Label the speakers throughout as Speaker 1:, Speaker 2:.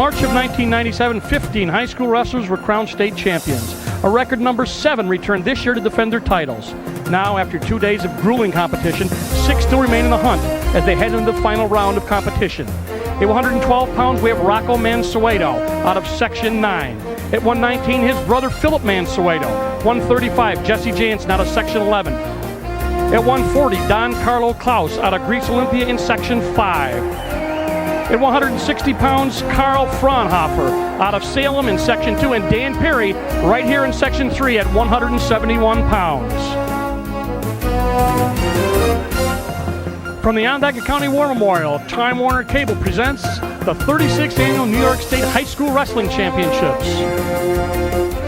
Speaker 1: March of 1997, 15 high school wrestlers were crowned state champions. A record number 7 returned this year to defend their titles. Now, after 2 days of grueling competition, 6 still remain in the hunt as they head into the final round of competition. At 112 pounds, we have Rocco Mansueto out of Section 9. At 119, his brother Philip Mansueto. 135, Jesse Jansen out of Section 11. At 140, Don Carlo Klaus out of Greece Olympia in Section 5. At 160 pounds, Carl Fraunhofer out of Salem in Section 2, and Dan Perry right here in Section 3 at 171 pounds. From the Onondaga County War Memorial, Time Warner Cable presents the 36th Annual New York State High School Wrestling Championships.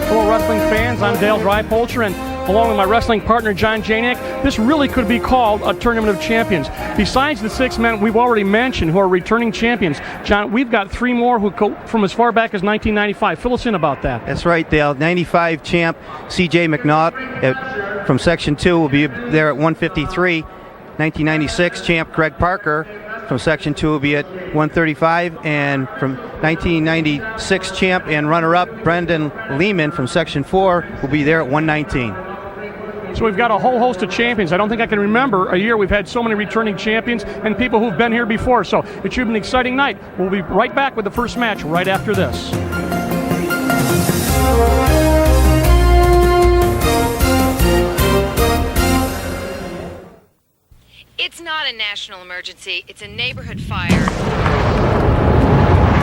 Speaker 1: Hello, wrestling fans. I'm Dale Drypolcher, and along with my wrestling partner, John Janak, this really could be called a Tournament of Champions. Besides the 6 men we've already mentioned who are returning champions, John, we've got 3 more who go from as far back as 1995. Fill us in about that.
Speaker 2: That's right, Dale. 95 champ C.J. McNaught from Section 2 will be there at 153. 1996 champ Greg Parker from Section 2 will be at 135. And from 1996 champ and runner-up Brendan Lehman from Section 4 will be there at 119.
Speaker 1: So we've got a whole host of champions. I don't think I can remember a year we've had so many returning champions and people who've been here before. So it should be an exciting night. We'll be right back with the first match right after this.
Speaker 3: It's not a national emergency. It's a neighborhood fire.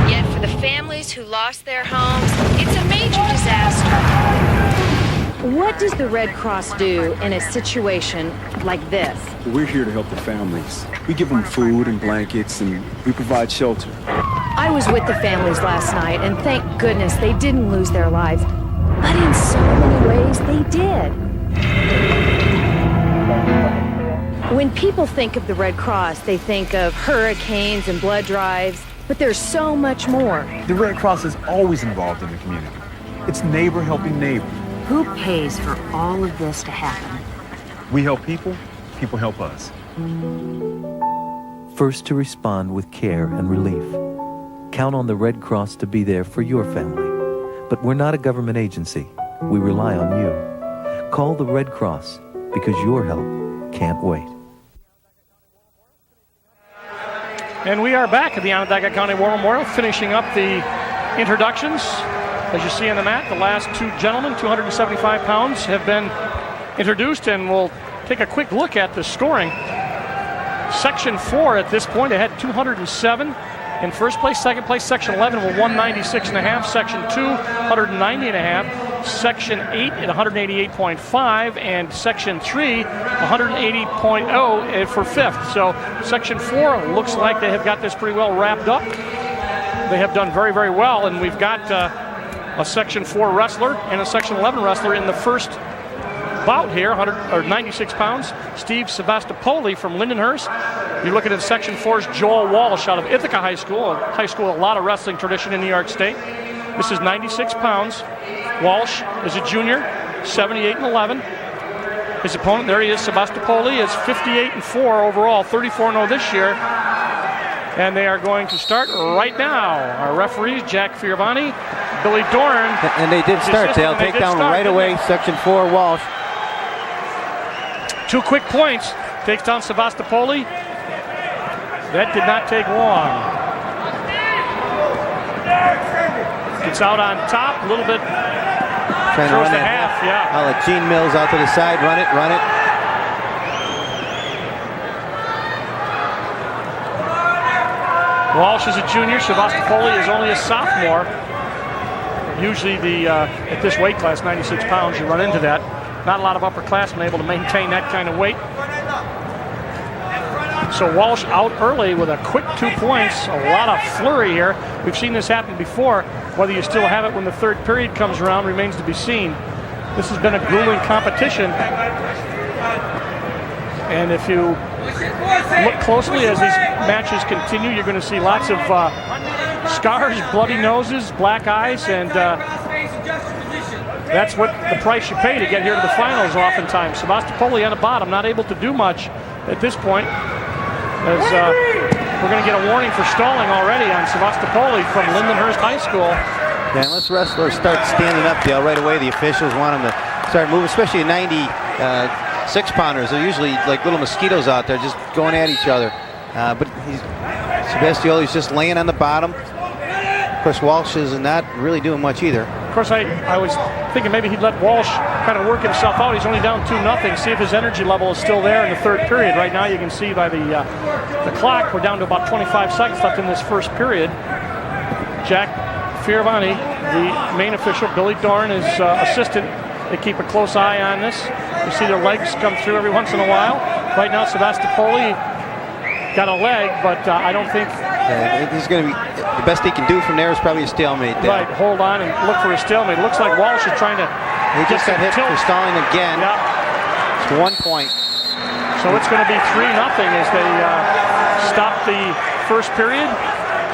Speaker 3: Yet for the families who lost their homes, it's a major disaster.
Speaker 4: What does the Red Cross do in a situation like this?
Speaker 5: We're here to help the families. We give them food and blankets, and we provide shelter.
Speaker 4: I was with the families last night, and thank goodness they didn't lose their lives. But in so many ways, they did. When people think of the Red Cross, they think of hurricanes and blood drives, but there's so much more.
Speaker 6: The Red Cross is always involved in the community. It's neighbor helping neighbor.
Speaker 4: Who pays for all of this to happen?
Speaker 6: We help people, people help us.
Speaker 7: First to respond with care and relief. Count on the Red Cross to be there for your family. But we're not a government agency. We rely on you. Call the Red Cross because your help can't wait.
Speaker 1: And we are back at the Onondaga County War Memorial, finishing up the introductions. As you see on the mat, the last 2 gentlemen, 275 pounds, have been introduced, and we'll take a quick look at the scoring. Section 4 at this point, they had 207 in first place. Second place, Section 11 with 196.5. Section 2, 190.5. Section 8 at 188.5. And Section 3, 180.0 for 5th. So Section 4 looks like they have got this pretty well wrapped up. They have done very, very well, and we've got a Section 4 wrestler and a Section 11 wrestler in the first bout here, 96 pounds. Steve Sebastopoli from Lindenhurst. You're looking at Section 4's Joel Walsh out of Ithaca High School, a lot of wrestling tradition in New York State. This is 96 pounds. Walsh is a junior, 78-11. His opponent, there he is, Sebastopoli, is 58-4 overall, 34-0 this year. And they are going to start right now. Our referees, Jack Fioravani, Billy Dorn.
Speaker 2: And they did start. They'll take down right away Section 4 Walsh.
Speaker 1: 2 quick points. Takes down Sebastopoli. That did not take long. Gets out on top a little bit.
Speaker 2: Trying to run that
Speaker 1: half, yeah.
Speaker 2: I'll let Gene Mills out to the side. Run it.
Speaker 1: Walsh is a junior. Sebastopoli is only a sophomore. Usually at this weight class, 96 pounds, you run into that. Not a lot of upperclassmen able to maintain that kind of weight. So Walsh out early with a quick 2 points. A lot of flurry here. We've seen this happen before. Whether you still have it when the third period comes around remains to be seen. This has been a grueling competition. And if you look closely as these matches continue, you're going to see lots of scars, bloody noses, black eyes, and that's what the price you pay to get here to the finals oftentimes. Sebastopoli on the bottom, not able to do much at this point. As we're going to get a warning for stalling already on Sevastopoli from Lindenhurst High School.
Speaker 2: Yeah, unless wrestlers start standing up, Dale, right away, the officials want them to start moving, especially 96-pounders. They're usually like little mosquitoes out there just going at each other. But Sebastioli's just laying on the bottom. Of course, Walsh is not really doing much either.
Speaker 1: Of course, I was thinking maybe he'd let Walsh kind of work himself out. He's only down 2-0. See if his energy level is still there in the third period. Right now, you can see by the clock, we're down to about 25 seconds left in this first period. Jack Fioravani, the main official, Billy Dorn, is assistant. They keep a close eye on this. You see their legs come through every once in a while. Right now, Sevastopoli got a leg, but I don't think...
Speaker 2: he's going to be... The best he can do from there is probably a stalemate.
Speaker 1: Right, hold on and look for a stalemate. It looks like Walsh is trying to...
Speaker 2: He just got hit for stalling again.
Speaker 1: Yeah.
Speaker 2: It's 1 point.
Speaker 1: So it's going to be 3-0 as they stop the first period.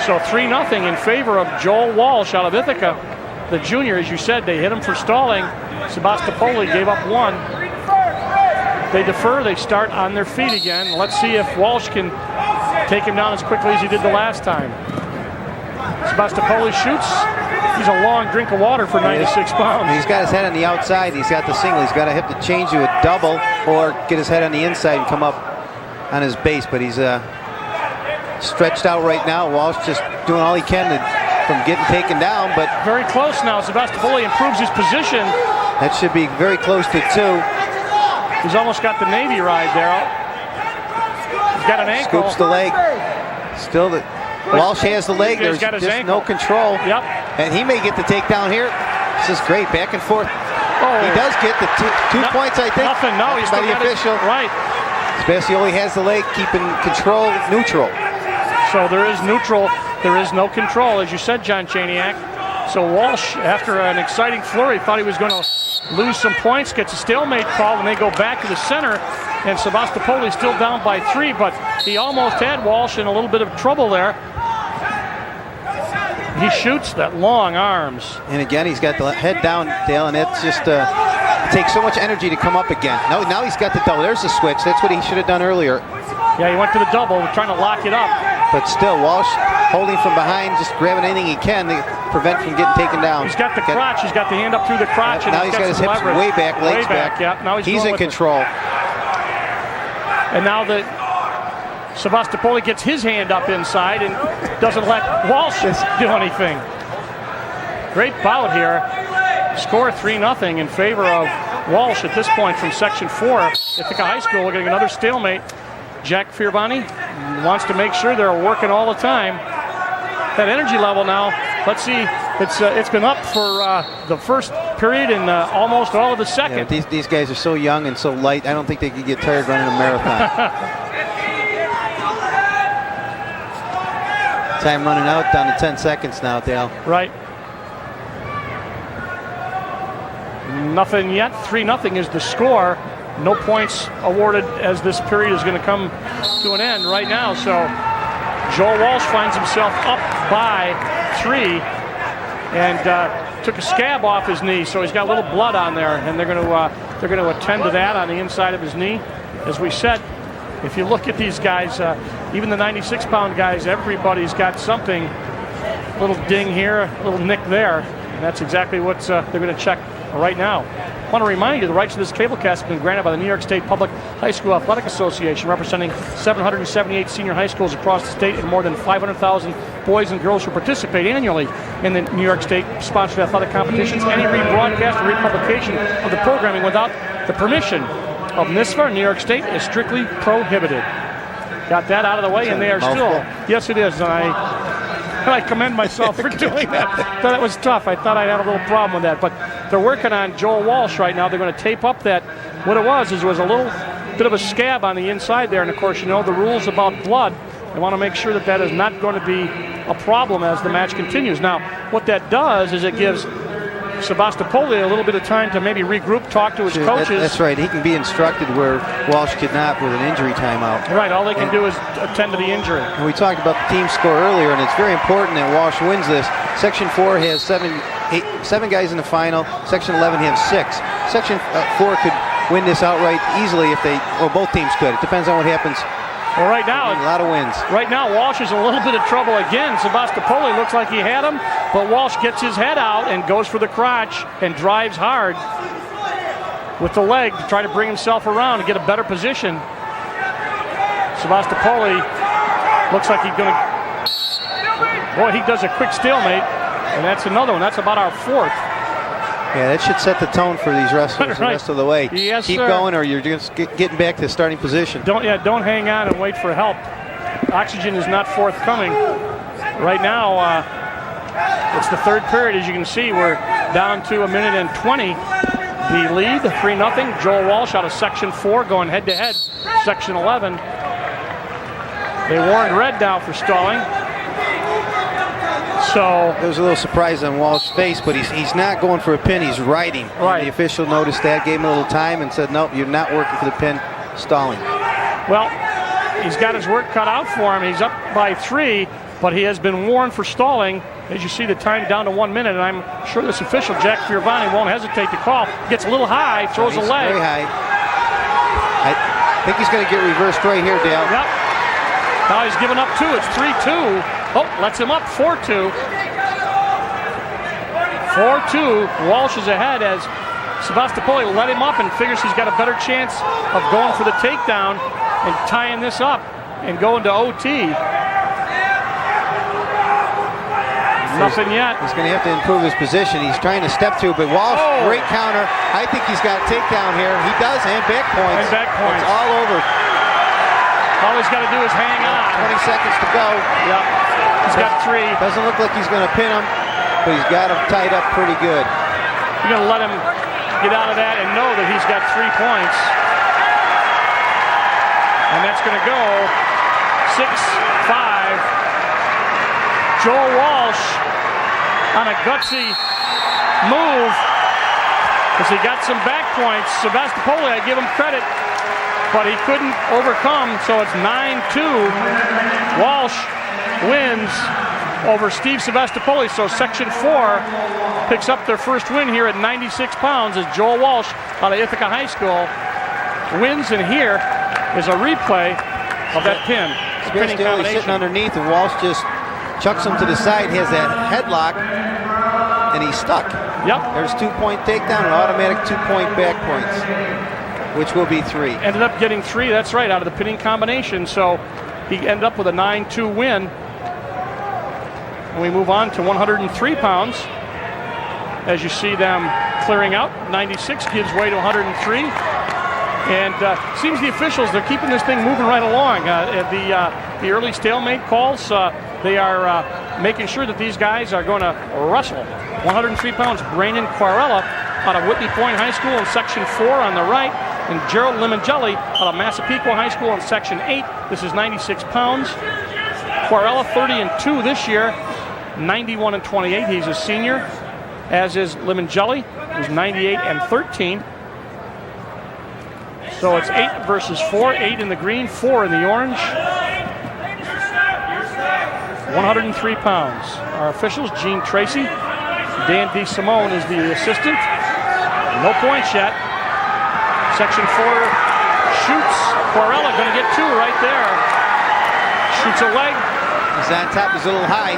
Speaker 1: So 3-0 in favor of Joel Walsh out of Ithaca. The junior, as you said, they hit him for stalling. Sebastopoli gave up 1. They defer. They start on their feet again. Let's see if Walsh can take him down as quickly as he did the last time. Sebastopoli shoots. He's a long drink of water for 96 pounds.
Speaker 2: He's got his head on the outside. He's got the single. He's got to have to change to a double or get his head on the inside and come up on his base. But he's stretched out right now. Walsh just doing all he can from getting taken down. But
Speaker 1: very close now. Sebastopoli improves his position.
Speaker 2: That should be very close to 2.
Speaker 1: He's almost got the Navy ride there. He's got an ankle.
Speaker 2: Scoops the leg. Still the... Walsh has the leg. There's just no control.
Speaker 1: Yep.
Speaker 2: And he may get the takedown here. This is great. Back and forth.
Speaker 1: Oh.
Speaker 2: He does get the 2 points, I think.
Speaker 1: Nothing. No, he's
Speaker 2: by the official.
Speaker 1: Right.
Speaker 2: Sebastioli has the leg, keeping control neutral.
Speaker 1: So there is neutral. There is no control, as you said, John Chaniak. So Walsh, after an exciting flurry, thought he was going to lose some points, gets a stalemate call, and they go back to the center. And Sebastopoli still down by 3, but he almost had Walsh in a little bit of trouble there. He shoots that long arms.
Speaker 2: And again, he's got the head down, Dale, and it's just it takes so much energy to come up again. Now he's got the double. There's the switch. That's what he should have done earlier.
Speaker 1: Yeah, he went to the double, trying to lock it up.
Speaker 2: But still, Walsh holding from behind, just grabbing anything he can to prevent from getting taken down.
Speaker 1: He's got the crotch. He's got the hand up through the crotch. And
Speaker 2: now he's got his hips
Speaker 1: leverage.
Speaker 2: way back, legs back.
Speaker 1: Yeah, now
Speaker 2: he's in control.
Speaker 1: And now the Sebastopoli gets his hand up inside and doesn't let Walsh do anything. Great bout here. Score 3-0 in favor of Walsh at this point from Section 4. Ithaca High School, we're getting another stalemate. Jack Fioravani wants to make sure they're working all the time. That energy level now, let's see, it's been up for the first period and almost all of the second.
Speaker 2: Yeah, these guys are so young and so light, I don't think they could get tired running a marathon. Time running out, down to 10 seconds now, Dale.
Speaker 1: Right. Nothing yet. 3-0 is the score. No points awarded as this period is going to come to an end right now. So Joel Walsh finds himself up by 3 and took a scab off his knee, so he's got a little blood on there, and they're going to attend to that on the inside of his knee. As we said, if you look at these guys, even the 96-pound guys, everybody's got something. A little ding here, a little nick there, and that's exactly what they're going to check right now. I want to remind you, the rights to this cablecast have been granted by the New York State Public High School Athletic Association, representing 778 senior high schools across the state and more than 500,000 boys and girls who participate annually in the New York State-sponsored athletic competitions. Any rebroadcast or republication of the programming without the permission of NYSPHSAA, New York State, is strictly prohibited. Got that out of the way, and they are still... Yes, it is, and I commend myself for doing that. Thought it was tough. I thought I'd have a little problem with that. But they're working on Joel Walsh right now. They're going to tape up that. What it was is there was a little bit of a scab on the inside there. And, of course, you know the rules about blood. They want to make sure that that is not going to be a problem as the match continues. Now, what that does is it gives Sebastopoli a little bit of time to maybe regroup, talk to his coaches.
Speaker 2: That's right. He can be instructed where Walsh could not with an injury timeout.
Speaker 1: Right. All they can do is attend to the injury.
Speaker 2: And we talked about the team score earlier, and it's very important that Walsh wins this. Section 4 has seven guys in the final. Section 11 has 6. Section 4 could win this outright easily if both teams could. It depends on what happens
Speaker 1: Well, right now,
Speaker 2: a lot of wins.
Speaker 1: Right now, Walsh is in a little bit of trouble again. Sebastopoli looks like he had him, but Walsh gets his head out and goes for the crotch and drives hard with the leg to try to bring himself around and get a better position. Sebastopoli looks like he's going to... Boy, he does a quick stalemate, and that's another one. That's about our fourth.
Speaker 2: Yeah, that should set the tone for these wrestlers the rest of the way.
Speaker 1: Yes,
Speaker 2: Keep
Speaker 1: sir.
Speaker 2: going, or you're just getting back to starting position.
Speaker 1: Don't hang on and wait for help. Oxygen is not forthcoming. Right now, it's the third period. As you can see, we're down to 1 minute and 20. The lead, 3-0. Joel Walsh out of Section 4 going head-to-head. Section 11. They warned red now for stalling. So
Speaker 2: there was a little surprise on Walsh's face, but he's not going for a pin. He's riding.
Speaker 1: Right.
Speaker 2: And the official noticed that, gave him a little time, and said, "Nope, you're not working for the pin, stalling."
Speaker 1: Well, he's got his work cut out for him. He's up by 3, but he has been warned for stalling. As you see, the time down to 1 minute, and I'm sure this official, Jack Fioravani, won't hesitate to call. Gets a little high, throws a leg.
Speaker 2: Very high. I think he's going to get reversed right here, Dale.
Speaker 1: Yep. Now he's given up 2. It's 3-2. Oh, lets him up 4-2. 4-2. Walsh is ahead as Sebastopoli let him up and figures he's got a better chance of going for the takedown and tying this up and going to OT. Nothing yet.
Speaker 2: He's going to have to improve his position. He's trying to step through, but Walsh, great counter. I think he's got a takedown here. He does, and back points.
Speaker 1: And back points.
Speaker 2: It's all over.
Speaker 1: All he's got to do is hang on.
Speaker 2: 20 seconds to go.
Speaker 1: Yep. He's got 3.
Speaker 2: Doesn't look like he's going to pin him, but he's got him tied up pretty good.
Speaker 1: You're going to let him get out of that and know that he's got 3 points. And that's going to go 6-5. Joel Walsh on a gutsy move because he got some back points. Sebastopoli, I give him credit, but he couldn't overcome, so it's 9-2. Walsh wins over Steve Sebastopoli, so Section 4 picks up their first win here at 96 pounds as Joel Walsh out of Ithaca High School wins, and here is a replay of that pin.
Speaker 2: Sebastopoli sitting underneath, and Walsh just chucks him to the side, has that headlock, and he's stuck.
Speaker 1: Yep.
Speaker 2: There's 2-point takedown and automatic 2-point back points, which will be 3.
Speaker 1: Ended up getting 3, that's right, out of the pinning combination, so he ended up with a 9-2 win. And we move on to 103 pounds. As you see them clearing out, 96 gives way to 103. And seems the officials, they're keeping this thing moving right along. The early stalemate calls, they are making sure that these guys are going to wrestle. 103 pounds, Brandon Quarella out of Whitney Point High School in Section 4 on the right, and Gerald Limongelli out of Massapequa High School in Section 8. This is 96 pounds. Quarella 30-2 this year, 91-28. He's a senior, as is Limongelli, who's 98-13. So it's 8 versus 4, 8 in the green, 4 in the orange. 103 pounds. Our officials, Gene Tracy. Dan DeSimone is the assistant. No points yet. Section 4 shoots. Quarella going to get 2 right there. Shoots a leg.
Speaker 2: He's on top, he's a little high.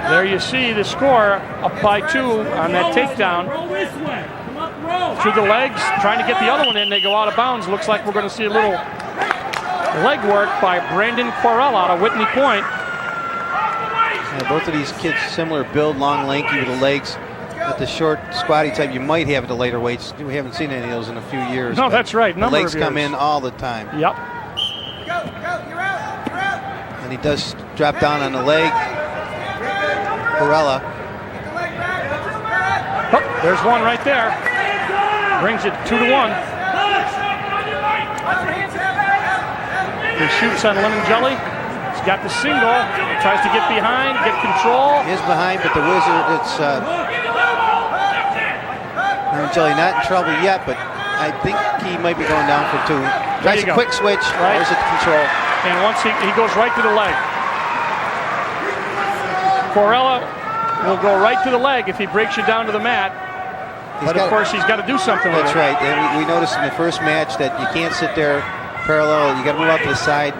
Speaker 1: There you see the score, up by 2 on that takedown. Through the legs, trying to get the other one in. They go out of bounds. Looks like we're going to see a little leg work by Brandon Quarella out of Whitney Point.
Speaker 2: Yeah, both of these kids, similar build, long, lanky with the legs. At the short, squatty type you might have at the later weights. We haven't seen any of those in a few years.
Speaker 1: No, that's right.
Speaker 2: The legs come in all the time.
Speaker 1: Yep.
Speaker 2: And he does drop down on the leg. Quarella.
Speaker 1: Oh, there's one right there. Brings it 2-1. He shoots on Limongelli. He's got the single. Tries to get behind, get control.
Speaker 2: He is behind, but the Wizard, it's Limongelli not in trouble yet, but I think he might be going down for 2. Tries a quick switch.
Speaker 1: Right.
Speaker 2: There's it to control.
Speaker 1: And once he goes right to the leg. Quarella will go right to the leg if he breaks you down to the mat. But of course, he's got to do something with it.
Speaker 2: That's right. And we noticed in the first match that you can't sit there parallel. You got to move out to the side,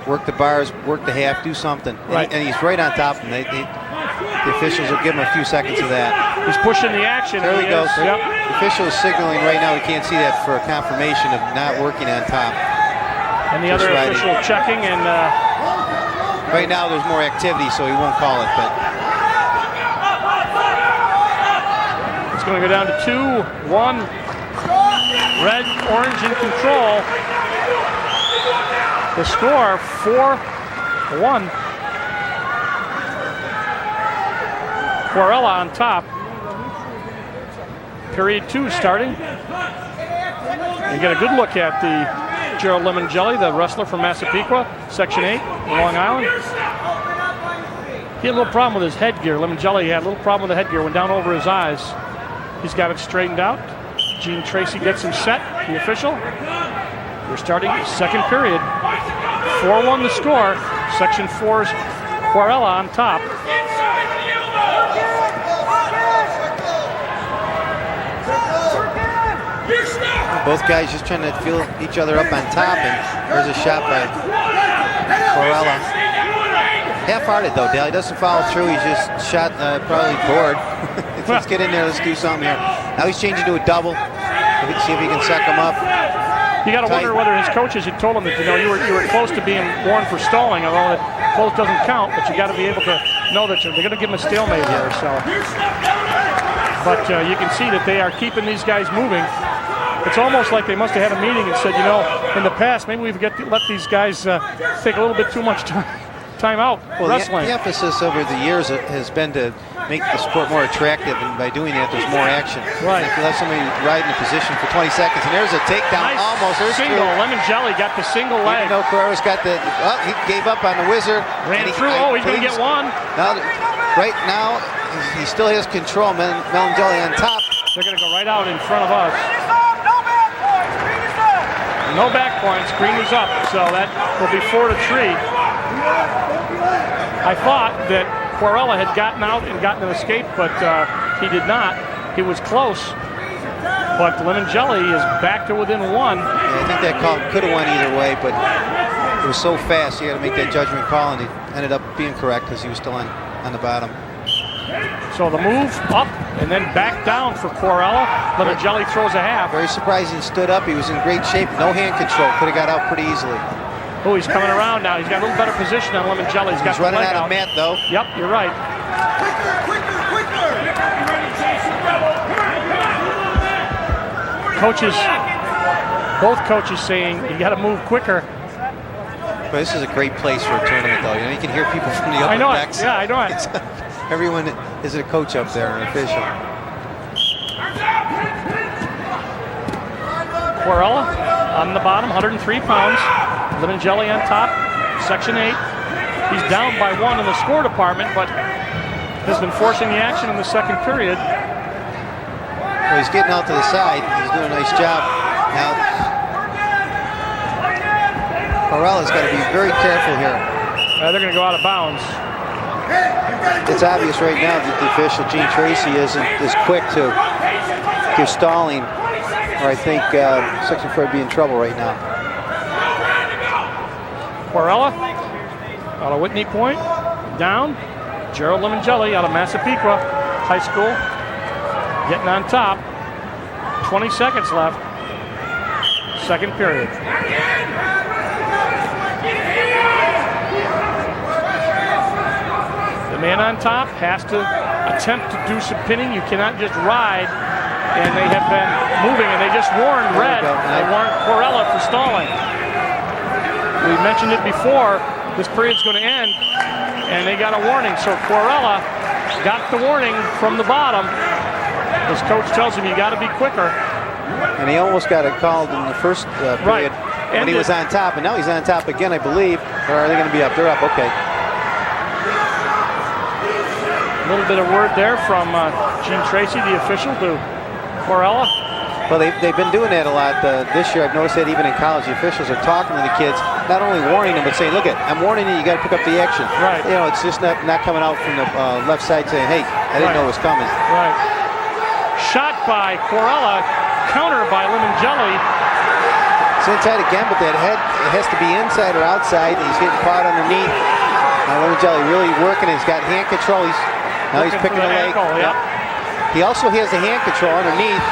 Speaker 2: work the bars, work the half, do something.
Speaker 1: Right.
Speaker 2: And he's right on top of them. The officials will give him a few seconds of that.
Speaker 1: He's pushing the action.
Speaker 2: There he goes.
Speaker 1: Yep.
Speaker 2: The official is signaling right now. We can't see that for a confirmation of not working on top.
Speaker 1: And the other official checking. And
Speaker 2: right now there's more activity, so he won't call it. But
Speaker 1: it's going to go down to 2-1. Red, orange in control. The score 4-1. Quarella on top. Period 2 starting. You get a good look at the Gerald Lemongelli, the wrestler from Massapequa, Section 8, Long Island. He had a little problem with his headgear. Lemongelli had a little problem with the headgear, went down over his eyes. He's got it straightened out. Gene Tracy gets him set, the official. We're starting second period. 4-1 the score. Section 4's Quarella on top.
Speaker 2: both guys just trying to feel each other up on top, and there's a shot by Quarella. Half-hearted though, Dale. He doesn't follow through. He's just shot probably bored. Let's get in there. Let's do something here. Now he's changing to a double. See if he can suck him up.
Speaker 1: You got to wonder whether his coaches had told him that, you know, you were close to being warned for stalling, although that close doesn't count, but you got to be able to know that they're going to give him a stalemate here. So, but you can see that they are keeping these guys moving. It's almost like they must have had a meeting and said, you know, in the past maybe we've let these guys take a little bit too much time out wrestling.
Speaker 2: The emphasis over the years has been to make the sport more attractive, and by doing that, there's more action.
Speaker 1: Right.
Speaker 2: And if you let somebody ride in a position for 20 seconds, and there's a takedown,
Speaker 1: nice
Speaker 2: almost. There's
Speaker 1: single. Lemongelli got the single leg.
Speaker 2: Even though Carrera's got the, he gave up on the Wizard.
Speaker 1: Ran through. He's going to get one.
Speaker 2: Now, right now, he still has control. Melangelli on top.
Speaker 1: They're going to go right out in front of us. No back points. Green is up, so that will be 4-3. I thought that Quarella had gotten out and gotten an escape, but he did not. He was close, but Lemongelli is back to within one.
Speaker 2: Yeah, I think that call could have went either way, but it was so fast. You got to make that judgment call, and he ended up being correct because he was still on the bottom.
Speaker 1: So the move up and then back down for Quarella. Lemongelli throws a half.
Speaker 2: Very surprising. Stood up. He was in great shape. No hand control. Could have got out pretty easily.
Speaker 1: Oh, he's coming around now. He's got a little better position on Lemongelli. He's
Speaker 2: running out of mat, though.
Speaker 1: Yep, you're right. Both coaches saying you got to move quicker.
Speaker 2: But this is a great place for a tournament, though. You know, you can hear people from the upper decks.
Speaker 1: Yeah, I know it.
Speaker 2: Everyone is a coach up there, an official.
Speaker 1: Quarella on the bottom, 103 pounds. Lemongelli on top, Section 8. He's down by one in the score department, but has been forcing the action in the second period.
Speaker 2: Well, he's getting out to the side. He's doing a nice job. Now, Quarella's got to be very careful here.
Speaker 1: They're going to go out of bounds.
Speaker 2: It's obvious right now that the official, Gene Tracy, isn't as quick to give stalling, or I think Section 4 would be in trouble right now.
Speaker 1: Quarella out of Whitney Point, down. Gerald Lemongelli out of Massapequa High School, getting on top. 20 seconds left. Second period. The man on top has to attempt to do some pinning. You cannot just ride. And they have been moving, and they just warned Red. They warned Quarella for stalling. We mentioned it before. This period's going to end, and they got a warning. So Quarella got the warning from the bottom. His coach tells him you got to be quicker.
Speaker 2: And he almost got it called in the first period when he was on top, and now he's on top again, I believe. Or are they going to be up? They're up. Okay.
Speaker 1: A little bit of word there from Gene Tracy, the official, to Quarella.
Speaker 2: Well, they've been doing that a lot this year. I've noticed that even in college, the officials are talking to the kids, not only warning them, but saying, look, I'm warning you, you got to pick up the action.
Speaker 1: Right.
Speaker 2: You know, it's just not coming out from the left side saying, hey, I didn't know it was coming.
Speaker 1: Right. shot by Corella, counter by Limongelli.
Speaker 2: It's inside again, but that head, it has to be inside or outside. He's getting caught underneath. Limongelli really working. He's got hand control. Now he's picking the leg.
Speaker 1: Ankle, yep.
Speaker 2: He also has the hand control underneath.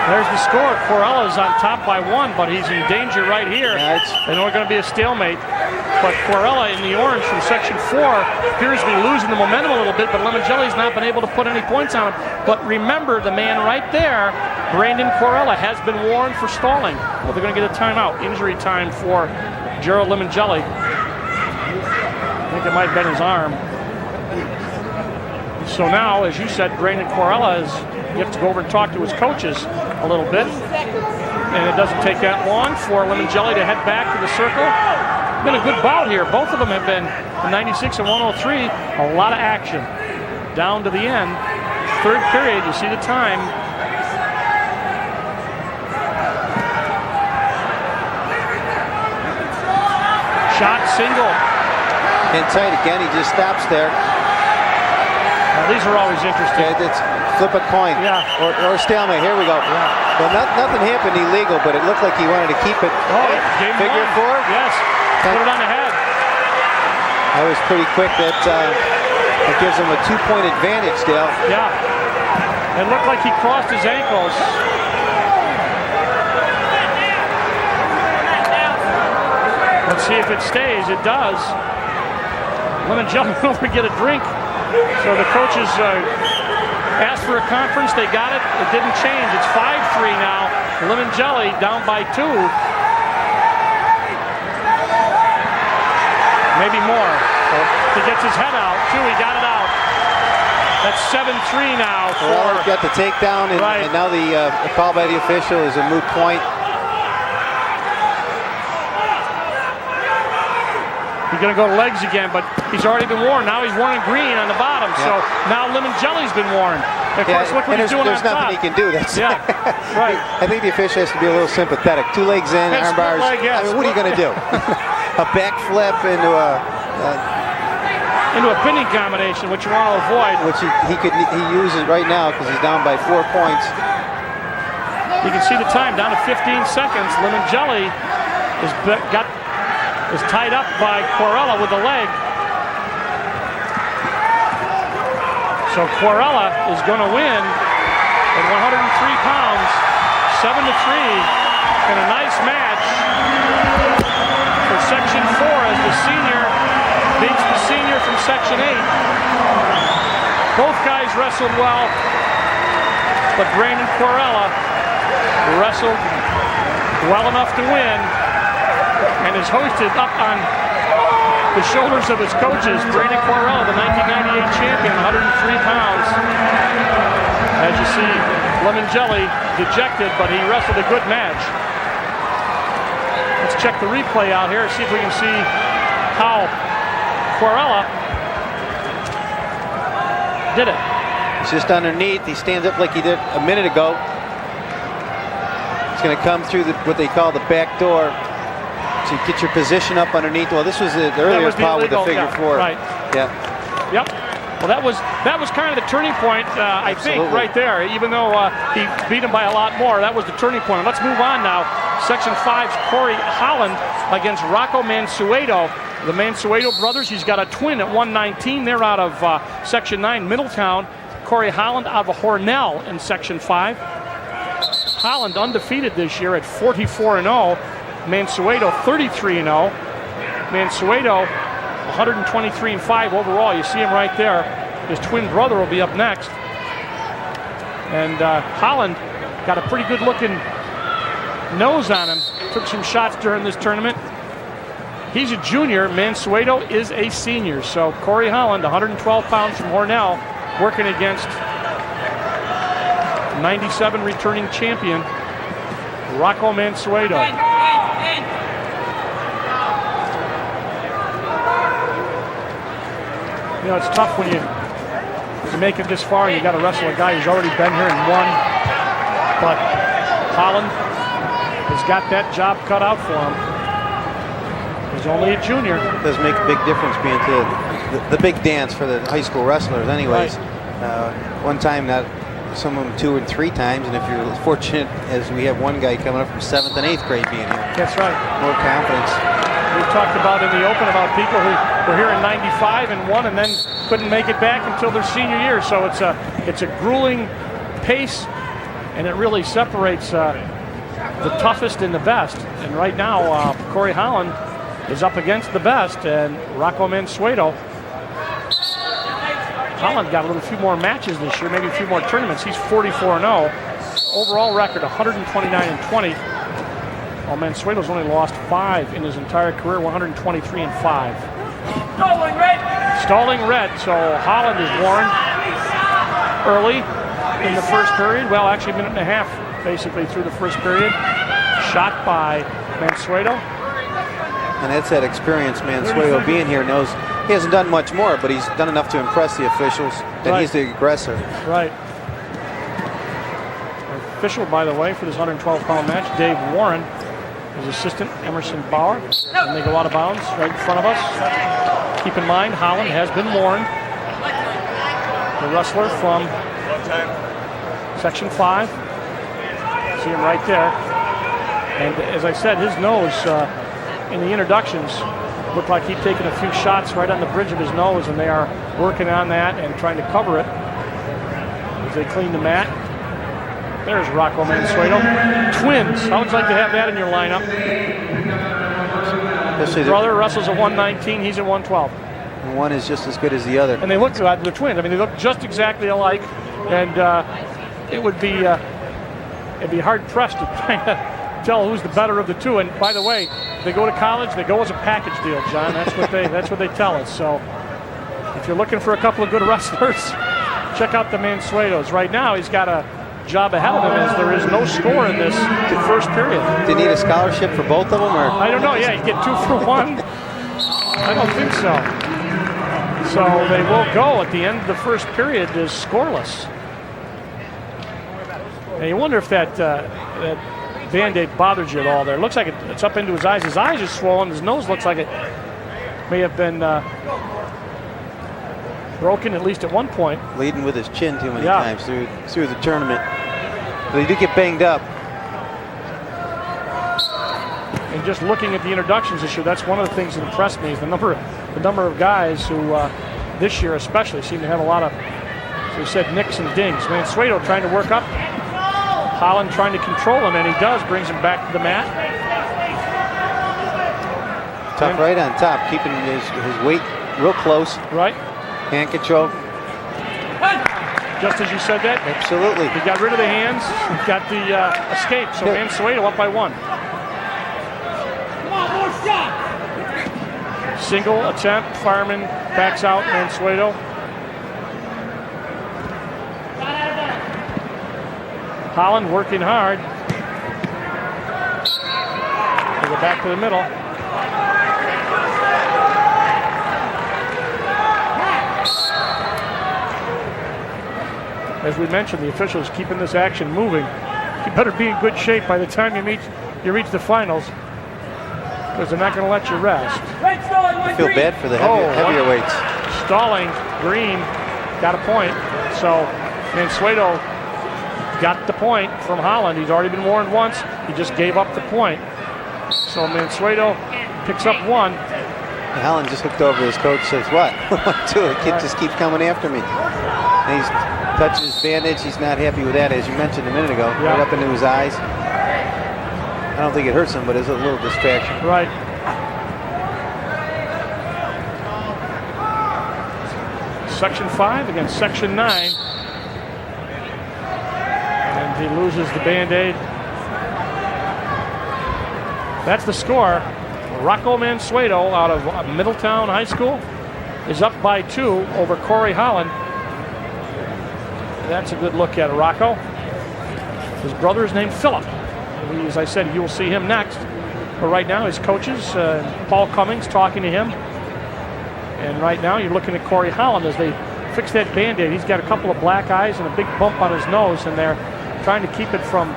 Speaker 1: There's the score. Corella's on top by 1, but he's in danger right here.
Speaker 2: Yeah,
Speaker 1: I know it's going to be a stalemate. But Corella in the orange from Section 4 appears to be losing the momentum a little bit, but Limongelli's not been able to put any points on him. But remember, the man right there, Brandon Corella, has been warned for stalling. Well, they're going to get a timeout. Injury time for Gerald Limongelli. I think it might have been his arm. So now, as you said, Brandon Corella is, you have to go over and talk to his coaches a little bit. And it doesn't take that long for Limongelli to head back to the circle. Been a good bout here. Both of them have been 96 and 103. A lot of action. Down to the end. Third period, you see the time. Shot single.
Speaker 2: Inside again, he just stops there.
Speaker 1: Now, these are always interesting.
Speaker 2: Okay, it's flip a coin.
Speaker 1: Yeah.
Speaker 2: Or stalemate. Here we go.
Speaker 1: Yeah.
Speaker 2: Well, nothing happened illegal, but it looked like he wanted to keep it.
Speaker 1: Oh, game
Speaker 2: Figure
Speaker 1: one.
Speaker 2: 4?
Speaker 1: Yes. Put it on the head.
Speaker 2: That was pretty quick. That gives him a 2-point advantage, Dale.
Speaker 1: Yeah. It looked like he crossed his ankles. Let's see if it stays. It does. Limongelli went over to get a drink. So the coaches asked for a conference. They got it. It didn't change. It's 5-3 now. Limongelli down by 2. Maybe more. He gets his head out, too. He got it out. That's 7-3 now.
Speaker 2: Well, got the takedown, and now the call by the official is a moot point.
Speaker 1: He's going to go to legs again, but he's already been warned. Now he's wearing green on the bottom, so now Limongelli's been warned. Of course, look what he's doing on top.
Speaker 2: There's nothing he can do. That's
Speaker 1: right.
Speaker 2: I think the official has to be a little sympathetic. 2 legs in, arm bars.
Speaker 1: Leg, yes.
Speaker 2: I mean, what are you going to do? A backflip into
Speaker 1: a pinning combination, which you want to avoid.
Speaker 2: Which he uses right now because he's down by 4 points.
Speaker 1: You can see the time down to 15 seconds. Limongelli is tied up by Corella with the leg. So Corella is going to win at 103 pounds, 7-3, in a nice match for Section 4 as the senior beats the senior from Section 8. Both guys wrestled well, but Brandon Corella wrestled well enough to win and is hoisted up on the shoulders of his coaches. Brandon Corella, the 1998 champion, 103 pounds. As you see, Limongelli dejected, but he wrestled a good match. Let's check the replay out here, see if we can see how Corella did it.
Speaker 2: He's just underneath. He stands up like he did a minute ago. He's going to come through what they call the back door. So you get your position up underneath. Well, this was the earlier foul with the figure 4.
Speaker 1: Right.
Speaker 2: Yeah.
Speaker 1: Yep. Well, that was kind of the turning point, I think, right there. Even though he beat him by a lot more, that was the turning point. Let's move on now. Section 5's Corey Holland against Rocco Mansueto. The Mansueto brothers, he's got a twin at 119. They're out of Section 9, Middletown. Corey Holland out of Hornell in Section 5. Holland undefeated this year at 44-0. Mansueto 33-0. Mansueto 123-5 overall. You see him right there. His twin brother will be up next. And Holland got a pretty good looking nose on him. Took some shots during this tournament. He's a junior. Mansueto is a senior. So Corey Holland, 112 pounds from Hornell, working against 97 returning champion Rocco Mansueto. You know, it's tough when you make it this far. You got to wrestle a guy who's already been here and won. But Holland has got that job cut out for him. He's only a junior.
Speaker 2: It does make a big difference being the big dance for the high school wrestlers anyways.
Speaker 1: Right.
Speaker 2: One time, not some of them 2 and 3 times, and if you're fortunate, as we have one guy coming up from 7th and 8th grade being here.
Speaker 1: That's right.
Speaker 2: More confidence.
Speaker 1: We talked about in the open about people who were here in '95 and won, and then couldn't make it back until their senior year. So it's a grueling pace, and it really separates the toughest and the best. And right now, Corey Holland is up against the best, and Rocco Mansueto. Holland got a few more matches this year, maybe a few more tournaments. He's 44-0. Overall record 129-20. While Mansueto's only lost 5 in his entire career, 123-5. Stalling red, so Holland is warned early in the first period. Well, actually a minute and a half basically through the first period. Shot by Mansueto.
Speaker 2: And that's that experience. Mansueto being here knows he hasn't done much more, but he's done enough to impress the officials that
Speaker 1: Right.
Speaker 2: he's the aggressor.
Speaker 1: Right. Official, by the way, for this 112-pound match, Dave Warren. His assistant, Emerson Bauer. And they go out of bounds right in front of us. Keep in mind, Holland has been warned. The wrestler from Section 5. See him right there. And as I said, his nose in the introductions looked like he'd taken a few shots right on the bridge of his nose, and they are working on that and trying to cover it as they clean the mat. There's Rocco Mansueto. Twins. How would you like to have that in your lineup? Brother wrestles at 119. He's at 112.
Speaker 2: And one is just as good as the other.
Speaker 1: And they look like they're twins. I mean, they look just exactly alike. And it would be it'd be hard pressed to try to tell who's the better of the two. And by the way, they go to college. They go as a package deal, John. That's what they tell us. So if you're looking for a couple of good wrestlers, check out the Mansuetos. Right now, he's got a job ahead of him as there is no score in this first period.
Speaker 2: Do you need a scholarship for both of them, or?
Speaker 1: I don't know. Yeah, you get 2 for 1. I don't think so. So they will go at the end of the first period is scoreless. And you wonder if that Band-Aid bothered you at all there. It looks like it's up into his eyes. His eyes are swollen. His nose looks like it may have been broken at least at one point.
Speaker 2: Leading with his chin too many times through the tournament. But he did get banged up.
Speaker 1: And just looking at the introductions this year, that's one of the things that impressed me is the number of guys who this year especially seem to have a lot of, as we said, nicks and dings. Mansueto trying to work up. Holland trying to control him, and he does, brings him back to the mat.
Speaker 2: Tough right on top, keeping his weight real close.
Speaker 1: Right.
Speaker 2: Hand control.
Speaker 1: Just as you said that.
Speaker 2: Absolutely.
Speaker 1: He got rid of the hands, got the escape, so Mansueto up by 1. Single attempt, fireman backs out, Mansueto. Holland working hard. They go back to the middle. As we mentioned, the officials keeping this action moving. You better be in good shape by the time you reach the finals, because they're not going to let you rest.
Speaker 2: I feel bad for the heavier weights.
Speaker 1: Stalling, Green got a point. So Mansueto got the point from Holland. He's already been warned once. He just gave up the point. So Mansueto picks up 1.
Speaker 2: And Holland just looked over his coach, says, "What? What do the kid just keeps coming after me?" And he's touching his bandage. He's not happy with that, as you mentioned a minute ago. Right up into his eyes. I don't think it hurts him, but it's a little distraction.
Speaker 1: Right. Section 5 against Section 9. And he loses the Band-Aid. That's the score. Rocco Mansueto out of Middletown High School is up by 2 over Corey Holland. That's a good look at Rocco. His brother is named Philip. As I said, you will see him next. But right now, his coaches, Paul Cummings, talking to him. And right now, you're looking at Corey Holland as they fix that Band-Aid. He's got a couple of black eyes and a big bump on his nose, and they're trying to keep it from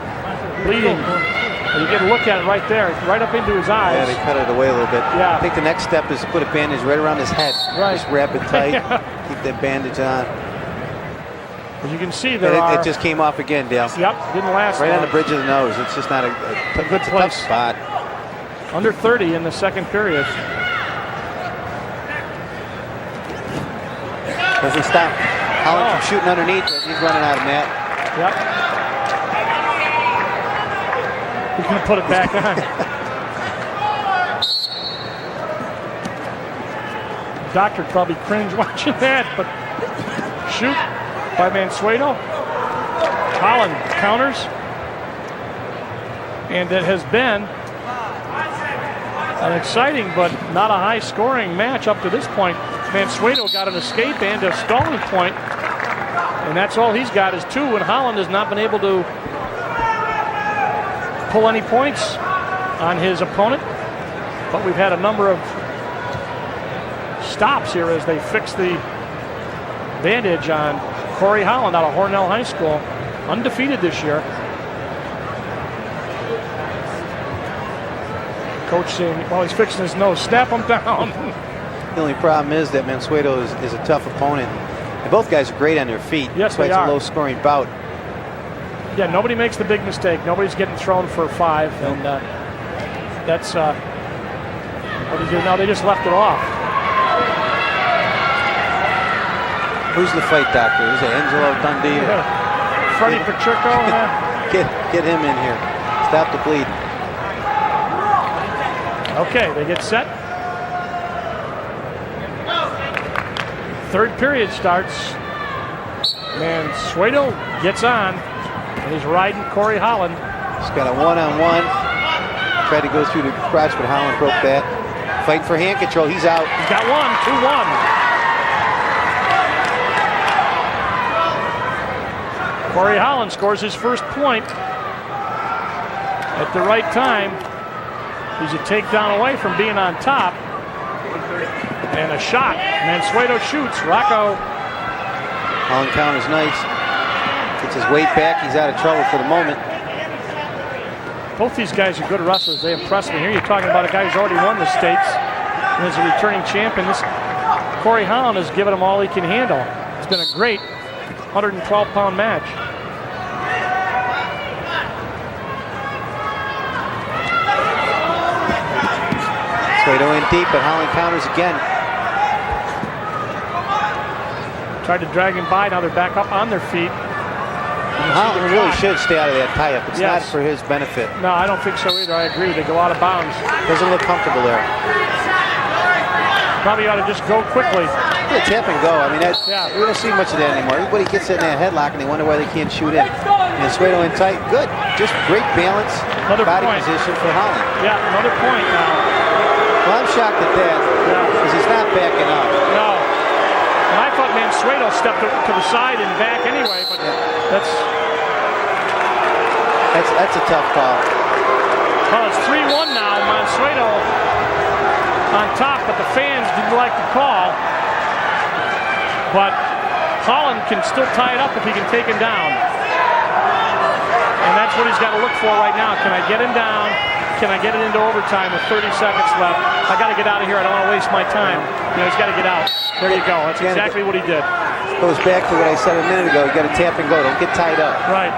Speaker 1: bleeding. And you get a look at it right there, right up into his eyes.
Speaker 2: Yeah, they cut it away a little bit.
Speaker 1: Yeah.
Speaker 2: I think the next step is to put a bandage right around his head.
Speaker 1: Right.
Speaker 2: Just wrap it tight, keep that bandage on.
Speaker 1: As you can see, there
Speaker 2: It just came off again, Dale.
Speaker 1: Yep, didn't last
Speaker 2: Right
Speaker 1: long.
Speaker 2: on the bridge of the nose. It's just not a
Speaker 1: good
Speaker 2: tough
Speaker 1: place.
Speaker 2: spot.
Speaker 1: Under 30 in the second period.
Speaker 2: Doesn't stop Holland from shooting underneath as he's running out of net.
Speaker 1: Yep. He's going to put it back on. Doctor probably cringe watching that, but shoot by Mansueto. Holland counters. And it has been an exciting but not a high-scoring match up to this point. Mansueto got an escape and a stalling point, and that's all he's got is 2, and Holland has not been able to pull any points on his opponent, but we've had a number of stops here as they fix the bandage on Corey Holland out of Hornell High School, undefeated this year. Coach saying, well, he's fixing his nose, snap him down.
Speaker 2: The only problem is that Mansueto is a tough opponent. And both guys are great on their feet.
Speaker 1: Yes,
Speaker 2: that's why
Speaker 1: they
Speaker 2: it's
Speaker 1: are.
Speaker 2: a low-scoring bout.
Speaker 1: Yeah, nobody makes the big mistake. Nobody's getting thrown for 5, and that's what do you do now? They just left it off.
Speaker 2: Who's the fight doctor? Is it Angelo Dundee?
Speaker 1: Freddie Pacheco.
Speaker 2: Get him in here. Stop the bleeding.
Speaker 1: Okay, they get set. Third period starts. Mansueto gets on, and he's riding Corey Holland.
Speaker 2: He's got a one-on-one. Tried to go through the crotch, but Holland broke that. Fighting for hand control. He's out.
Speaker 1: He's got 1, 2-1. Corey Holland scores his first point at the right time. He's a takedown away from being on top. And a shot. Mansueto shoots. Rocco.
Speaker 2: Holland counters nice. Gets his weight back. He's out of trouble for the moment.
Speaker 1: Both these guys are good wrestlers. They impress me. Here you're talking about a guy who's already won the states and is a returning champion. This Corey Holland has given him all he can handle. It's been a great 112-pound match.
Speaker 2: Mansueto in deep, but Holland counters again.
Speaker 1: Tried to drag him by. Now they're back up on their feet.
Speaker 2: Holland really should stay out of that tie-up. It's not
Speaker 1: Yes.
Speaker 2: for his benefit.
Speaker 1: No, I don't think so either. I agree. They go out of bounds.
Speaker 2: Doesn't look comfortable there.
Speaker 1: Probably ought to just go quickly.
Speaker 2: Yeah, tap and go. I mean,
Speaker 1: Yeah.
Speaker 2: we don't see much of that anymore. Everybody gets in that headlock and they wonder why they can't shoot in. Mansueto in tight. Good. Just great balance.
Speaker 1: Another
Speaker 2: body
Speaker 1: point.
Speaker 2: position for Holland.
Speaker 1: Yeah, another point now.
Speaker 2: Well, I'm shocked at that because he's not backing up.
Speaker 1: No. And I thought Mansueto stepped to the side and back anyway, but that's
Speaker 2: a tough call.
Speaker 1: well, it's 3-1 now. Mansueto on top, but the fans didn't like the call. But Holland can still tie it up if he can take him down. And that's what he's got to look for right now. Can I get him down? Can I get it into overtime with 30 seconds left? I got to get out of here. I don't want to waste my time. You know, he's got to get out. There you go. That's exactly what he did.
Speaker 2: Goes back to what I said a minute ago. You got to tap and go. Don't get tied up.
Speaker 1: Right.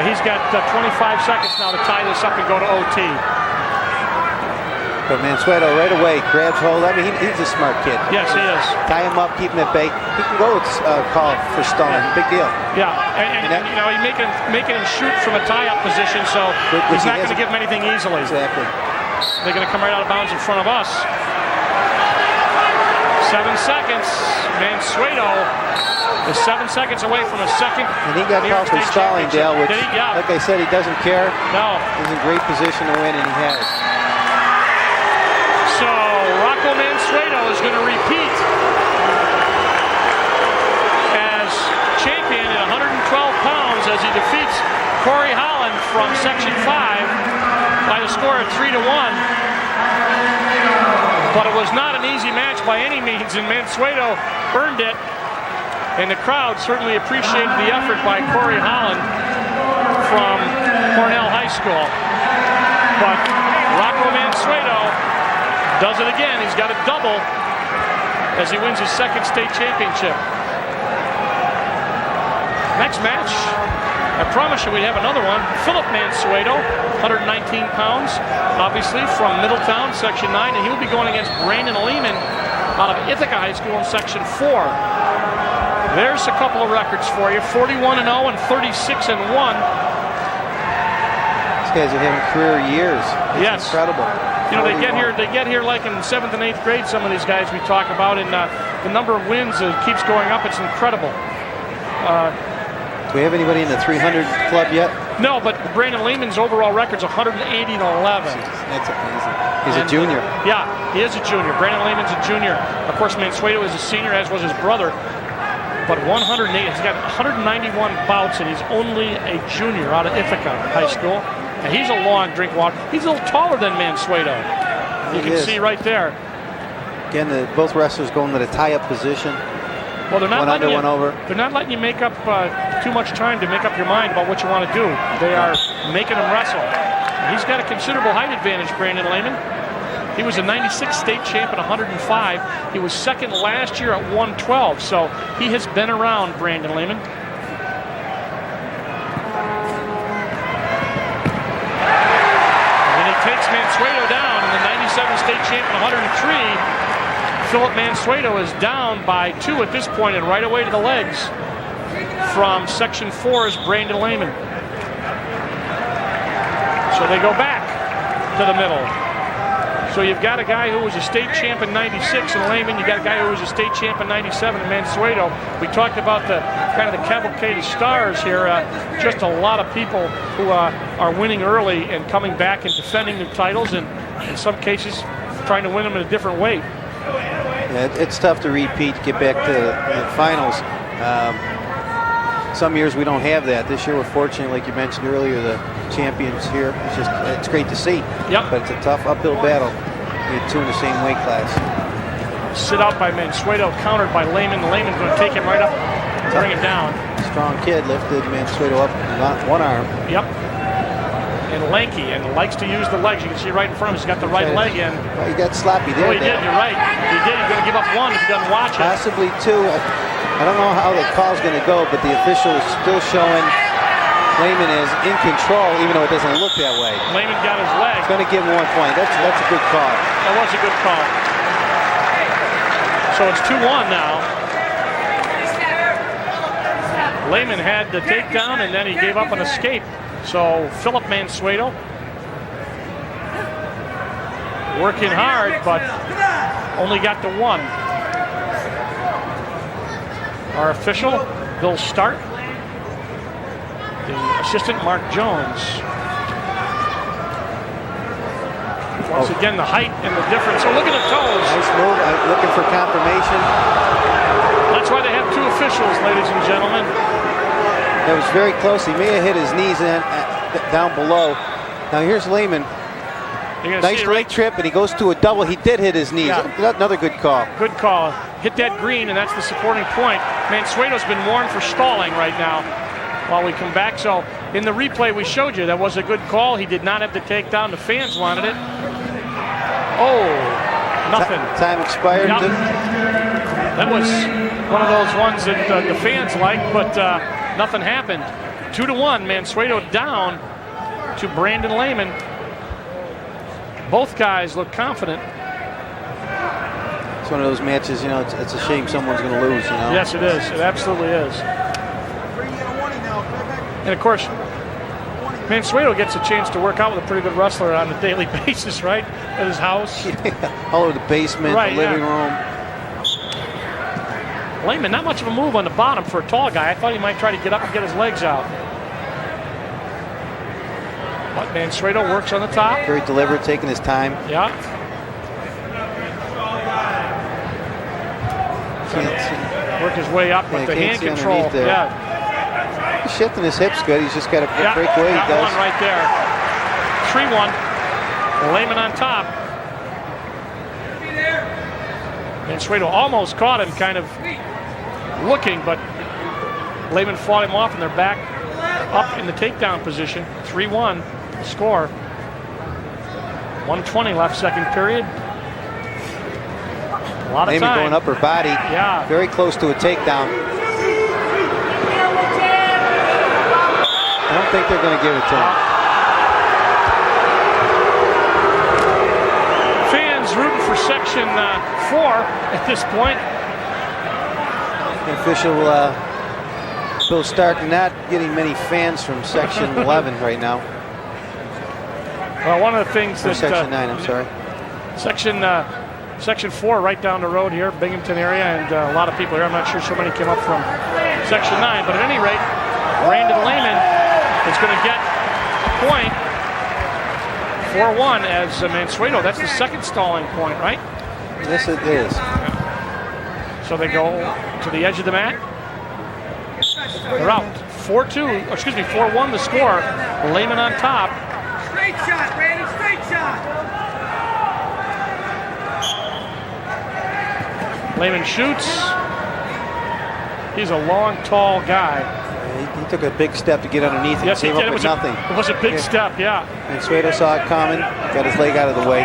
Speaker 1: He's got 25 seconds now to tie this up and go to OT.
Speaker 2: But Mansueto right away grabs hold. I mean, he's a smart kid.
Speaker 1: Yes, he is.
Speaker 2: Tie him up, keep him at bay. He can go with call for stalling. Big deal.
Speaker 1: Yeah, and you know, he's making him shoot from a tie-up position, so he's not going to give him anything easily.
Speaker 2: Exactly.
Speaker 1: They're going to come right out of bounds in front of us. 7 seconds. Mansueto is 7 seconds away from a second.
Speaker 2: And he got called for stalling, Dale, which, like I said, he doesn't care.
Speaker 1: No.
Speaker 2: He's in great position to win, and he has.
Speaker 1: So Rocco Mansueto is going to repeat as champion at 112 pounds as he defeats Corey Holland from Section 5 by the score of 3-1. But it was not an easy match by any means, and Mansueto earned it. And the crowd certainly appreciated the effort by Corey Holland from Cornell High School. But Rocco Mansueto does it again. He's got a double as he wins his second state championship. Next match, I promise you we'd have another one. Philip Mansueto, 119 pounds, obviously from Middletown, Section 9, and he will be going against Brandon Lehman out of Ithaca High School in Section 4. There's a couple of records for you, 41-0 and 36-1.
Speaker 2: These guys are having career years. It's
Speaker 1: yes.
Speaker 2: incredible.
Speaker 1: You know, they get here like in 7th and 8th grade, some of these guys we talk about, and the number of wins keeps going up. It's incredible.
Speaker 2: Do we have anybody in the 300 club yet?
Speaker 1: No, but Brandon Lehman's overall record's 180-11.
Speaker 2: That's amazing. He's a junior.
Speaker 1: Yeah, he is a junior. Brandon Lehman's a junior. Of course, Mansueto is a senior, as was his brother. But 108, he's got 191 bouts, and he's only a junior out of Ithaca High School. And he's a long drink walk. He's a little taller than Mansueto. You can see right there.
Speaker 2: Again, both wrestlers going to the tie-up position.
Speaker 1: Well, they're not letting
Speaker 2: one over.
Speaker 1: They're not letting you make up too much time to make up your mind about what you want to do. They are making him wrestle. He's got a considerable height advantage, Brandon Lehman. He was a 96 state champ at 105. He was second last year at 112, so he has been around, Brandon Lehman. And he takes Mansueto down, and the 97 state champ at 103. Philip Mansueto is down by 2 at this point, and right away to the legs from Section 4 is Brandon Lehman. So they go back to the middle. So you've got a guy who was a state champ in 96 in Lehman. You got a guy who was a state champ in 97 in Mansueto. We talked about the kind of the cavalcade of stars here. Just a lot of people who are winning early and coming back and defending their titles, and in some cases trying to win them in a different weight.
Speaker 2: Yeah, it's tough to repeat, get back to the finals. Some years we don't have that. This year we're fortunate, like you mentioned earlier, the champions here. It's great to see.
Speaker 1: Yep.
Speaker 2: But it's a tough uphill battle. We had 2 in the same weight class.
Speaker 1: Sit out by Mansueto, countered by Lehman. Lehman's going to take him right up and bring him down.
Speaker 2: Strong kid, lifted Mansueto up with one arm.
Speaker 1: Yep. And lanky, and likes to use the legs. You can see right in front of him, he's got the right leg in.
Speaker 2: Well, he got sloppy there.
Speaker 1: Oh, he did, you're right. He did, he's going to give up 1 if he doesn't watch it.
Speaker 2: Possibly 2. I don't know how the call's going to go, but the official is still showing Lehman is in control, even though it doesn't look that way.
Speaker 1: Lehman got his leg.
Speaker 2: It's going to give him 1 point. That's a good call.
Speaker 1: That was a good call. So it's 2-1 now. Lehman had the takedown, and then he gave up an escape. So Philip Mansueto working hard, but only got to 1. Our official, Bill Stark. The assistant, Mark Jones. Once again, the height and the difference. So look at the toes.
Speaker 2: Nice move. Looking for confirmation.
Speaker 1: That's why they have 2 officials, ladies and gentlemen.
Speaker 2: That was very close. He may have hit his knees down below. Now here's Lehman. Nice leg trip, and he goes to a double. He did hit his knees. Yeah. Another good call.
Speaker 1: Good call. Hit that green, and that's the supporting point. Mansueto's been warned for stalling right now while we come back. So in the replay we showed you, that was a good call. He did not have the takedown. The fans wanted it. Oh, nothing.
Speaker 2: Time expired.
Speaker 1: Yep. That was one of those ones that the fans liked, but nothing happened. 2-1. Mansueto down to Brandon Lehman. Both guys look confident.
Speaker 2: It's one of those matches, you know, it's a shame someone's going to lose, you know.
Speaker 1: Yes, it is. It absolutely is. And of course, Mansueto gets a chance to work out with a pretty good wrestler on a daily basis, right? At his house.
Speaker 2: Yeah. All over the basement, right, the living room.
Speaker 1: Lehman, not much of a move on the bottom for a tall guy. I thought he might try to get up and get his legs out. But Mansueto works on the top.
Speaker 2: Very deliberate, taking his time.
Speaker 1: Yeah. Work his way up with the hand control. Yeah.
Speaker 2: He's shifting his hips good. He's just got to break away.
Speaker 1: Got
Speaker 2: he does.
Speaker 1: One right there. 3-1. Lehman on top. Mansueto almost caught him, kind of looking, but Lehman fought him off, and they're back up in the takedown position. 3-1 score. 1:20 left, second period. A lot of
Speaker 2: Lehman
Speaker 1: time.
Speaker 2: going upper body.
Speaker 1: Yeah.
Speaker 2: Very close to a takedown. think they're going to give it to him.
Speaker 1: Fans rooting for Section 4 at this point.
Speaker 2: The official Bill Stark not getting many fans from Section 11 right now.
Speaker 1: Well, one of the things that
Speaker 2: Section 9, I'm sorry.
Speaker 1: Section 4 right down the road here, Binghamton area, and a lot of people here. I'm not sure so many came up from Section 9, but at any rate, Brandon Lehman is going to get a point. 4-1 as Mansueto. That's the second stalling point, right?
Speaker 2: Yes, it is.
Speaker 1: So they go to the edge of the mat. They're out. 4-1 the score. Lehman on top.
Speaker 8: Straight shot, Brandon, straight shot.
Speaker 1: Lehman shoots. He's a long, tall guy.
Speaker 2: He took a big step to get underneath it.
Speaker 1: Yes, he
Speaker 2: came
Speaker 1: did.
Speaker 2: up with nothing.
Speaker 1: It was a big step, yeah.
Speaker 2: Mansueto saw it coming, got his leg out of the way.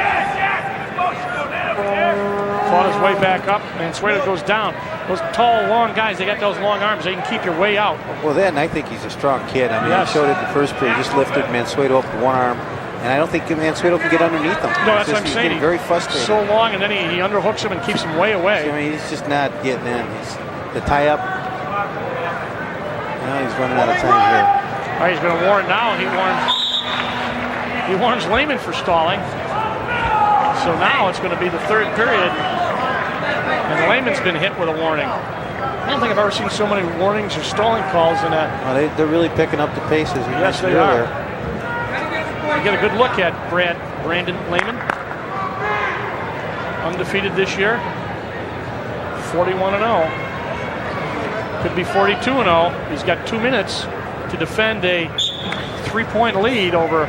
Speaker 1: Fought his way back up. Mansueto goes down. Those tall, long guys, they got those long arms. They can keep your way out.
Speaker 2: Well, then I think he's a strong kid. I mean,
Speaker 1: yes.
Speaker 2: He showed it in the first period. Just lifted Mansueto up with one arm. And I don't think Mansueto can get underneath him.
Speaker 1: No, that's what I'm saying.
Speaker 2: He's very frustrated.
Speaker 1: So long, and then he underhooks him and keeps him way away.
Speaker 2: I mean, he's just not getting in. The tie-up. Now he's running out of time here.
Speaker 1: All right, he's going to warn now. He warns Lehman for stalling. So now it's going to be the third period. And Lehman's been hit with a warning. I don't think I've ever seen so many warnings or stalling calls in that.
Speaker 2: Well, they're really picking up the pace, as we
Speaker 1: yes,
Speaker 2: mentioned
Speaker 1: they
Speaker 2: earlier.
Speaker 1: are. You get a good look at Brandon Lehman. Undefeated this year. 41-0. Could be 42-0. He's got 2 minutes to defend a 3-point lead over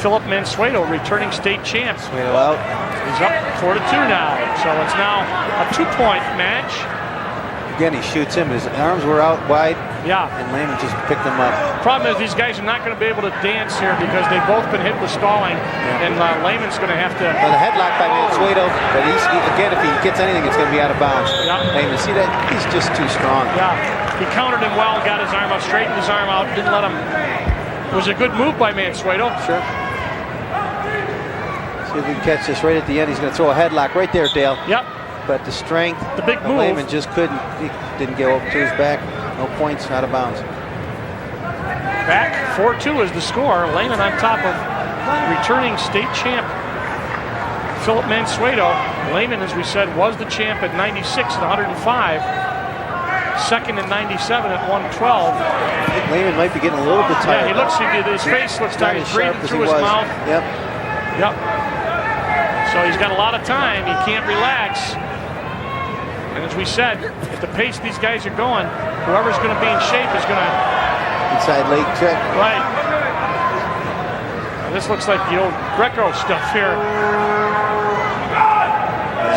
Speaker 1: Philip Mansueto, returning state champ.
Speaker 2: Mansueto out.
Speaker 1: He's up 4-2 now. So it's now a 2-point match.
Speaker 2: Again, he shoots him. His arms were out wide.
Speaker 1: Yeah.
Speaker 2: And Lehman just picked them up.
Speaker 1: Problem is these guys are not going to be able to dance here because they've both been hit with stalling. Yeah. And Lehman's going to have to...
Speaker 2: Well, the headlock by Mansueto. But again, if he gets anything, it's going to be out of bounds.
Speaker 1: Yeah.
Speaker 2: Lehman, see that? He's just too strong.
Speaker 1: Yeah. He countered him well, got his arm up, straightened his arm out, didn't let him... It was a good move by Mansueto.
Speaker 2: Sure. See if we can catch this right at the end. He's going to throw a headlock right there, Dale.
Speaker 1: Yep.
Speaker 2: But the strength,
Speaker 1: the big move.
Speaker 2: Lehman just couldn't. He didn't go up to his back. No points, out of bounds.
Speaker 1: Back 4-2 is the score. Lehman on top of returning state champ Philip Mansueto. Lehman, as we said, was the champ at 96 at 105. Second in 97 at 112.
Speaker 2: I think Lehman might be getting a little bit tired.
Speaker 1: Yeah, his face looks tired. He's breathing through his mouth.
Speaker 2: Yep.
Speaker 1: Yep. So he's got a lot of time. He can't relax. And as we said, at the pace these guys are going, whoever's going to be in shape is going to...
Speaker 2: Inside leg trick.
Speaker 1: Right. Now this looks like the old Greco stuff here.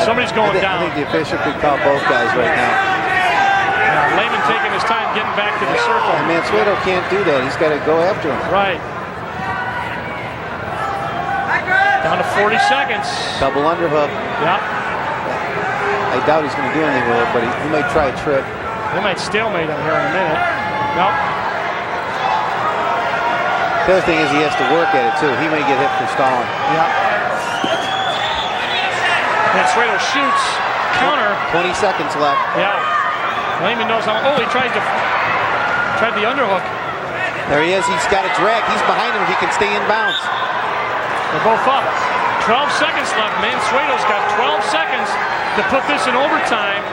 Speaker 1: Somebody's going down.
Speaker 2: I think the official could call both guys right now.
Speaker 1: Yeah, Lehman taking his time getting back to the circle.
Speaker 2: And Mansueto can't do that. He's got to go after him.
Speaker 1: Right. Down to 40 seconds.
Speaker 2: Double underhook.
Speaker 1: Yep.
Speaker 2: I doubt he's going to do anything with it, but he might try a trick.
Speaker 1: They might stalemate him here in a minute. Nope.
Speaker 2: The other thing is he has to work at it, too. He may get hit for stalling.
Speaker 1: Yep. Mansueto shoots. Counter.
Speaker 2: 20 seconds left.
Speaker 1: Yeah. Lehman knows how... Oh, he tried the underhook.
Speaker 2: There he is. He's got a drag. He's behind him. He can stay in bounds.
Speaker 1: They're both up. 12 seconds left. Mansueto's got 12 seconds to put this in overtime.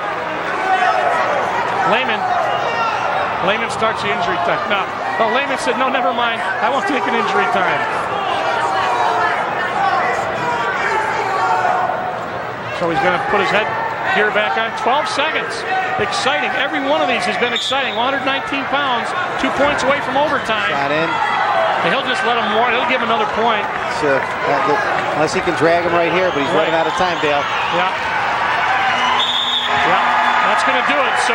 Speaker 1: Lehman starts the injury time. No. Oh, Lehman said, no, never mind. I won't take an injury time. So he's going to put his head gear back on. 12 seconds. Exciting. Every one of these has been exciting. 119 pounds, 2 points away from overtime.
Speaker 2: Got in.
Speaker 1: And he'll just let him more. He'll give him another point.
Speaker 2: Sure. Unless he can drag him right here, but he's running out of time, Dale.
Speaker 1: Yeah. Yeah, that's going to do it. So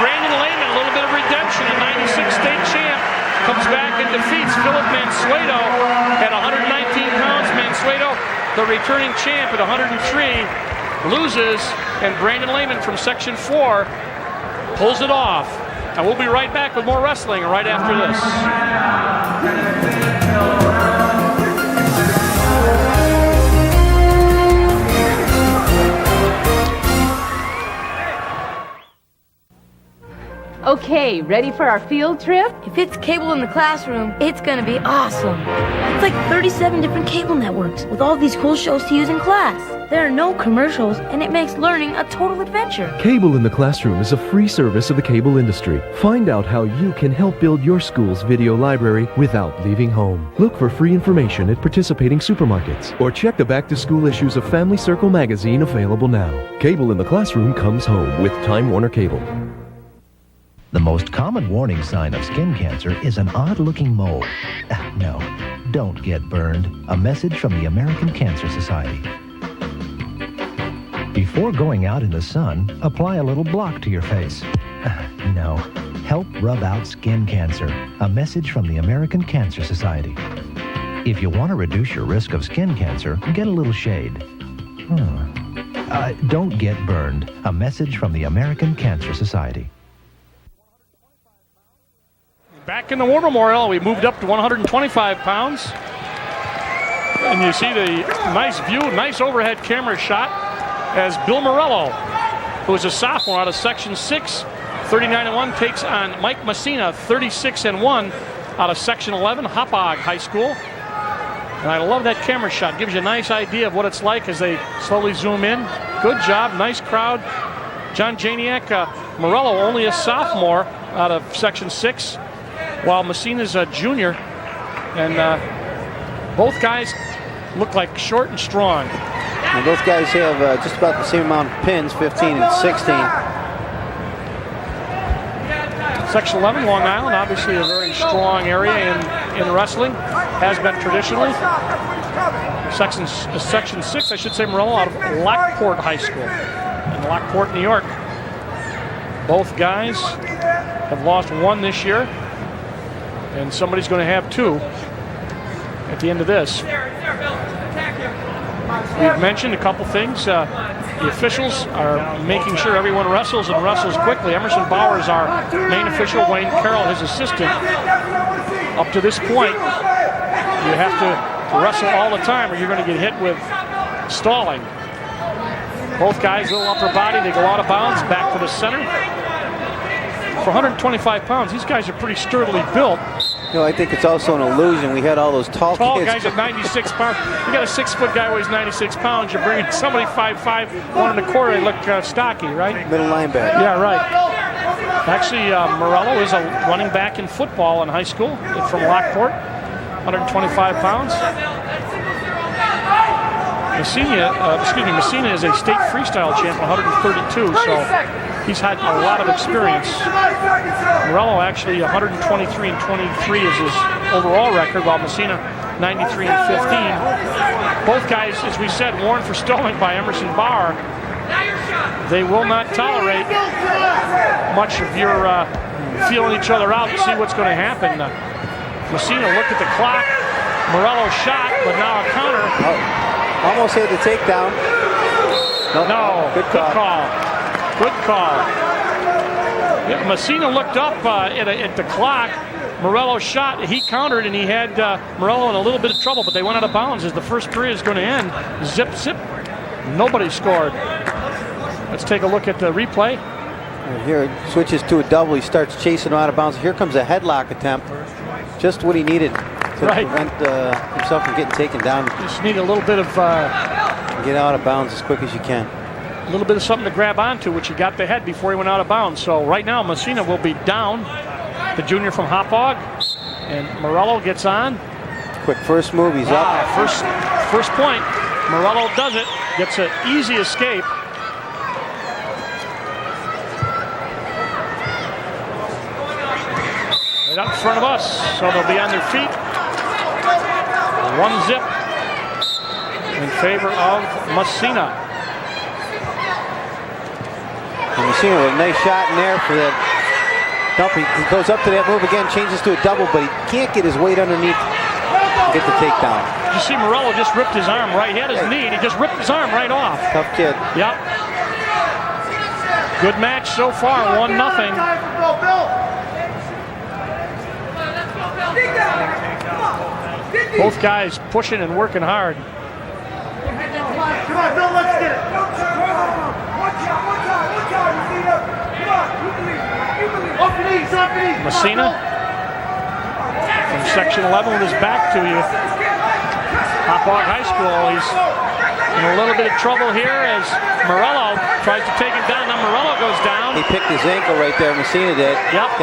Speaker 1: Brandon Lehman, a little bit of redemption, a 96 state champ, comes back and defeats Philip Mansueto at 119 pounds. Mansueto, the returning champ at 103, loses, and Brandon Lehman from Section 4 pulls it off. And we'll be right back with more wrestling right after this.
Speaker 9: Okay, ready for our field trip?
Speaker 10: If it's cable in the classroom, it's gonna be awesome. It's like 37 different cable networks with all these cool shows to use in class. There are no commercials, and it makes learning a total adventure.
Speaker 11: Cable in the Classroom is a free service of the cable industry. Find out how you can help build your school's video library without leaving home. Look for free information at participating supermarkets, or check the back-to-school issues of Family Circle magazine available now. Cable in the Classroom comes home with Time Warner Cable.
Speaker 12: The most common warning sign of skin cancer is an odd-looking mole. No, don't get burned. A message from the American Cancer Society. Before going out in the sun, apply a little block to your face. No, help rub out skin cancer. A message from the American Cancer Society. If you want to reduce your risk of skin cancer, get a little shade. Don't get burned. A message from the American Cancer Society.
Speaker 1: Back in the War Memorial, we moved up to 125 pounds. And you see the nice view, nice overhead camera shot as Bill Morello, who is a sophomore out of Section 6, 39-1, takes on Mike Messina, 36-1, out of Section 11, Hauppauge High School. And I love that camera shot. Gives you a nice idea of what it's like as they slowly zoom in. Good job, nice crowd. John Janiak, Morello only a sophomore out of Section 6, while Messina's a junior. And both guys look like short and strong.
Speaker 2: And both guys have just about the same amount of pins, 15 and 16.
Speaker 1: Section 11, Long Island, obviously a very strong area in wrestling, has been traditionally. Section 6, I should say, Morello out of Lockport High School in Lockport, New York. Both guys have lost one this year, and somebody's going to have two at the end of this. We've mentioned a couple things. The officials are making sure everyone wrestles and wrestles quickly. Emerson Bauer is our main official, Wayne Carroll his assistant. Up to this point, you have to wrestle all the time or you're going to get hit with stalling. Both guys, little upper body, they go out of bounds, back to the center. For 125 pounds, these guys are pretty sturdily built.
Speaker 2: You know, I think it's also an illusion. We had all those tall kids.
Speaker 1: Guys at 96 pounds. You got a 6-foot guy who weighs 96 pounds. You're bringing somebody 5'5", 1.25. They look stocky, right?
Speaker 2: Middle linebacker.
Speaker 1: Yeah, right. Actually, Morello is a running back in football in high school from Lockport, 125 pounds. Messina is a state freestyle champion, 132. So he's had a lot of experience. Morello actually 123 and 23 is his overall record, while Messina 93 and 15. Both guys, as we said, warned for stalling by Emerson Bauer. They will not tolerate much of your feeling each other out to see what's going to happen. Messina looked at the clock. Morello shot, but now a counter.
Speaker 2: Almost had the takedown.
Speaker 1: No, good call. Good call. Yeah, Messina looked up at the clock. Morello shot. He countered, and he had Morello in a little bit of trouble, but they went out of bounds as the first period is going to end. Zip, zip. Nobody scored. Let's take a look at the replay.
Speaker 2: Here it switches to a double. He starts chasing him out of bounds. Here comes a headlock attempt. Just what he needed to prevent himself from getting taken down.
Speaker 1: Just need a little bit of...
Speaker 2: get out of bounds as quick as you can.
Speaker 1: A little bit of something to grab onto, which he got the head before he went out of bounds. So right now, Messina will be down, the junior from Hauppauge, and Morello gets on.
Speaker 2: Quick first move, he's up.
Speaker 1: First point, Morello does it, gets an easy escape. Right up in front of us, so they'll be on their feet. 1 zip in favor of Messina.
Speaker 2: And Messina with a nice shot in there for that dump. He goes up to that move again, changes to a double, but he can't get his weight underneath to get the takedown.
Speaker 1: You see Morello just ripped his arm right. He had his knee, and he just ripped his arm right off.
Speaker 2: Tough kid.
Speaker 1: Yep. Good match so far, 1-0. Both guys pushing and working hard.
Speaker 8: Come on, Bill, let's get it.
Speaker 1: Messina from Section 11 with his back to you. Hopog High School, he's in a little bit of trouble here as Morello tries to take him down. Now Morello goes down.
Speaker 2: He picked his ankle right there, Messina did.
Speaker 1: Yep.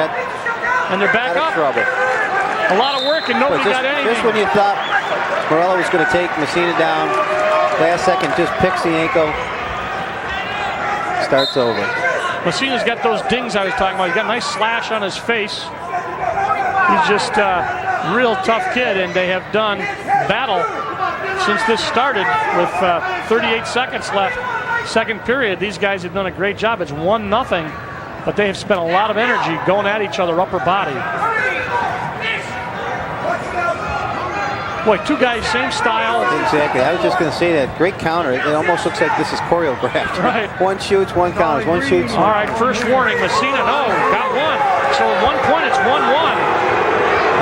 Speaker 1: And they're back up.
Speaker 2: Trouble.
Speaker 1: A lot of work and nobody got anything.
Speaker 2: Just when you thought Morello was going to take Messina down, last second just picks the ankle, starts over.
Speaker 1: Messina's got those dings I was talking about. He's got a nice slash on his face. He's just a real tough kid, and they have done battle since this started with 38 seconds left. Second period, these guys have done a great job. It's 1-0, but they have spent a lot of energy going at each other upper body. Boy, two guys, same style.
Speaker 2: Exactly. I was just going to say that. Great counter. It almost looks like this is choreographed.
Speaker 1: Right.
Speaker 2: One shoots, one counters. One shoots.
Speaker 1: All right, first warning. Messina, no, got one. So at 1 point, it's 1-1.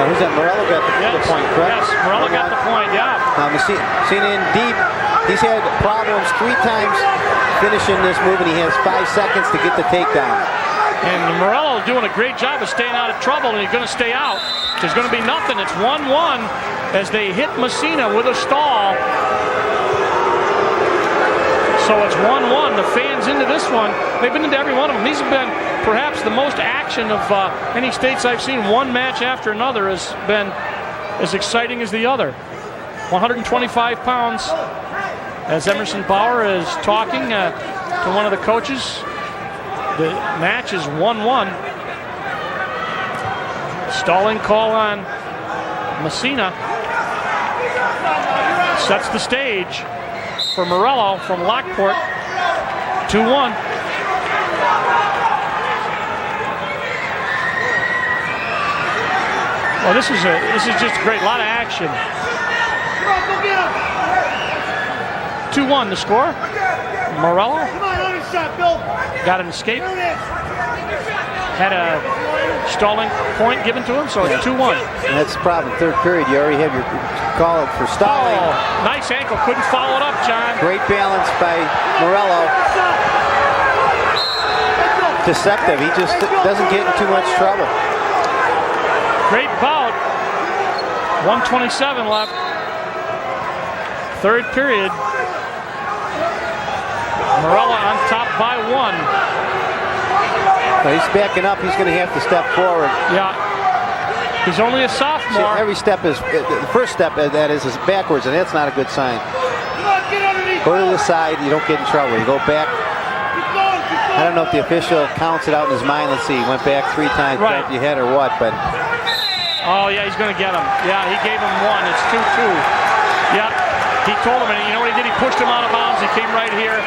Speaker 2: Who's that? Morello got the point, correct?
Speaker 1: Yes, Morello got the point, yeah.
Speaker 2: Messina in deep. He's had problems 3 times finishing this move, and he has 5 seconds to get the takedown.
Speaker 1: And Morello doing a great job of staying out of trouble, and he's going to stay out. There's going to be nothing. It's 1-1 as they hit Messina with a stall. So it's 1-1. The fans into this one. They've been into every one of them. These have been perhaps the most action of any states I've seen. One match after another has been as exciting as the other. 125 pounds as Emerson Bauer is talking to one of the coaches. The match is 1-1. Stalling call on Messina. Sets the stage for Morello from Lockport. 2-1. Well, this is just great. A lot of action. 2-1 the score. Morello got an escape. Had a stalling point given to him, so it's 2-1.
Speaker 2: And that's the problem. Third period, you already have your call it for stalling.
Speaker 1: Oh, nice ankle. Couldn't follow it up, John.
Speaker 2: Great balance by Morello. Deceptive. He just doesn't get in too much trouble.
Speaker 1: Great bout. 1:27 left. Third period. Morello on top by 1.
Speaker 2: Well, he's backing up. He's going to have to step forward.
Speaker 1: Yeah. He's only a sophomore.
Speaker 2: See, every step is, the first step of that is backwards, and that's not a good sign. Go to the side, you don't get in trouble. You go back. I don't know if the official counts it out in his mind. Let's see, he went back 3 times,
Speaker 1: right.
Speaker 2: Bumped your head or what, but.
Speaker 1: Oh, yeah, he's going to get him. Yeah, he gave him 1. It's 2-2. Yeah, he told him, and you know what he did? He pushed him out of bounds. He came right here.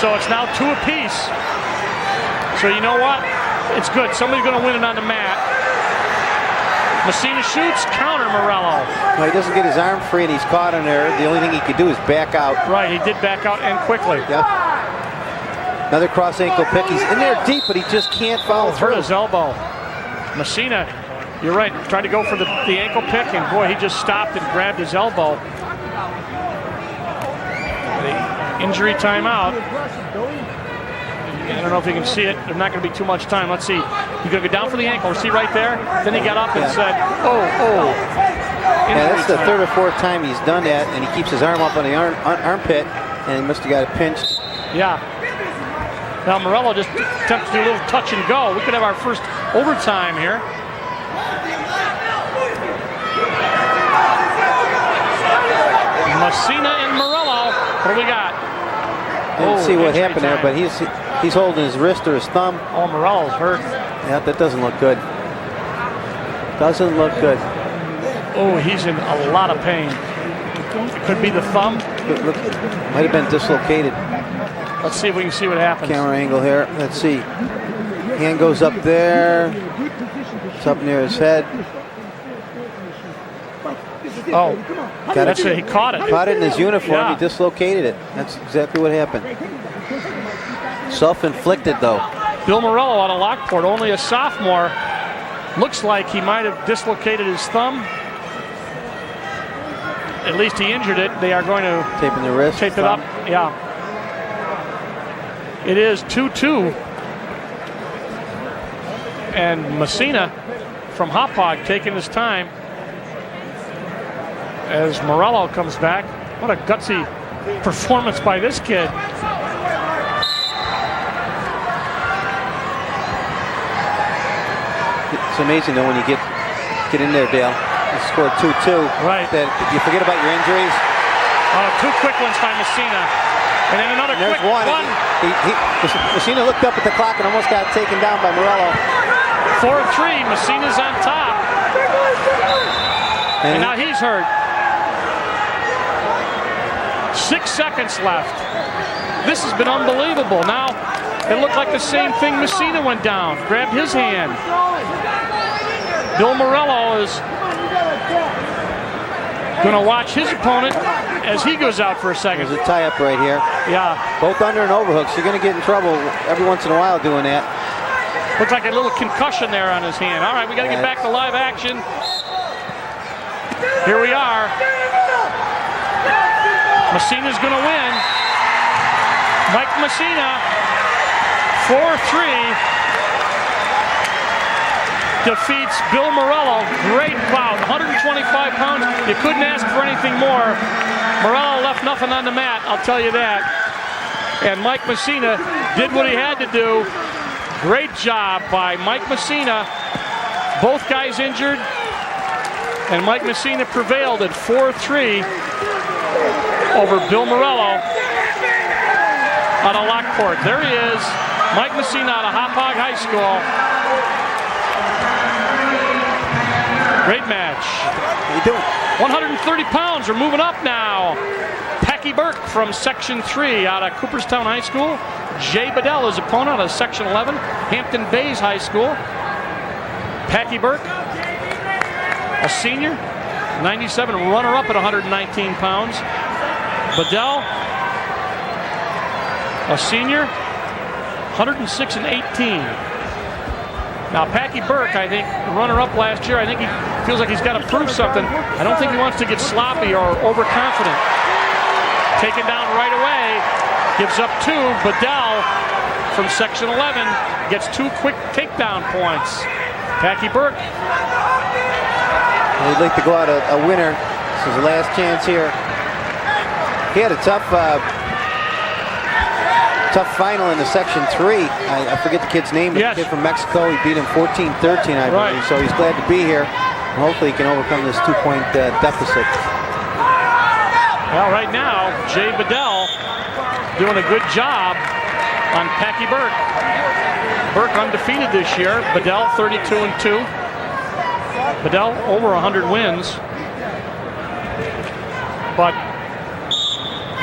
Speaker 1: So it's now 2 apiece. So you know what? It's good. Somebody's going to win it on the mat. Messina shoots, counter Morello.
Speaker 2: No, he doesn't get his arm free, and he's caught in there. The only thing he could do is back out.
Speaker 1: Right, he did back out and quickly.
Speaker 2: Yep. Another cross ankle pick. He's in there deep, but he just can't follow through.
Speaker 1: Hurt his elbow. Messina, you're right, tried to go for the ankle pick, and boy, he just stopped and grabbed his elbow. The injury timeout. I don't know if you can see it. There's not going to be too much time. Let's see. He's going to go down for the ankle. See right there? Then he got up and said, oh.
Speaker 2: Yeah, that's the 3rd or 4th time he's done that, and he keeps his arm up on the armpit, and he must have got it pinched.
Speaker 1: Yeah. Now Morello just attempts to do a little touch and go. We could have our first overtime here. Messina and Morello. What do we got?
Speaker 2: Didn't see what happened there, but he's holding his wrist or his thumb.
Speaker 1: Oh, Morello's hurt.
Speaker 2: Yeah, that doesn't look good. Doesn't look good.
Speaker 1: Oh, he's in a lot of pain. It could be the thumb.
Speaker 2: Might have been dislocated.
Speaker 1: Let's see if we can see what happens.
Speaker 2: Camera angle here. Let's see. Hand goes up there. It's up near his head.
Speaker 1: Oh, that's it. He caught it.
Speaker 2: Caught it in his uniform.
Speaker 1: Yeah.
Speaker 2: He dislocated it. That's exactly what happened. Self-inflicted, though.
Speaker 1: Bill Morello out of Lockport, only a sophomore. Looks like he might have dislocated his thumb. at least he injured it. They are going to
Speaker 2: taping the wrist.
Speaker 1: Tape it up. Yeah. It is 2-2. And Messina from Hauppauge taking his time as Morello comes back. What a gutsy performance by this kid.
Speaker 2: It's amazing though when you get in there, Dale. You scored 2-2.
Speaker 1: Right.
Speaker 2: That you forget about your injuries.
Speaker 1: Two quick ones by Messina. And then another quick one.
Speaker 2: Messina looked up at the clock and almost got taken down by Morello.
Speaker 1: 4-3. Messina's on top. And now he's hurt. 6 seconds left. This has been unbelievable. Now it looked like the same thing. Messina went down, grabbed his hand. Bill Morello is going to watch his opponent as he goes out for a second.
Speaker 2: There's a tie-up right here.
Speaker 1: Yeah.
Speaker 2: Both under and overhooks. You're going to get in trouble every once in a while doing that.
Speaker 1: Looks like a little concussion there on his hand. All right, we got to get back to live action. Here we are. Messina's going to win. Mike Messina, 4-3, defeats Bill Morello. Great bout, 125 pounds. You couldn't ask for anything more. Morello left nothing on the mat, I'll tell you that. And Mike Messina did what he had to do. Great job by Mike Messina. Both guys injured. And Mike Messina prevailed at 4-3 over Bill Morello out of Lockport. There he is, Mike Messina out of Hauppauge High School. Great match.
Speaker 2: How you doing?
Speaker 1: 130 pounds. We're moving up now. Packy Burke from Section 3 out of Cooperstown High School. Jay Bedell, his opponent, out of Section 11, Hampton Bays High School. Packy Burke, a senior, 97, runner-up at 119 pounds. Bedell, a senior, 106 and 18. Now, Packy Burke, I think, runner-up last year, I think he feels like he's got to prove something. I don't think he wants to get sloppy or overconfident. Taken down right away, gives up 2. Bedell from Section 11 gets 2 quick takedown points. Packy Burke.
Speaker 2: He'd like to go out a winner. This is the last chance here. He had a tough final in the Section 3. I forget the kid's name, but the kid from Mexico, he beat him 14-13, I believe. So he's glad to be here. And hopefully he can overcome this 2-point deficit.
Speaker 1: Well, right now, Jay Bedell doing a good job on Packy Burke. Burke undefeated this year. Bedell 32-2. Bedell over 100 wins. But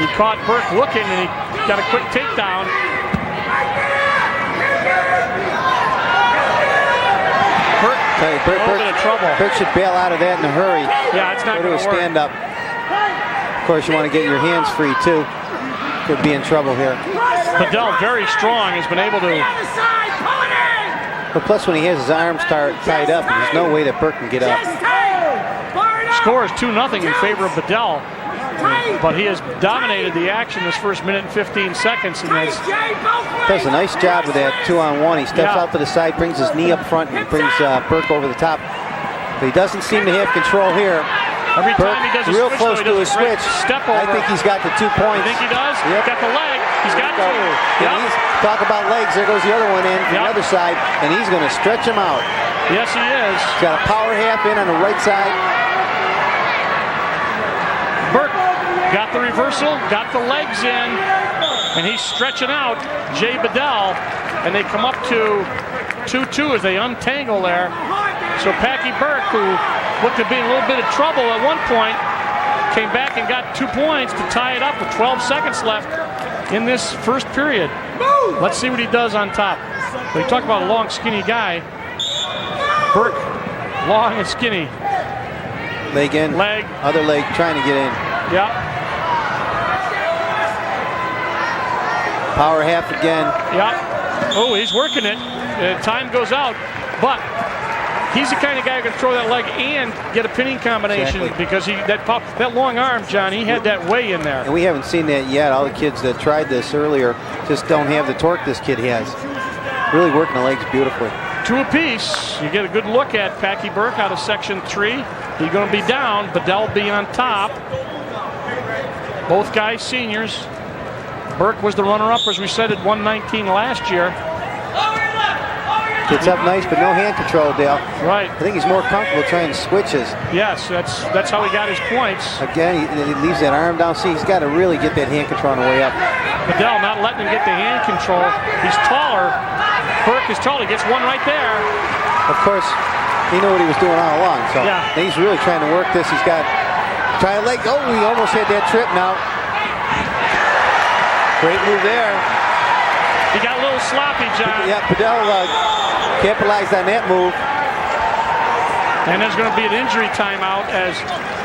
Speaker 1: he caught Burke looking and he got a quick takedown. Burke a little bit of trouble.
Speaker 2: Burke should bail out of that in a hurry.
Speaker 1: Yeah, it's not going to work.
Speaker 2: Stand up. Of course, you want to get your hands free too. Could be in trouble here.
Speaker 1: Bedell, very strong, has been able to.
Speaker 2: But plus, when he has his arms tied up, there's no way that Burke can get up.
Speaker 1: Score is 2-0 in favor of Bedell. But he has dominated the action this first minute and 15 seconds. And
Speaker 2: does a nice job with that 2-on-1. He steps out to the side, brings his knee up front, and brings Burke over the top. But he doesn't seem to have control here.
Speaker 1: Every
Speaker 2: Burke,
Speaker 1: time he does a
Speaker 2: real
Speaker 1: switch,
Speaker 2: close to a switch.
Speaker 1: Step over.
Speaker 2: I think he's got the 2 points.
Speaker 1: You think he does?
Speaker 2: Yep.
Speaker 1: Got the leg. He's got 2.
Speaker 2: Yep. Talk about legs. There goes the other one in from the other side, and he's going to stretch him out.
Speaker 1: Yes, he is.
Speaker 2: He's got a power half in on the right side.
Speaker 1: Burke got the reversal, got the legs in, and he's stretching out Jay Bedell, and they come up to 2-2 as they untangle there. So Packy Burke, who looked to be in a little bit of trouble at one point, came back and got 2 points to tie it up with 12 seconds left in this first period. Let's see what he does on top. We talk about a long, skinny guy. Burke, long and skinny.
Speaker 2: Leg in.
Speaker 1: Leg.
Speaker 2: Other leg trying to get in.
Speaker 1: Yeah.
Speaker 2: Power half again.
Speaker 1: Yeah. Oh, he's working it. Time goes out. But He's the kind of guy who can throw that leg and get a pinning combination because that long arm, John, he had that way in there.
Speaker 2: And we haven't seen that yet. All the kids that tried this earlier just don't have the torque this kid has. Really working the legs beautifully.
Speaker 1: 2 apiece. You get a good look at Packy Burke out of Section 3. He's going to be down. Bedell be on top. Both guys seniors. Burke was the runner-up, as we said, at 119 last year.
Speaker 2: Gets up nice, but no hand control, Dale.
Speaker 1: Right.
Speaker 2: I think he's more comfortable trying switches.
Speaker 1: Yes, that's how he got his points.
Speaker 2: Again, he leaves that arm down. See, he's got to really get that hand control on the way up.
Speaker 1: Bedell not letting him get the hand control. He's taller. Burke is taller. He gets one right there.
Speaker 2: Of course, he knew what he was doing all along. So he's really trying to work this. He's got try a leg. Oh, he almost had that trip now. Great move there.
Speaker 1: He got a little sloppy, John.
Speaker 2: Yeah, Bedell capitalized on that move.
Speaker 1: And there's going to be an injury timeout as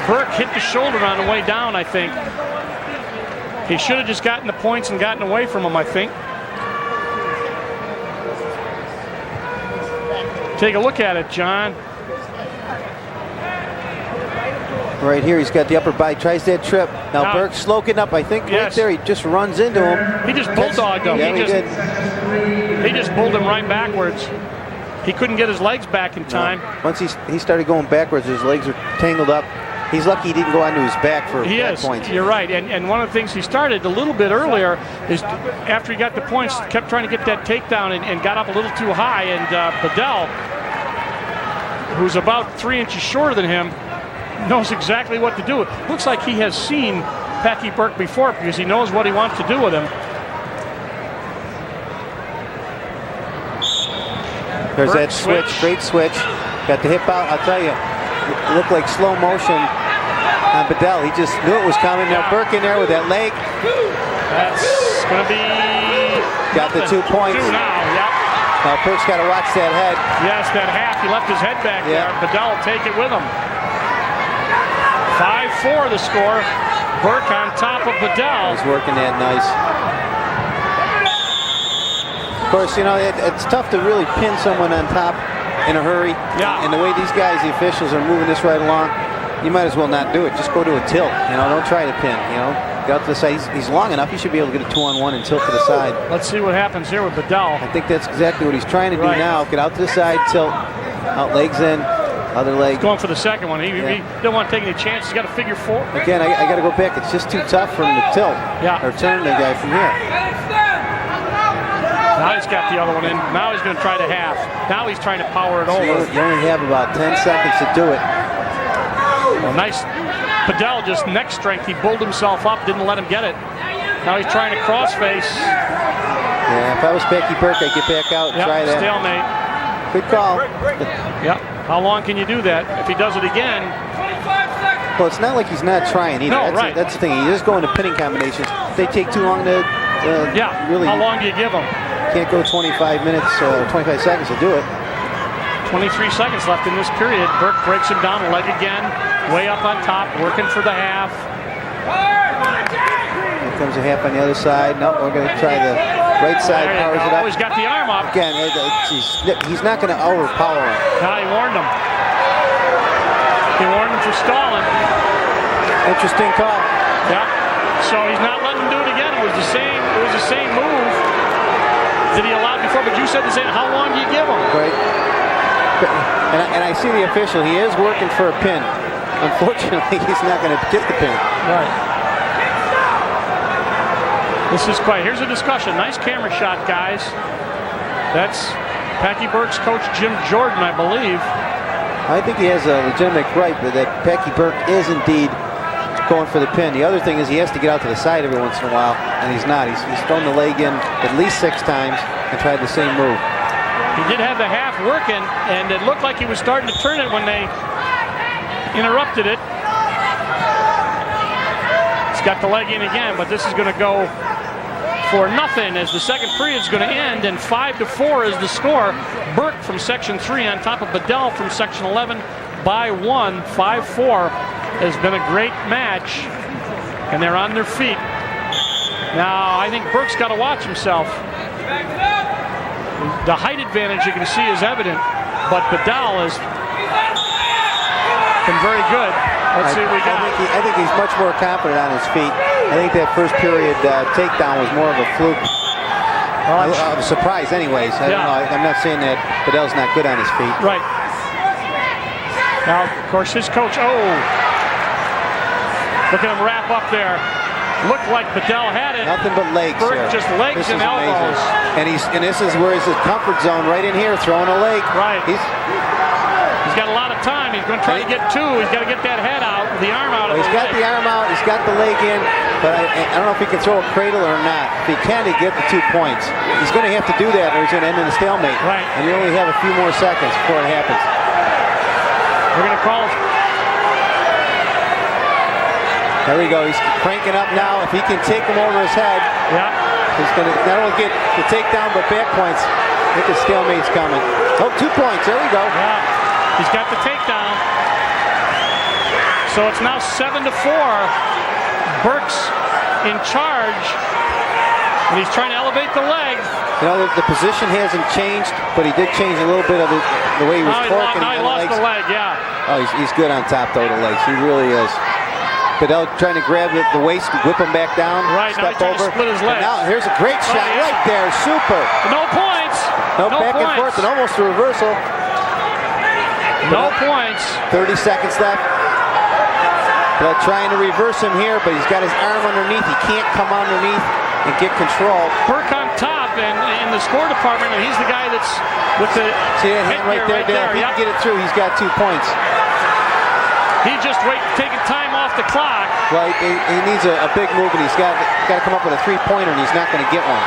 Speaker 1: Burke hit the shoulder on the way down, I think. He should have just gotten the points and gotten away from him, I think. Take a look at it, John.
Speaker 2: Right here, he's got the upper body, tries that trip. Now Burke's sloking up, I think, right there. He just runs into him.
Speaker 1: He just bulldogged him.
Speaker 2: Yeah,
Speaker 1: he just pulled him right backwards. He couldn't get his legs back in time.
Speaker 2: No. Once he started going backwards, his legs are tangled up. He's lucky he didn't go onto his back for points. You're
Speaker 1: right. And one of the things he started a little bit earlier is after he got the points, kept trying to get that takedown and got up a little too high. And Bedell, who's about 3 inches shorter than him, knows exactly what to do. It looks like he has seen Packy Burke before because he knows what he wants to do with him.
Speaker 2: There's that switch, great switch. Got the hip out. I'll tell you, it looked like slow motion on Bedell. He just knew it was coming. Now Burke in there with that leg.
Speaker 1: That's going to be
Speaker 2: got the 2 points.
Speaker 1: 2 now, yep.
Speaker 2: Now Burke's got to watch that head.
Speaker 1: Yes, that half. He left his head back there. Bedell will take it with him. 5-4 the score. Burke on top of Bedell.
Speaker 2: He's working that nice. Of course, you know, it's tough to really pin someone on top in a hurry.
Speaker 1: Yeah.
Speaker 2: And the way these guys, the officials, are moving this right along, you might as well not do it. Just go to a tilt. You know, don't try to pin. You know, get out to the side. He's long enough. He should be able to get a 2-on-1 and tilt to the side.
Speaker 1: Let's see what happens here with Bedell.
Speaker 2: I think that's exactly what he's trying to do now. Get out to the side, tilt, out, legs in, other leg.
Speaker 1: He's going for the second one. He don't want to take any chances. He's got to figure 4.
Speaker 2: Again, I got to go back. It's just too tough for him to tilt or turn the guy from here.
Speaker 1: Now he's got the other one in. Now he's going to try to half. Now he's trying to power it over.
Speaker 2: You only have about 10 seconds to do it.
Speaker 1: Well, nice. Bedell just neck strength. He pulled himself up, didn't let him get it. Now he's trying to crossface.
Speaker 2: Yeah, if I was Packy Burke, I'd get back out and try that.
Speaker 1: Stalemate.
Speaker 2: Good call.
Speaker 1: Yep. How long can you do that? If he does it again.
Speaker 2: Well, it's not like he's not trying either.
Speaker 1: No,
Speaker 2: that's the thing. He is going to pinning combinations. If they take too long to really.
Speaker 1: How long do you give him?
Speaker 2: Can't go 25 minutes, 25 seconds to do it.
Speaker 1: 23 seconds left in this period. Burke breaks him down, leg again, way up on top, working for the half.
Speaker 2: Here comes a half on the other side. No, we're going to try the right side. Powers it up.
Speaker 1: He's got the arm up.
Speaker 2: Again, he's not going to overpower him.
Speaker 1: No, he warned him. He warned him for stalling.
Speaker 2: Interesting call.
Speaker 1: Yeah. So he's not letting him do it again. It was the same move that he allowed before, but you said the same. How long do you give him?
Speaker 2: Right. And I see the official. He is working for a pin. Unfortunately, he's not going to get the pin.
Speaker 1: Right. This is quite. Here's a discussion. Nice camera shot, guys. That's Packy Burke's coach, Jim Jordan, I believe.
Speaker 2: I think he has a legitimate right, but that Packy Burke is indeed going for the pin. The other thing is he has to get out to the side every once in a while, and he's not. He's thrown the leg in at least 6 times and tried the same move.
Speaker 1: He did have the half working, and it looked like he was starting to turn it when they interrupted it. He's got the leg in again, but this is going to go for nothing as the second period is going to end, and 5-4 is the score. Burke from Section 3 on top of Bedell from Section 11 by 1. 5-4 has been a great match, and they're on their feet. Now, I think Burke's got to watch himself. The height advantage you can see is evident, but Bedell is been very good. Let's see what we got.
Speaker 2: I think he's much more confident on his feet. I think that first period takedown was more of a fluke. I was surprised anyways. I don't know. I'm not saying that Bedell's not good on his feet.
Speaker 1: Right. Now, of course, his coach, look at him wrap up there. Looked like Bedell had it.
Speaker 2: Nothing but legs here.
Speaker 1: Just legs and elbows.
Speaker 2: Amazing. And this is where he's his comfort zone, right in here, throwing a leg.
Speaker 1: Right. He's got a lot of time. He's going to try to get two. He's got to get that head out, the arm out.
Speaker 2: He's got the arm out. He's got the leg in. But I don't know if he can throw a cradle or not. If he can, he get the 2 points. He's going to have to do that, or he's going to end in a stalemate.
Speaker 1: Right.
Speaker 2: And you only have a few more seconds before it happens.
Speaker 1: We're going to call it.
Speaker 2: There we go. He's cranking up now. If he can take him over his head, he's going to not only get the takedown, but back points. I think the stalemate's coming. Oh, 2 points. There we go.
Speaker 1: Yeah. He's got the takedown. So it's now 7-4. Burke's in charge. And he's trying to elevate the leg.
Speaker 2: You know, the position hasn't changed, but he did change a little bit of the way he was torquing.
Speaker 1: Now he lost the leg,
Speaker 2: Oh, he's good on top, though, the legs. He really is. Bedell trying to grab the waist, whip him back down, step over.
Speaker 1: To split his legs.
Speaker 2: Now here's a great shot right there, super.
Speaker 1: No points.
Speaker 2: No back and forth, and almost a reversal.
Speaker 1: No points.
Speaker 2: 30 seconds left. Bedell trying to reverse him here, but he's got his arm underneath. He can't come underneath and get control.
Speaker 1: Burke on top, and in the score department, and he's the guy that's with the
Speaker 2: see that hand right there, Dale? If he can get it through, he's got 2 points.
Speaker 1: He's just taking time off the clock.
Speaker 2: Well, he needs a big move, and he's got to come up with a 3-pointer, and he's not going to get one.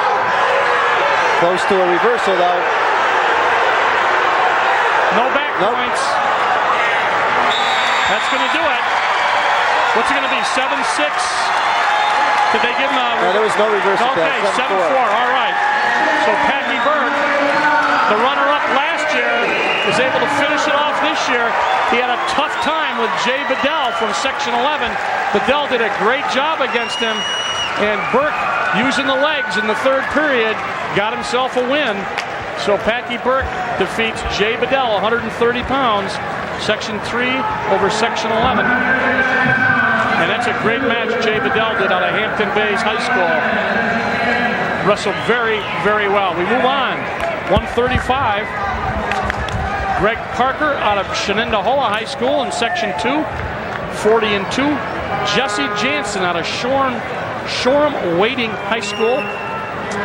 Speaker 2: Close to a reversal, though.
Speaker 1: No back points. That's going to do it. What's it going to be, 7-6? Did they give him a...
Speaker 2: No, there was no reversal.
Speaker 1: Okay, 7-4, all right. So Packy Burke, the runner-up last year, is able to finish it off this year. He had a tough time with Jay Bedell from Section 11. Bedell did a great job against him, and Burke, using the legs in the third period, got himself a win. So Packy Burke defeats Jay Bedell, 130 pounds, Section 3 over Section 11. And that's a great match Jay Bedell did out of Hampton Bays High School. Wrestled very, very well. We move on. 135. Greg Parker out of Shenendehowa High School in Section 2, 40-2. Jesse Jansen out of Shoreham Wading High School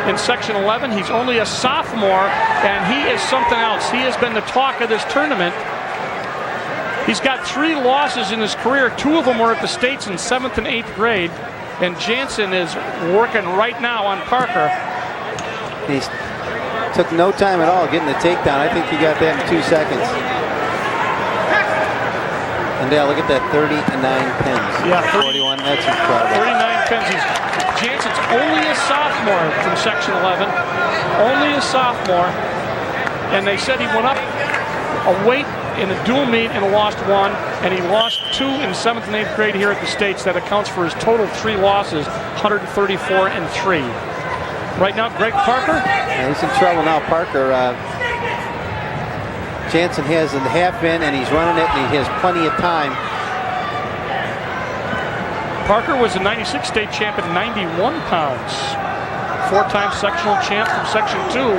Speaker 1: in Section 11. He's only a sophomore, and he is something else. He has been the talk of this tournament. He's got 3 losses in his career. 2 of them were at the States in 7th and 8th grade, and Jansen is working right now on Parker.
Speaker 2: He took no time at all getting the takedown. I think he got that in 2 seconds. And Dale, look at that, 39 pins.
Speaker 1: Yeah,
Speaker 2: 41. That's incredible.
Speaker 1: 39 pins. Jansen's only a sophomore from Section 11. Only a sophomore. And they said he went up a weight in a dual meet and lost 1, and he lost 2 in 7th and 8th grade here at the States. That accounts for his total 3 losses, 134-3. Right now, Greg Parker.
Speaker 2: Yeah, he's in trouble now, Parker. Jansen has the half in, and he's running it, and he has plenty of time.
Speaker 1: Parker was a 96 state champ at 91 pounds. 4-time sectional champ from Section 2.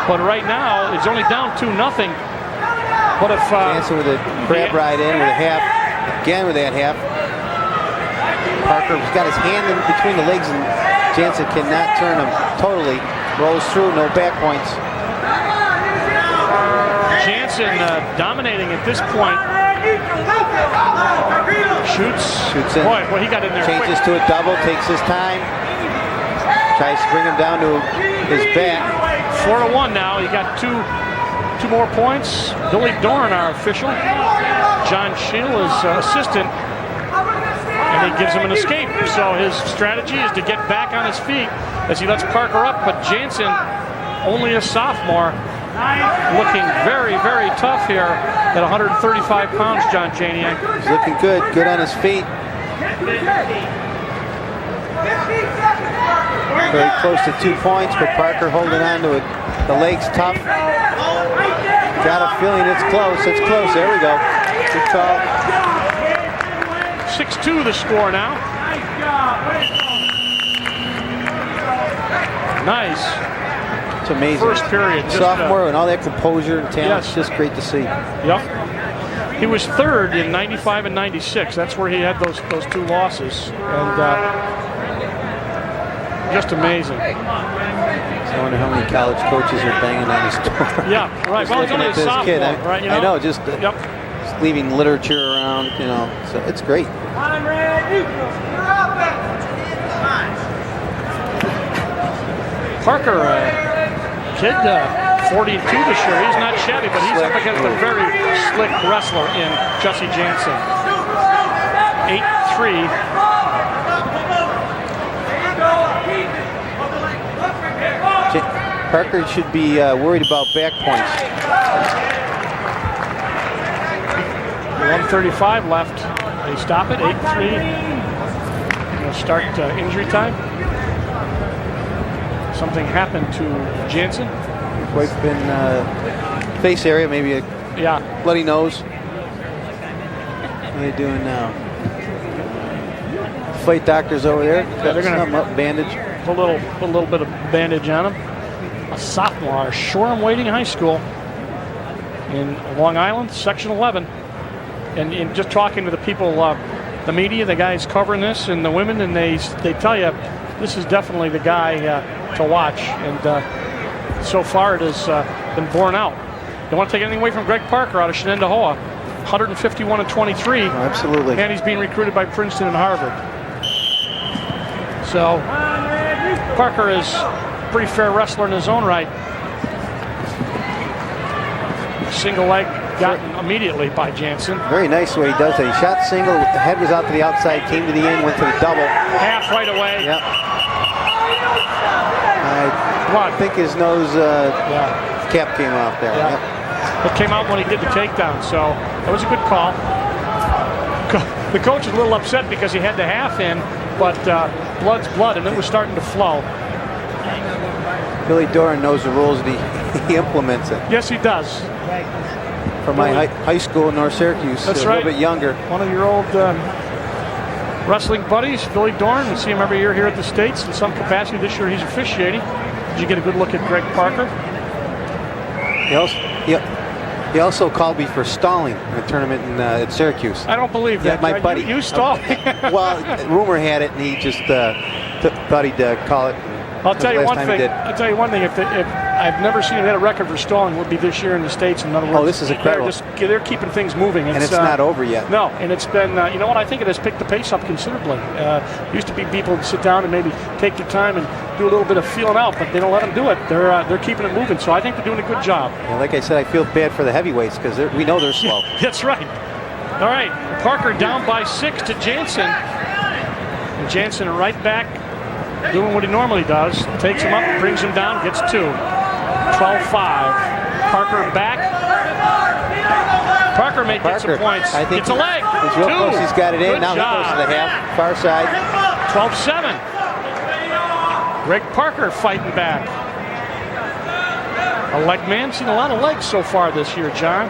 Speaker 1: But right now, it's only down 2-0. But if
Speaker 2: Jansen with a grab ride in with a half, again with that half. Parker's got his hand in between the legs, and Jansen cannot turn him totally. Rolls through, no back points.
Speaker 1: Jansen dominating at this point. Shoots in. Boy, he got in there.
Speaker 2: Changes to a double, takes his time. Tries to bring him down to his back.
Speaker 1: 4-1 now. He got two more points. Billy Dorn, our official. John Scheel is assistant. And he gives him an escape. So his strategy is to get back on his feet as he lets Parker up. But Jansen, only a sophomore, looking very, very tough here at 135 pounds, John Janiak.
Speaker 2: He's looking good. Good on his feet. Very close to 2 points, but Parker holding on to it. The legs tough. Got a feeling it's close. It's close. There we go. Good call.
Speaker 1: 6-2 the score now. Nice.
Speaker 2: It's amazing.
Speaker 1: First period. Just,
Speaker 2: sophomore and all that composure and talent.
Speaker 1: Yes.
Speaker 2: It's just great to see.
Speaker 1: Yep. He was third in 95 and 96. That's where he had those two losses. And just amazing.
Speaker 2: I wonder how many college coaches are banging on his door.
Speaker 1: Yeah, right. Well, he's only a sophomore,
Speaker 2: kid.
Speaker 1: right? You know?
Speaker 2: I know, just leaving literature around, you know. So it's great.
Speaker 1: Parker, kid, 42 this year. He's not shabby, but he's up against a very slick wrestler in Jesse Jansen. 8-3.
Speaker 2: Parker should be worried about back points.
Speaker 1: 1:35 left. They stop it. 8-3. They'll start injury time. Something happened to Jansen.
Speaker 2: Quite been face area, maybe a bloody nose. What are they doing now? Fight doctors over there.
Speaker 1: They're going to
Speaker 2: bandage.
Speaker 1: Put a little bit of bandage on him. A sophomore, Shoreham Wading High School in Long Island, Section 11. And just talking to the people, the media, the guys covering this, and the women, and they tell you this is definitely the guy to watch. And so far it has been borne out. Don't want to take anything away from Greg Parker out of Shenandoah, 151-23.
Speaker 2: Oh, absolutely.
Speaker 1: And he's being recruited by Princeton and Harvard. So Parker is a pretty fair wrestler in his own right. Single leg gotten immediately by Jansen.
Speaker 2: Very nice the way he does that. He shot single, the head was out to the outside, came to the end, went to the double.
Speaker 1: Half right away.
Speaker 2: Yep. I think his nose cap came off there.
Speaker 1: Yeah.
Speaker 2: Yep.
Speaker 1: It came out when he did the takedown, so that was a good call. The coach is a little upset because he had the half in, but blood's blood, and it was starting to flow.
Speaker 2: Billy Doran knows the rules, and he implements it.
Speaker 1: Yes, he does.
Speaker 2: From my high school in North Syracuse,
Speaker 1: that's
Speaker 2: a
Speaker 1: right.
Speaker 2: little bit younger.
Speaker 1: One of your old wrestling buddies, Billy Doran. We see him every year here at the States in some capacity. This year he's officiating. Did you get a good look at Greg Parker?
Speaker 2: He also called me for stalling in a tournament at Syracuse.
Speaker 1: I don't believe that.
Speaker 2: My buddy.
Speaker 1: You stalled.
Speaker 2: Well, rumor had it, and he just thought he'd call it.
Speaker 1: I'll tell you one thing. If I've never seen him hit a record for stalling, would be this year in the States. In other words,
Speaker 2: this is incredible.
Speaker 1: They're keeping things moving.
Speaker 2: And it's not over yet.
Speaker 1: No, and it's been, you know what, I think it has picked the pace up considerably. Used to be people would sit down and maybe take their time and do a little bit of feeling out, but they don't let them do it. They're keeping it moving, so I think they're doing a good job.
Speaker 2: Yeah, like I said, I feel bad for the heavyweights because we know they're slow.
Speaker 1: Yeah, that's right. All right, Parker down by 6 to Jansen. And Jansen right back, doing what he normally does. Takes him up, brings him down, gets 2. 12-5. Parker back. Parker may get some points.
Speaker 2: I think
Speaker 1: it's a leg.
Speaker 2: He's real close. He's got it in.
Speaker 1: Good
Speaker 2: now
Speaker 1: job.
Speaker 2: He goes to the half, far side.
Speaker 1: 12-7. Greg Parker fighting back. A leg man. Seen a lot of legs so far this year, John.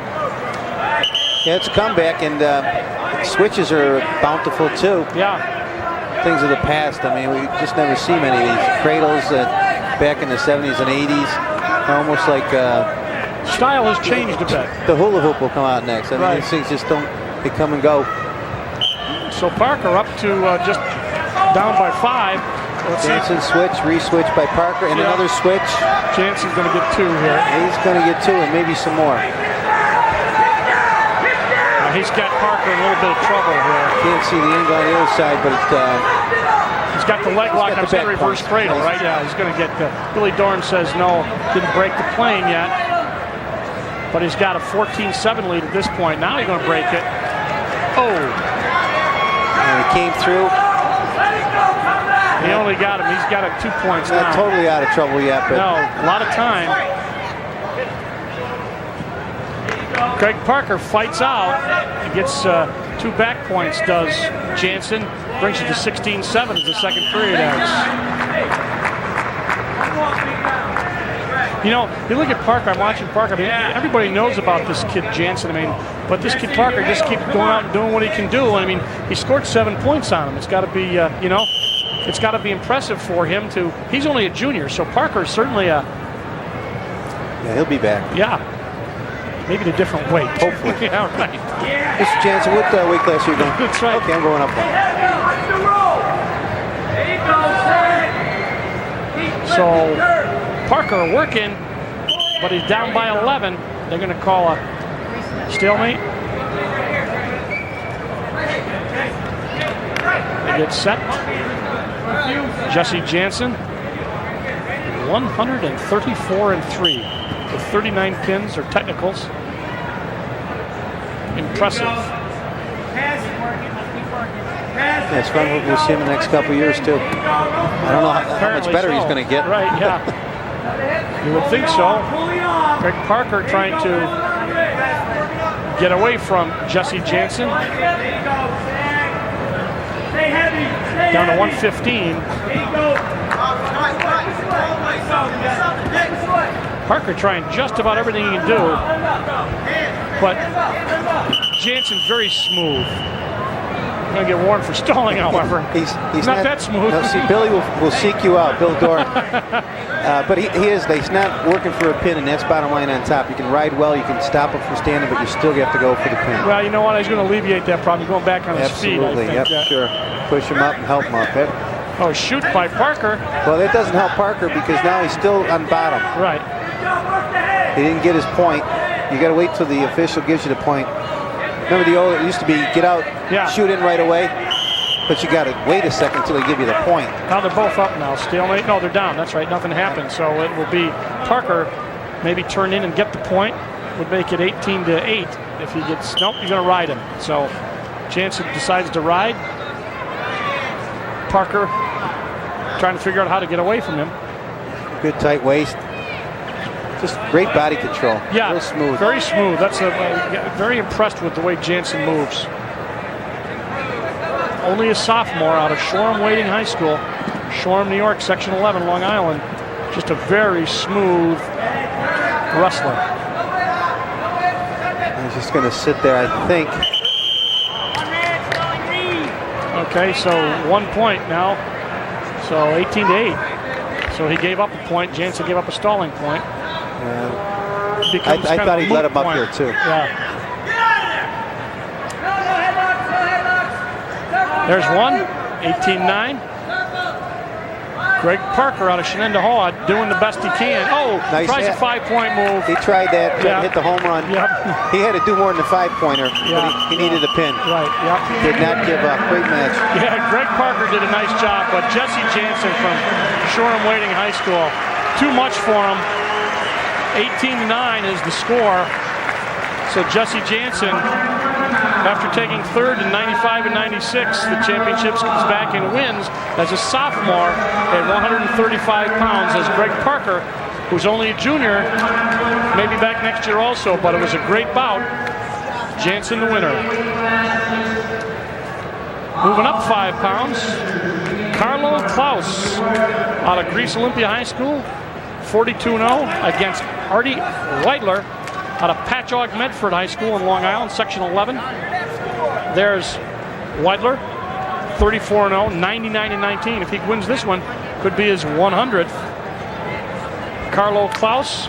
Speaker 2: Yeah, it's a comeback, and switches are bountiful too.
Speaker 1: Yeah.
Speaker 2: Things of the past. I mean, we just never see many of these cradles back in the 70s and 80s. Almost like
Speaker 1: style has changed a bit.
Speaker 2: The hula hoop will come out next. I mean, these things just they come and go.
Speaker 1: So Parker up to just down by 5.
Speaker 2: Jansen switch, re-switch by Parker, and another switch.
Speaker 1: Jansen's going to get 2 here.
Speaker 2: He's going to get 2 and maybe some more.
Speaker 1: He's got Parker in a little bit of trouble here.
Speaker 2: Can't see the angle on the other side, but
Speaker 1: he's got the leg lock on the reverse cradle, right? Yeah, he's going to get Billy Doran says no, didn't break the plane yet. But he's got a 14-7 lead at this point. Now he's going to break it. Oh.
Speaker 2: And he came through.
Speaker 1: He only got him. He's got 2 points now.
Speaker 2: Not totally out of trouble yet, but
Speaker 1: no, a lot of time. Greg Parker fights out. He gets 2 back points, does Jansen. Brings it to 16-7 as the second period ends. You know, you look at Parker. I'm watching Parker. I mean, everybody knows about this kid Jansen. I mean, but this kid Parker just keeps going out and doing what he can do. And I mean, he scored 7 points on him. It's got to be, you know, it's got to be impressive for him to. He's only a junior, so Parker's certainly a.
Speaker 13: Yeah, he'll be back.
Speaker 1: Yeah, maybe at a different weight.
Speaker 13: Hopefully.
Speaker 1: Yeah, right.
Speaker 13: Mr. Jansen, what weight class are you going?
Speaker 1: That's right.
Speaker 13: Okay, I'm going up one.
Speaker 1: So Parker working, but he's down by 11. They're going to call a stalemate. They get set. Jesse Jansen, 134-3 with 39 pins or technicals. Impressive.
Speaker 13: Yeah, it's fun. We'll see him in the next couple of years, too. I don't know how much better he's going to get.
Speaker 1: Right, yeah. You would think so. Greg Parker trying to get away from Jesse Jansen. Down to 115. Parker trying just about everything he can do. But Jansen's very smooth. Going to get warned for stalling, however.
Speaker 13: He's
Speaker 1: not that smooth.
Speaker 13: No, see, Billy will seek you out, Bill Dorn. But he's not working for a pin, and that's bottom line on top. You can ride well, you can stop him from standing, but you still have to go for the pin.
Speaker 1: Well, you know what? He's going to alleviate that problem. He's going back on his feet, I think.
Speaker 13: Yep, sure. Push him up and help him up.
Speaker 1: Oh, shoot by Parker.
Speaker 13: Well, that doesn't help Parker because now he's still on bottom.
Speaker 1: Right.
Speaker 13: He didn't get his point. You got to wait till the official gives you the point. Remember the old, it used to be get out, shoot in right away, but you got to wait a second until they give you the point.
Speaker 1: Now they're both up now. Stalemate. No, they're down. That's right. Nothing happened. So it will be Parker maybe turn in and get the point. Would make it 18-8 if he gets. Nope, you're going to ride him. So Jansen decides to ride. Parker trying to figure out how to get away from him.
Speaker 13: Good tight waist. Just great body control.
Speaker 1: Yeah,
Speaker 13: real smooth.
Speaker 1: Very smooth. That's very impressed with the way Jansen moves. Only a sophomore out of Shoreham Wading High School. Shoreham, New York, Section 11, Long Island. Just a very smooth wrestler.
Speaker 13: He's just going to sit there, I think.
Speaker 1: Okay, so 1 point now. So 18-8. So he gave up a point. Jansen gave up a stalling point.
Speaker 13: I thought he'd let him up here too.
Speaker 1: Yeah. There's one, 18-9. Greg Parker out of Shenandoah doing the best he can. Oh, nice tries a 5-point move.
Speaker 13: He tried that, hit the home run.
Speaker 1: Yep.
Speaker 13: He had to do more than a 5-pointer, but he needed a pin.
Speaker 1: Right, yep.
Speaker 13: Did not give up. Great match.
Speaker 1: Yeah, Greg Parker did a nice job, but Jesse Jansen from Shoreham Wading High School, too much for him. 18-9 is the score. So Jesse Jansen, after taking third in 95 and 96, the championships comes back and wins as a sophomore at 135 pounds as Greg Parker, who's only a junior, may be back next year also, but it was a great bout. Jansen the winner. Moving up 5 pounds, Carlo Klaus out of Greece Olympia High School, 42-0 against Artie Weidler out of Patchogue Medford High School in Long Island, Section 11. There's Weidler, 34-0, 99-19. If he wins this one, could be his 100th. Carlo Klaus,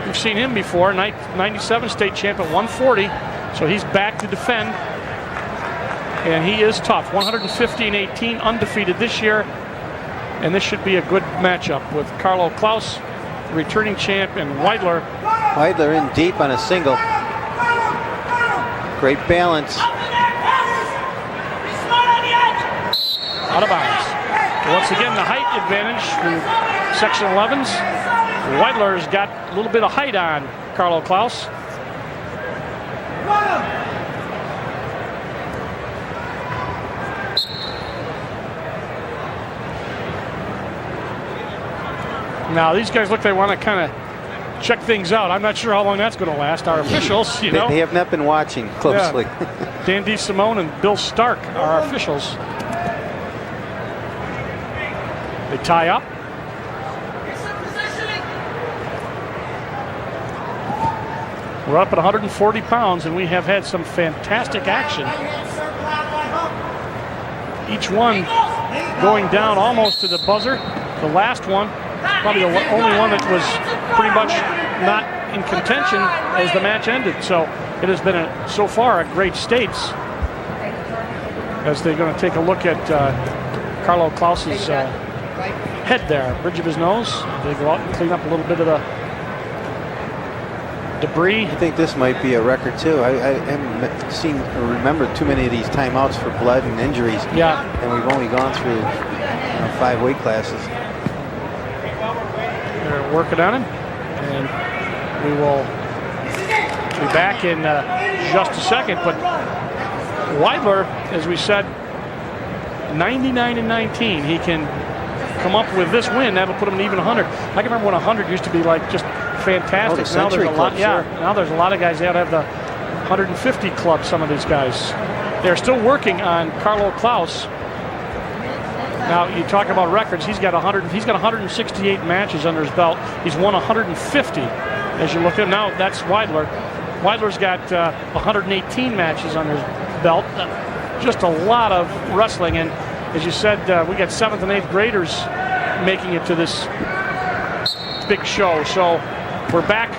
Speaker 1: we've seen him before, 97 state champ at 140, so he's back to defend. And he is tough, 115-18, undefeated this year. And this should be a good matchup with Carlo Klaus, returning champ, and Weidler.
Speaker 13: Weidler in deep on a single. Great balance.
Speaker 1: Out of bounds. Once again, the height advantage for Section 11s. Weidler's got a little bit of height on Carlo Klaus. Now, these guys look, they want to kind of check things out. I'm not sure how long that's going to last. Our officials, you know.
Speaker 13: They have not been watching closely.
Speaker 1: Yeah. Dan DeSimone and Bill Stark are our officials. They tie up. We're up at 140 pounds, and we have had some fantastic action. Each one going down almost to the buzzer. The last one, probably the only one that was pretty much not in contention as the match ended. So it has been, so far, a great stakes. As they're going to take a look at Carlo Klaus's head there, bridge of his nose. They go out and clean up a little bit of the debris.
Speaker 13: I think this might be a record too. I haven't seen or remembered too many of these timeouts for blood and injuries.
Speaker 1: Yeah.
Speaker 13: And we've only gone through 5 weight classes.
Speaker 1: They're working on him, and we will be back in just a second. But Weidler, as we said, 99-19. He can come up with this win. That'll put him in even 100. I can remember when 100 used to be like just fantastic.
Speaker 13: Now there's a lot.
Speaker 1: Now there's a lot of guys that have the 150 club. Some of these guys, they're still working on Carlo Klaus. Now you talk about records. He's got 100. He's got 168 matches under his belt. He's won 150. As you look at him now, that's Weidler. Weidler's got 118 matches under his belt. Just a lot of wrestling, and as you said, we got 7th and 8th graders making it to this big show. So we're back,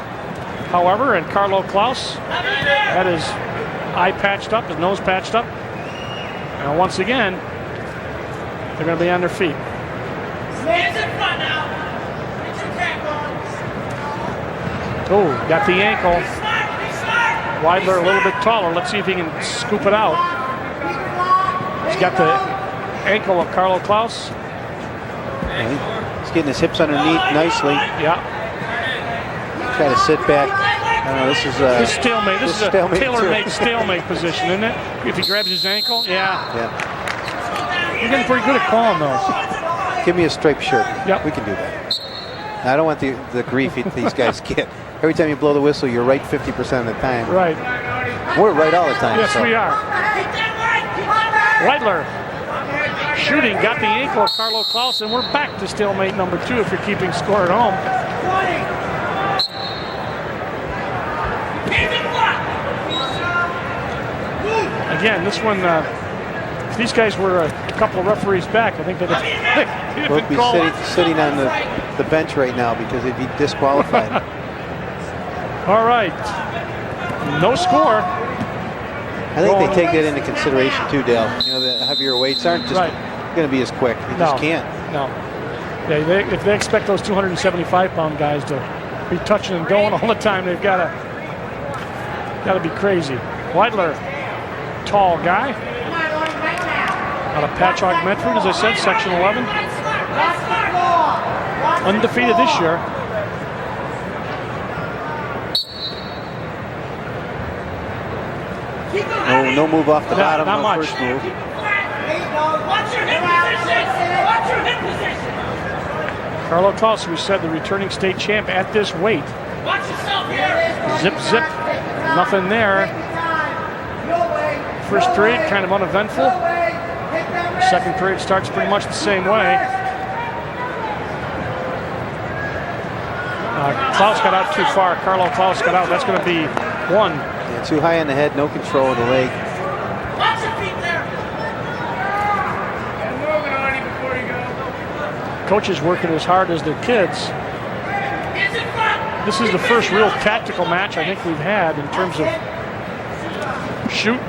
Speaker 1: however, and Carlo Klaus had his eye patched up, his nose patched up. And once again, they're going to be on their feet. Oh, got the ankle. Weidler a little bit taller. Let's see if he can scoop it out. He's got the ankle of Carlo Klaus.
Speaker 13: He's getting his hips underneath nicely.
Speaker 1: Yeah.
Speaker 13: Try to sit back. This is
Speaker 1: this stalemate. This is a tailor-made
Speaker 13: too.
Speaker 1: stalemate position, isn't it? If he grabs his ankle, yeah. You're getting pretty good at calling those.
Speaker 13: Give me a striped shirt.
Speaker 1: Yep.
Speaker 13: We can do that. I don't want the grief these guys get. Every time you blow the whistle, you're right 50% of the time.
Speaker 1: Right.
Speaker 13: We're right all the time.
Speaker 1: Yes,
Speaker 13: so.
Speaker 1: we are. Weidler shooting, got the ankle of Carlo Klaus, and we're back to stalemate number 2 if you're keeping score at home. Again, this one, if these guys were a couple of referees back, I think they'd have
Speaker 13: We'll be sitting on the bench right now because they'd be disqualified.
Speaker 1: All right. No score.
Speaker 13: I think they take that into consideration too, Dale. The heavier weights aren't just going to be as quick. They just can't.
Speaker 1: No. Yeah, if they expect those 275-pound guys to be touching and going all the time, they've got to be crazy. Weidler, tall guy. Out of Patchogue Medford, as I said, Section 11. Undefeated this year.
Speaker 13: No move off the bottom.
Speaker 1: Not much.
Speaker 13: First move.
Speaker 1: Carlo Klaus, we said, the returning state champ at this weight. Zip, zip. Nothing there. First period, kind of uneventful. Second period starts pretty much the same way. Klaus got out too far. Carlo Klaus got out. That's going to be 1.
Speaker 13: Yeah, too high on the head, no control of the leg.
Speaker 1: Coaches working as hard as their kids. This is the first real tactical match I think we've had in terms of shoot.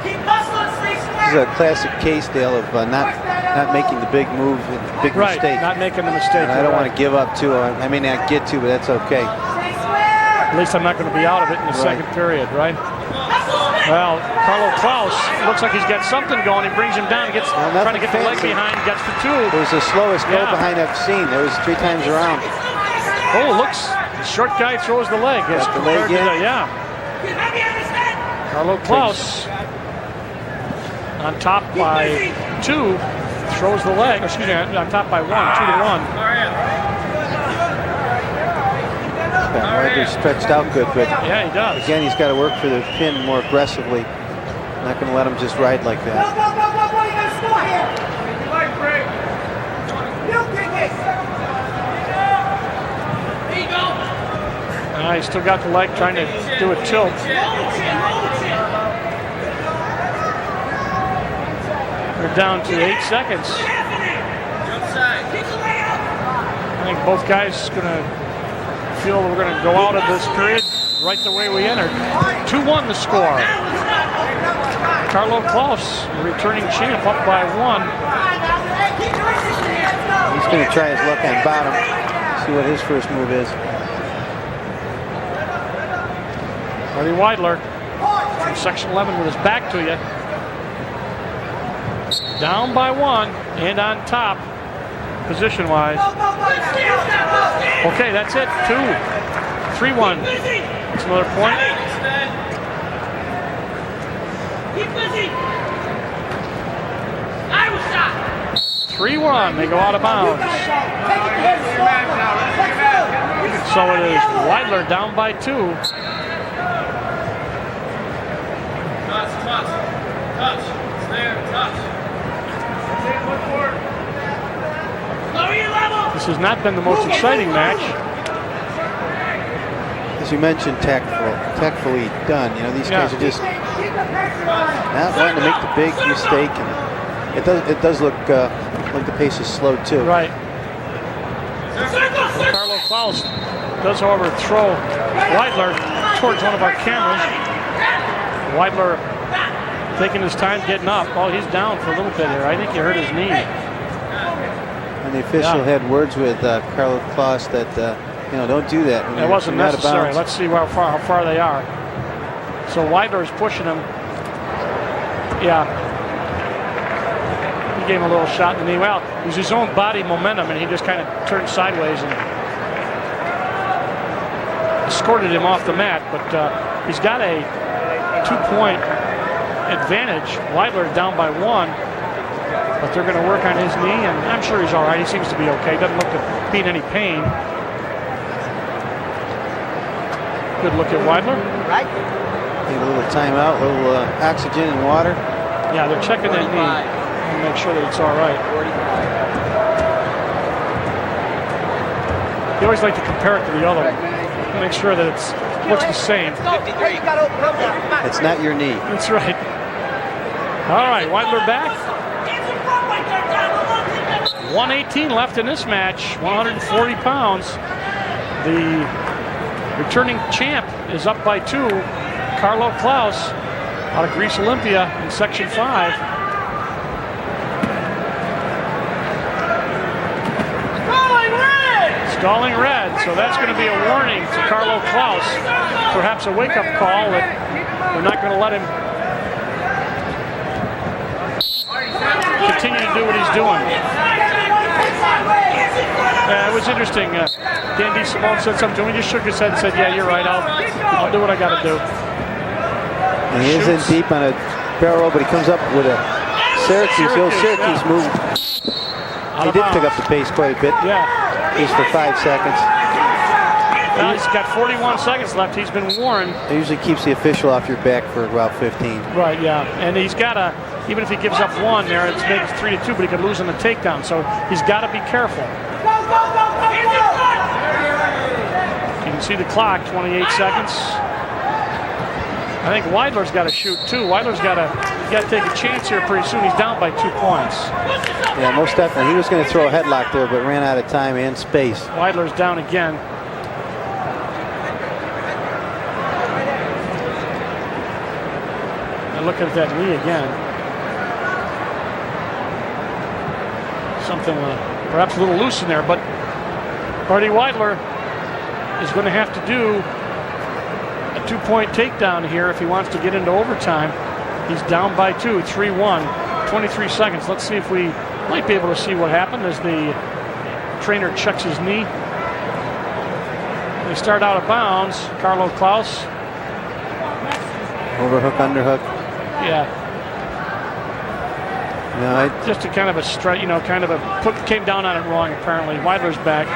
Speaker 13: This is a classic case, Dale, of not making the big move and big mistake.
Speaker 1: Not making the mistake.
Speaker 13: And I don't want to give up too. I may not get to, but that's okay.
Speaker 1: At least I'm not going to be out of it in the second period, right? Well, Carlo Klaus looks like he's got something going. He brings him down. He gets trying to get the leg behind. Gets the 2.
Speaker 13: It was the slowest go behind I've seen. There was 3 times around.
Speaker 1: Oh, looks. The short guy throws the leg. As
Speaker 13: the leg in.
Speaker 1: Carlo Klaus on top by 2. Throws the leg. Excuse me, on top by 1. 2-1.
Speaker 13: Weidler's stretched out good, but
Speaker 1: yeah, he does.
Speaker 13: Again, he's got to work for the pin more aggressively. Not going to let him just ride like that.
Speaker 1: He's still got the leg trying to do a tilt. We're down to 8 seconds. I think both guys going to feel we're going to go out of this period right the way we entered. 2-1 the score. Carlo Klaus, returning champ, up by 1.
Speaker 13: He's going to try his luck on bottom. See what his first move is.
Speaker 1: Marty Weidler from section 11 with his back to you. Down by 1 and on top, position-wise. Okay, that's it. 3-1. That's another point. 3-1. They go out of bounds. So it is Weidler down by 2. This has not been the most exciting match.
Speaker 13: As you mentioned, tactfully done. You know, these guys are just not wanting to make the big mistake, and it does look like the pace is slowed too.
Speaker 1: Right. Carlo Klaus does, however, throw Weidler towards one of our cameras. Weidler taking his time getting up. Oh, he's down for a little bit here. I think he hurt his knee.
Speaker 13: And the official had words with Carlo Klaus that don't do that.
Speaker 1: It wasn't necessary. Let's see how far they are. So Weidler is pushing him. Yeah. He gave him a little shot in the knee. Well, it was his own body momentum, and he just kind of turned sideways and escorted him off the mat. But he's got a 2-point advantage. Weidler down by 1. But they're going to work on his knee, and I'm sure he's all right. He seems to be okay. Doesn't look to be in any pain. Good look at Weidler.
Speaker 13: Need a little timeout, a little oxygen and water.
Speaker 1: Yeah, they're checking that knee and make sure that it's all right. You always like to compare it to the other. Make sure that it looks the same.
Speaker 13: It's not your knee.
Speaker 1: That's right. All right, Weidler back. 118 left in this match, 140 pounds. The returning champ is up by 2. Carlo Klaus out of Greece Olympia in section 5. Stalling red, so that's going to be a warning to Carlo Klaus. Perhaps a wake-up call that we're not going to let him continue to do what he's doing. It was interesting. Dan DeSimone said something to him. He just shook his head and said, "Yeah, you're right. I'll do what I got to do."
Speaker 13: And he is in deep on a barrel, but he comes up with a Syracuse move. He did pick up the pace quite a bit.
Speaker 1: Yeah.
Speaker 13: Just for 5 seconds.
Speaker 1: Well, he's got 41 seconds left. He's been warned.
Speaker 13: It usually keeps the official off your back for about 15.
Speaker 1: Right, yeah. And he's got to, even if he gives up 1 there, it's maybe 3-2, but he could lose on the takedown. So he's got to be careful. You can see the clock, 28 seconds. I think Weidler's got to shoot too. Weidler's got to take a chance here pretty soon. He's down by 2 points.
Speaker 13: Yeah, most definitely. He was going to throw a headlock there, but ran out of time and space.
Speaker 1: Weidler's down again. And look at that knee again. Something perhaps a little loose in there, but Marty Weidler is going to have to do a 2-point takedown here if he wants to get into overtime. He's down by 2, 3-1, 23 seconds. Let's see if we might be able to see what happened as the trainer checks his knee. They start out of bounds. Carlo Klaus.
Speaker 13: Overhook, underhook.
Speaker 1: Yeah.
Speaker 13: No,
Speaker 1: just a kind of a strike, kind of came down on it wrong apparently. Weidler's back.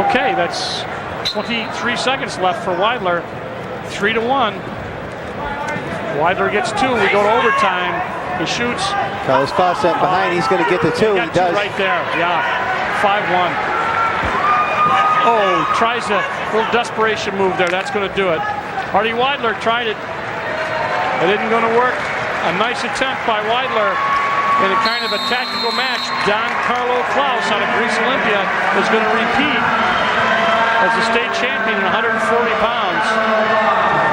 Speaker 1: Okay, that's 23 seconds left for Weidler. 3-1. Weidler gets 2. We go to overtime. He shoots.
Speaker 13: Carlos Klaus set behind. He's going to get the 2. He does.
Speaker 1: Right there. Yeah. 5-1. Oh, tries a little desperation move there. That's going to do it. Artie Weidler tried it. It isn't going to work. A nice attempt by Weidler in a kind of a tactical match. Don Carlo Klaus out of Greece Olympia is going to repeat as the state champion in 140 pounds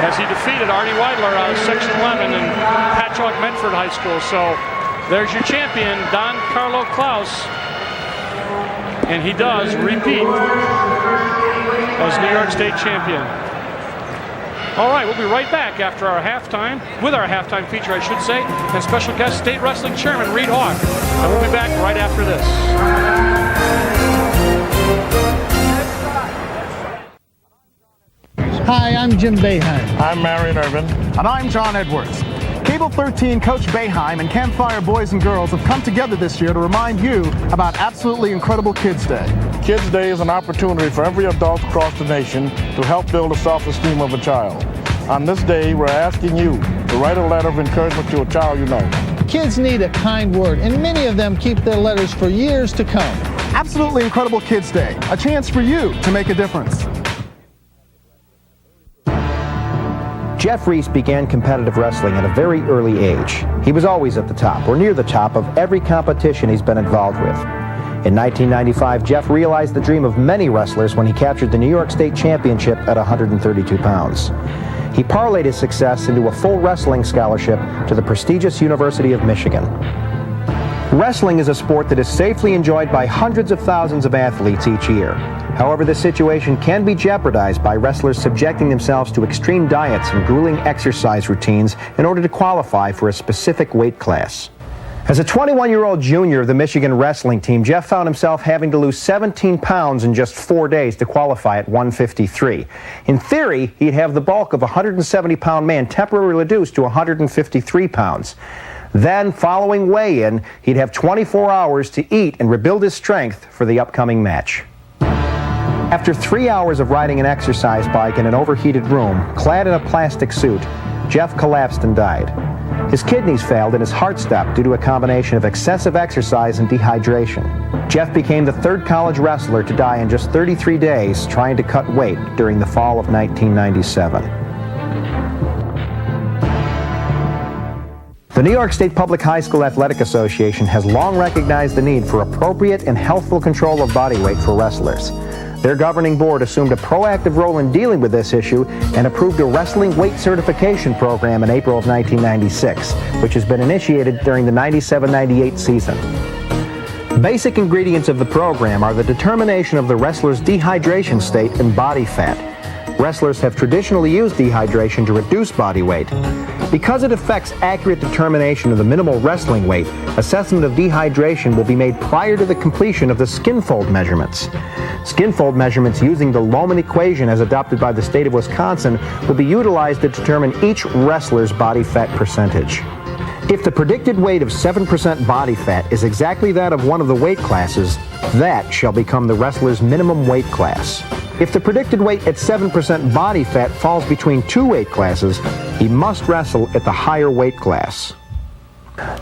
Speaker 1: as he defeated Artie Weidler out of Section 11 in Patchogue Medford High School. So there's your champion, Don Carlo Klaus. And he does repeat as New York State champion. All right, we'll be right back after our halftime, with our halftime feature, I should say, and special guest State Wrestling Chairman Reed Hawk. And we'll be back right after this.
Speaker 14: Hi, I'm Jim Boeheim.
Speaker 15: I'm Marion Irvin.
Speaker 16: And I'm John Edwards. Cable 13 Coach Boeheim and Campfire Boys and Girls have come together this year to remind you about absolutely incredible Kids Day.
Speaker 15: Kids Day is an opportunity for every adult across the nation to help build the self-esteem of a child. On this day, we're asking you to write a letter of encouragement to a child you know.
Speaker 14: Kids need a kind word, and many of them keep their letters for years to come.
Speaker 16: Absolutely incredible Kids Day, a chance for you to make a difference.
Speaker 17: Jeff Reese began competitive wrestling at a very early age. He was always at the top, or near the top, of every competition he's been involved with. In 1995, Jeff realized the dream of many wrestlers when he captured the New York State Championship at 132 pounds. He parlayed his success into a full wrestling scholarship to the prestigious University of Michigan. Wrestling is a sport that is safely enjoyed by hundreds of thousands of athletes each year. However, this situation can be jeopardized by wrestlers subjecting themselves to extreme diets and grueling exercise routines in order to qualify for a specific weight class. As a 21-year-old junior of the Michigan wrestling team, Jeff found himself having to lose 17 pounds in just 4 days to qualify at 153. In theory, he'd have the bulk of a 170-pound man temporarily reduced to 153 pounds. Then, following weigh-in, he'd have 24 hours to eat and rebuild his strength for the upcoming match. After 3 hours of riding an exercise bike in an overheated room, clad in a plastic suit, Jeff collapsed and died. His kidneys failed and his heart stopped due to a combination of excessive exercise and dehydration. Jeff became the third college wrestler to die in just 33 days trying to cut weight during the fall of 1997. The New York State Public High School Athletic Association has long recognized the need for appropriate and healthful control of body weight for wrestlers. Their governing board assumed a proactive role in dealing with this issue and approved a wrestling weight certification program in April of 1996, which has been initiated during the 97-98 season. Basic ingredients of the program are the determination of the wrestler's dehydration state and body fat. Wrestlers have traditionally used dehydration to reduce body weight. Because it affects accurate determination of the minimal wrestling weight, assessment of dehydration will be made prior to the completion of the skin fold measurements. Skin fold measurements using the Lohmann equation as adopted by the state of Wisconsin will be utilized to determine each wrestler's body fat percentage. If the predicted weight of 7% body fat is exactly that of one of the weight classes, that shall become the wrestler's minimum weight class. If the predicted weight at 7% body fat falls between two weight classes, he must wrestle at the higher weight class.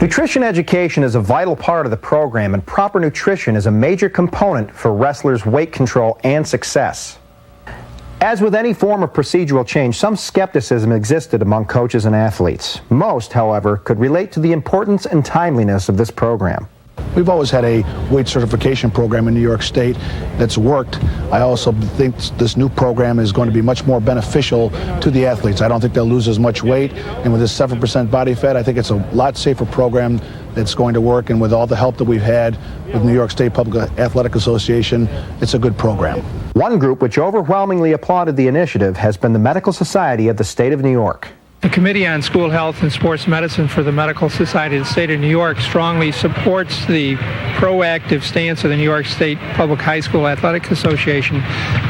Speaker 17: Nutrition education is a vital part of the program, and proper nutrition is a major component for wrestlers' weight control and success. As with any form of procedural change, some skepticism existed among coaches and athletes. Most, however, could relate to the importance and timeliness of this program.
Speaker 18: We've always had a weight certification program in New York State that's worked. I also think this new program is going to be much more beneficial to the athletes. I don't think they'll lose as much weight, and with this 7% body fat, I think it's a lot safer program that's going to work, and with all the help that we've had with New York State Public Athletic Association, it's a good program.
Speaker 17: One group which overwhelmingly applauded the initiative has been the Medical Society of the State of New York.
Speaker 19: The Committee on School Health and Sports Medicine for the Medical Society of the State of New York strongly supports the proactive stance of the New York State Public High School Athletic Association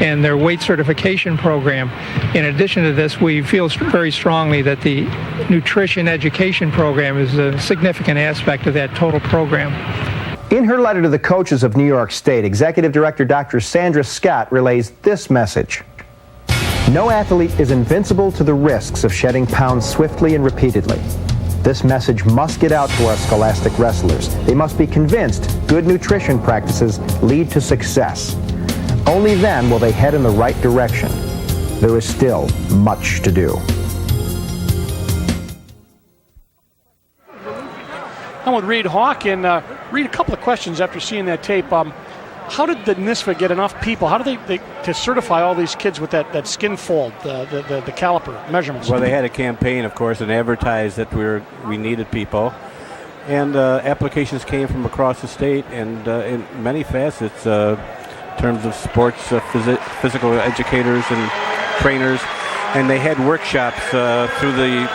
Speaker 19: and their weight certification program. In addition to this, we feel very strongly that the nutrition education program is a significant aspect of that total program.
Speaker 17: In her letter to the coaches of New York State, Executive Director Dr. Sandra Scott relays this message. No athlete is invincible to the risks of shedding pounds swiftly and repeatedly. This message must get out to our scholastic wrestlers. They must be convinced good nutrition practices lead to success. Only then will they head in the right direction. There is still much to do.
Speaker 1: I'm with Reed Hawk, and Reed, a couple of questions after seeing that tape. How did the NYSPHSAA get enough people? How do they to certify all these kids with that skin fold, the caliper measurements?
Speaker 20: Well, they had a campaign, of course, and advertised that we needed people. And applications came from across the state, and in many facets, in terms of sports, physical educators and trainers. And they had workshops through the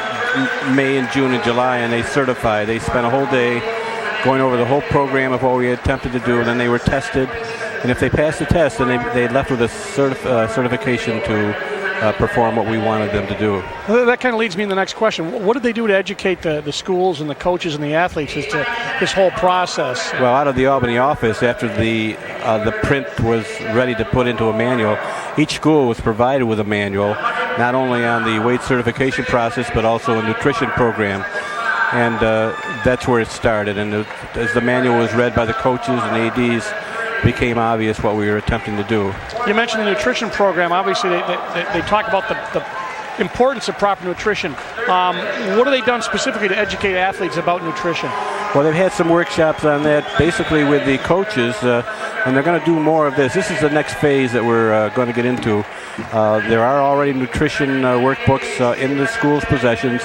Speaker 20: May and June and July, and they certified. They spent a whole day going over the whole program of what we attempted to do, and then they were tested. And if they passed the test, then they left with a certification to perform what we wanted them to do.
Speaker 1: Well, that kind of leads me to the next question. What did they do to educate the schools and the coaches and the athletes as to this whole process?
Speaker 20: Well, out of the Albany office, after the print was ready to put into a manual, each school was provided with a manual, not only on the weight certification process, but also a nutrition program. And that's where it started. And as the manual was read by the coaches and ADs, it became obvious what we were attempting to do.
Speaker 1: You mentioned the nutrition program. Obviously, they talk about the importance of proper nutrition. What have they done specifically to educate athletes about nutrition?
Speaker 20: Well, they've had some workshops on that, basically with the coaches, and they're going to do more of this. This is the next phase that we're going to get into. There are already nutrition workbooks in the school's possessions,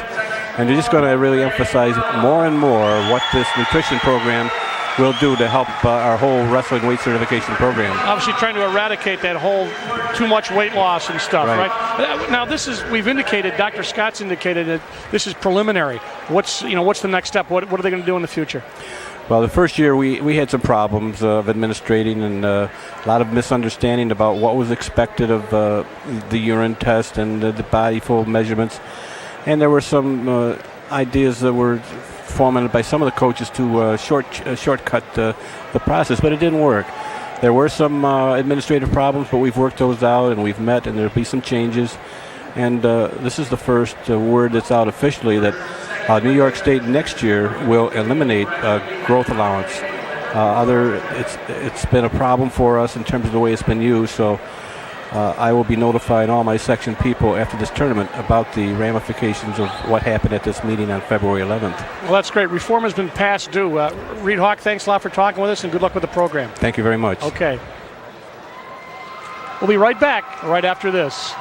Speaker 20: and they're just going to really emphasize more and more what this nutrition program will do to help our whole wrestling weight certification program.
Speaker 1: Obviously trying to eradicate that whole too much weight loss and stuff, right? Now we've indicated, Dr. Scott's indicated that this is preliminary. What's the next step? What are they going to do in the future?
Speaker 20: Well, the first year we had some problems of administrating and a lot of misunderstanding about what was expected of the urine test and the body fold measurements. And there were some ideas that were fomented by some of the coaches to shortcut the process, but it didn't work. There were some administrative problems, but we've worked those out and we've met, and there'll be some changes. And this is the first word that's out officially that New York State next year will eliminate growth allowance. It's been a problem for us in terms of the way it's been used, so I will be notifying all my section people after this tournament about the ramifications of what happened at this meeting on February 11th.
Speaker 1: Well, that's great. Reform has been past due. Reed Hawk, thanks a lot for talking with us, and good luck with the program.
Speaker 20: Thank you very much.
Speaker 1: Okay. We'll be right back right after this.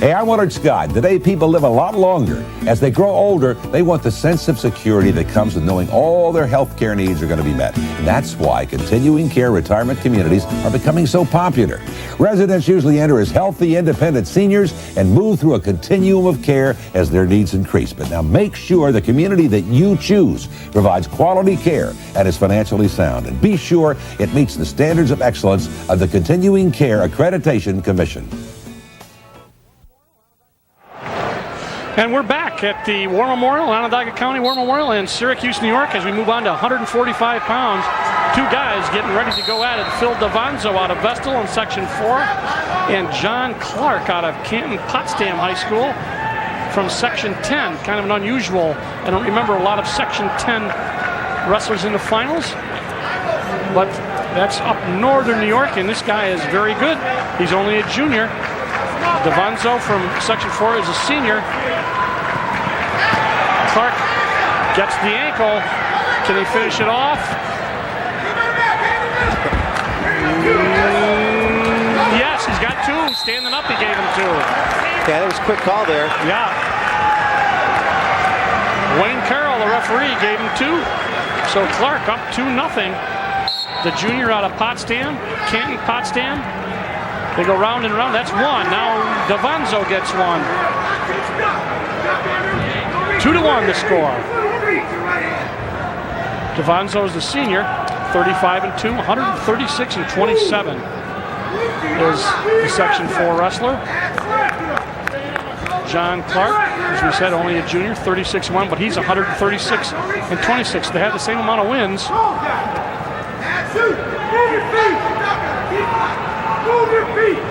Speaker 21: Hey, I'm Willard Scott. Today, people live a lot longer. As they grow older, they want the sense of security that comes with knowing all their health care needs are going to be met. And that's why continuing care retirement communities are becoming so popular. Residents usually enter as healthy, independent seniors and move through a continuum of care as their needs increase. But now make sure the community that you choose provides quality care and is financially sound. And be sure it meets the standards of excellence of the Continuing Care Accreditation Commission.
Speaker 1: And we're back at the War Memorial, Onondaga County War Memorial in Syracuse, New York, as we move on to 145 pounds. Two guys getting ready to go at it. Phil Davanzo out of Vestal in Section 4, and John Clark out of Canton-Potsdam High School from Section 10. Kind of an unusual. I don't remember a lot of Section 10 wrestlers in the finals, but that's up northern New York, and this guy is very good. He's only a junior. Davanzo from Section 4 is a senior. Clark gets the ankle. Can he finish it off? Yes, he's got two. Standing up, he gave him two.
Speaker 13: Yeah, that was a quick call there.
Speaker 1: Yeah. Wayne Carroll, the referee, gave him two. So Clark up 2-0. The junior out of Potsdam, Canton-Potsdam. They go round and round. That's one. Now Davanzo gets one. 2-1 the score. Davanzo is the senior, 35-2, 136-27 is the Section 4 wrestler. John Clark, as we said, only a junior, 36-1, but he's 136-26. They have the same amount of wins.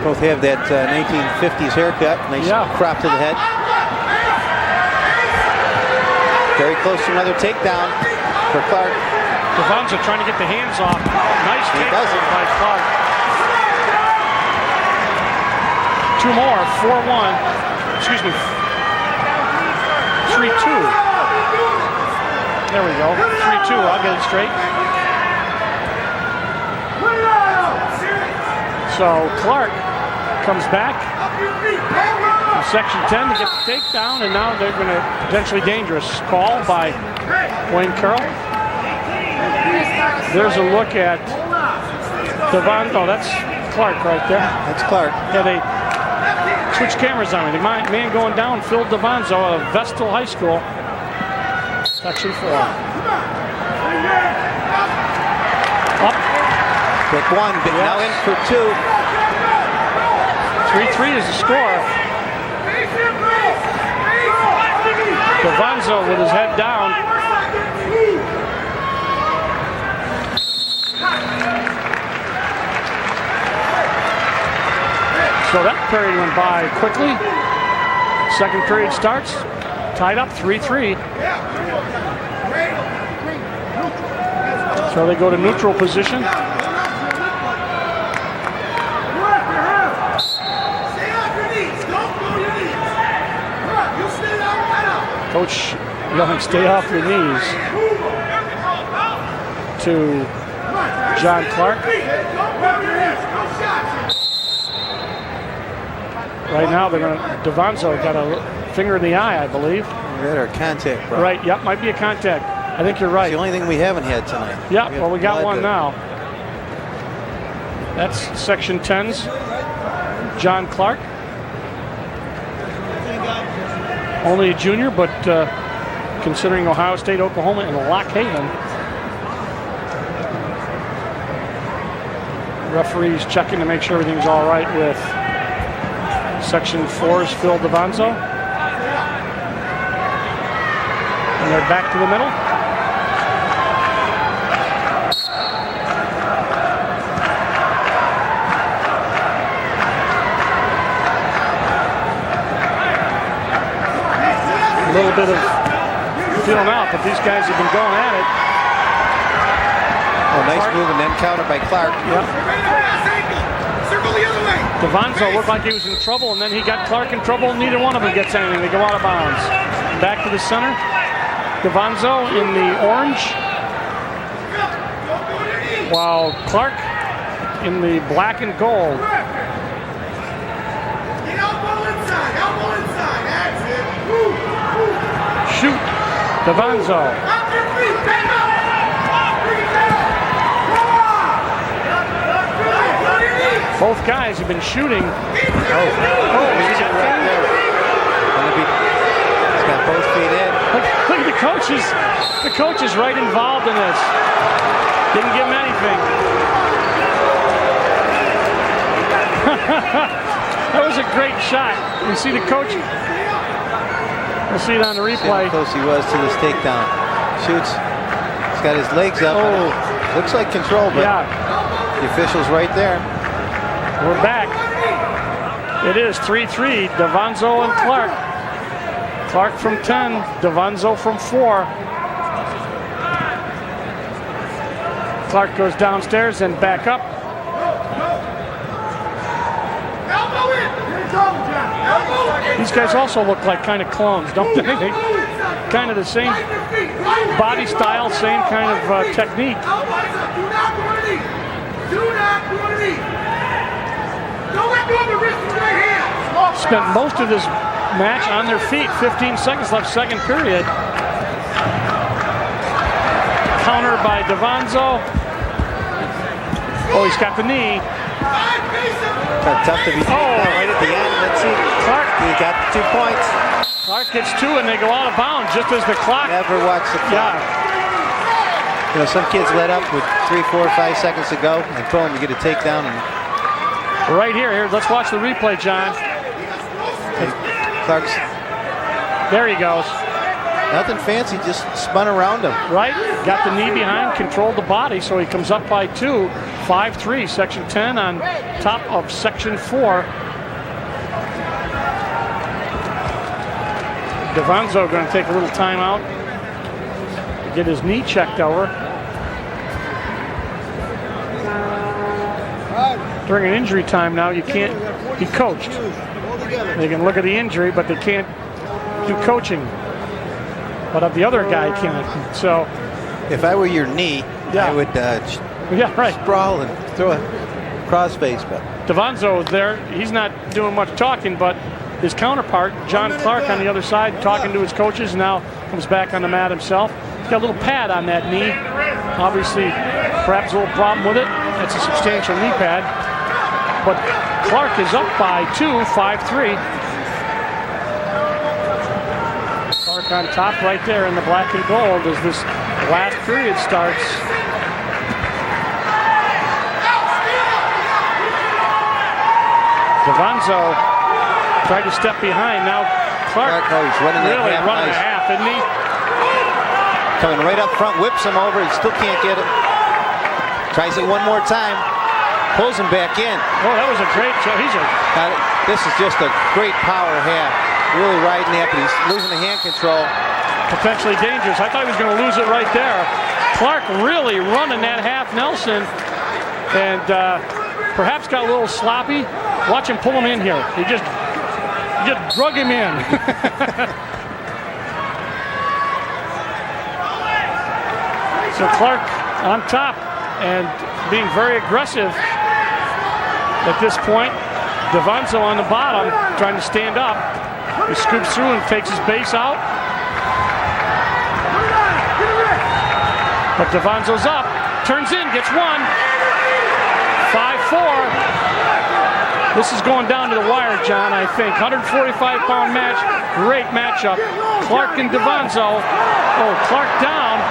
Speaker 13: Both have that 1950s haircut, nice crop to the head. Very close to another takedown for Clark.
Speaker 1: Devanzo trying to get the hands off. Nice takedown by Clark. 2 more, 4-1. Excuse me, 3-2. There we go, 3-2, I'll get it straight. So Clark comes back from section 10 to get the takedown, and now they're going to potentially dangerous call by Wayne Carroll. There's a look at Devanzo. Oh, that's Clark right there.
Speaker 13: That's Clark.
Speaker 1: Yeah, they switched cameras on me. The man going down, Phil Devanzo of Vestal High School, section 4. Up.
Speaker 13: Quick one, but now in for 2.
Speaker 1: 3-3 is the score. Devanzo with his head down. So that period went by quickly. Second period starts, tied up 3-3. So they go to neutral position. Coach yelling, "Stay off your knees," to John Clark. Right now, they're going to. Devanzo got a finger in the eye, I believe.
Speaker 13: Or contact, bro.
Speaker 1: Right. Yep. Might be a contact. I think you're right.
Speaker 13: It's the only thing we haven't had tonight.
Speaker 1: Yeah. Well, we got one now. That's section 10's John Clark. Only a junior, but considering Ohio State, Oklahoma, and Lock Haven. Referees checking to make sure everything's all right with section 4's Phil Devanzo. And they're back to the middle. A little bit of feeling out, but these guys have been going at it.
Speaker 13: Oh, nice move and then countered by Clark.
Speaker 1: Yep. Devanzo looked like he was in trouble, and then he got Clark in trouble, and neither one of them gets anything. They go out of bounds. Back to the center. Devanzo in the orange, while Clark in the black and gold. Shoot, Devanzo. Both guys have been shooting.
Speaker 13: He's got both feet in.
Speaker 1: Look at the coaches. The coach is right involved in this. Didn't give him anything. That was a great shot. You see the coach. We'll see it on the replay.
Speaker 13: See how close he was to this takedown. Shoots. He's got his legs up.
Speaker 1: Oh.
Speaker 13: Looks like control, but the official's right there.
Speaker 1: We're back. It is 3-3, Devanzo and Clark. Clark from 10, Devanzo from 4. Clark goes downstairs and back up. These guys also look like kind of clones, don't they? They kind of the same body style, same kind of technique. Spent most of this match on their feet. 15 seconds left, second period. Counter by Devanzo. Oh, he's got the knee.
Speaker 13: Tough to be right at the end. Let's see.
Speaker 1: Clark.
Speaker 13: He got 2 points.
Speaker 1: Clark gets 2 and they go out of bounds just as the clock.
Speaker 13: Never watch the clock. You know, some kids let up with 3, 4, 5 seconds to go and throw them to get a takedown. And
Speaker 1: right here, let's watch the replay, John.
Speaker 13: Clark's.
Speaker 1: There he goes.
Speaker 13: Nothing fancy, just spun around him.
Speaker 1: Right, got the knee behind, controlled the body, so he comes up by 2. 5-3, section 10 on top of section 4. Devanzo going to take a little timeout. get his knee checked over. During an injury time now, you can't be coached. They can look at the injury, but they can't do coaching. But the other guy can. So,
Speaker 13: if I were your knee, I would sprawl and throw a crossface. But
Speaker 1: Devanzo there, he's not doing much talking, but his counterpart, John Clark, on the other side, talking to his coaches, now comes back on the mat himself. He's got a little pad on that knee. Obviously, perhaps a little problem with it. It's a substantial knee pad. But Clark is up by 2, 5-3. Clark on top right there in the black and gold as this last period starts. Devanzo tried to step behind. Now Clark
Speaker 13: he's running
Speaker 1: really
Speaker 13: that
Speaker 1: running a half, isn't he?
Speaker 13: Coming right up front, whips him over. He still can't get it. Tries it one more time. Pulls him back in.
Speaker 1: Oh, that was a great show.
Speaker 13: This is just a great power half. Really riding that, but he's losing the hand control.
Speaker 1: Potentially dangerous. I thought he was going to lose it right there. Clark really running that half Nelson, and perhaps got a little sloppy. Watch him pull him in here. He just drug him in. So Clark on top and being very aggressive at this point. Devanzo on the bottom trying to stand up. He scoops through and takes his base out. But Devanzo's up, turns in, gets one. 5-4. This is going down to the wire, John, I think. 145-pound match, great matchup. Clark and Devanzo. Oh, Clark down,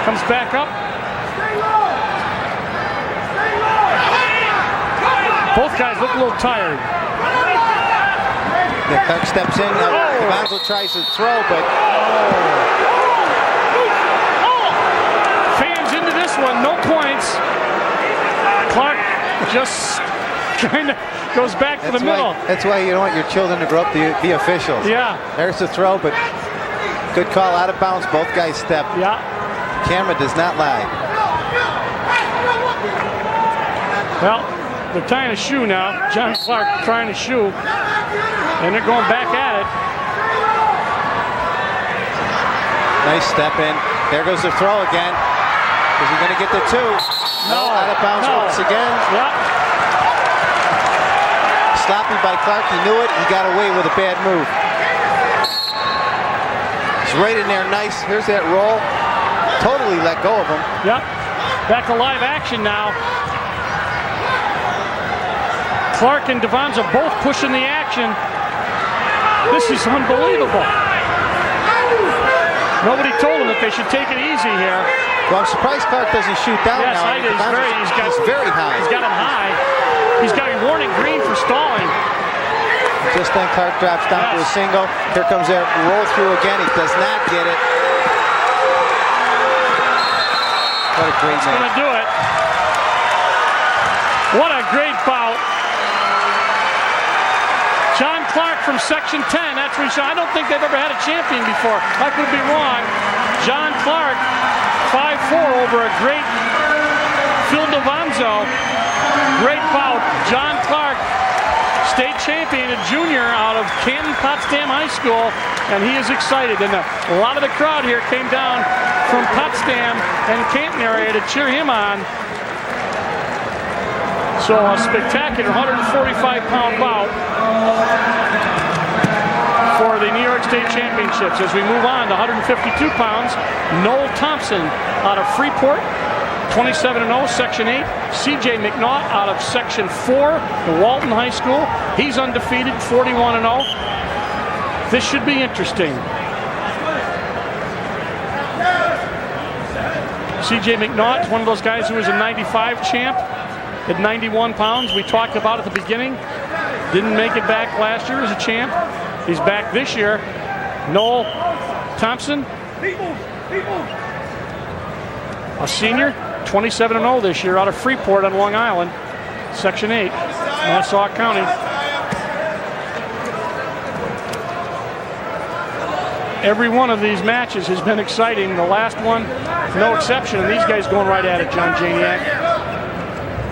Speaker 1: comes back up. Both guys look a little tired.
Speaker 13: Yeah, Clark steps in. Devanzo tries to throw, but
Speaker 1: fans into this one, no points. Clark just kind of goes back to the middle.
Speaker 13: That's why you don't want your children to grow up to be officials.
Speaker 1: Yeah.
Speaker 13: There's the throw, but good call, out of bounds. Both guys step.
Speaker 1: Yeah.
Speaker 13: Camera does not lie.
Speaker 1: Well, they're tying a shoe now. John Clark trying a shoe. And they're going back at it.
Speaker 13: Nice step in. There goes the throw again. Is he going to get the two? No, out of bounds once again.
Speaker 1: Yep.
Speaker 13: Sloppy by Clark. He knew it. He got away with a bad move. He's right in there. Nice. Here's that roll. Totally let go of him.
Speaker 1: Yep. Back to live action now. Clark and Devanzo both pushing the action. This is unbelievable. Nobody told him that they should take it easy here.
Speaker 13: Well, I'm surprised Clark doesn't shoot down now.
Speaker 1: Yes, he's
Speaker 13: very high.
Speaker 1: He's got him high. He's got a warning green for stalling.
Speaker 13: Just then Clark drops down to a single. Here comes that roll through again. He does not get it. What a great match.
Speaker 1: Going to do it. What a great bout. John Clark from Section 10. That's what he shot. I don't think they've ever had a champion before. I could be wrong. John Clark, 5-4 over a great Phil Devanzo. Great bout. John Clark, state champion, a junior out of Canton Potsdam High School, and he is excited. And a lot of the crowd here came down from Potsdam and Canton area to cheer him on. So a spectacular 145-pound bout for the New York State Championships. As we move on to 152 pounds, Noel Thompson out of Freeport, 27-0, Section 8. C.J. McNaught out of Section 4, Walton High School. He's undefeated, 41-0. This should be interesting. C.J. McNaught, one of those guys who was a 95 champ at 91 pounds. We talked about at the beginning. Didn't make it back last year as a champ. He's back this year. Noel Thompson, a senior, 27-0 this year out of Freeport on Long Island, Section 8, Nassau County. Every one of these matches has been exciting. The last one, no exception. And these guys going right at it, John Janiak.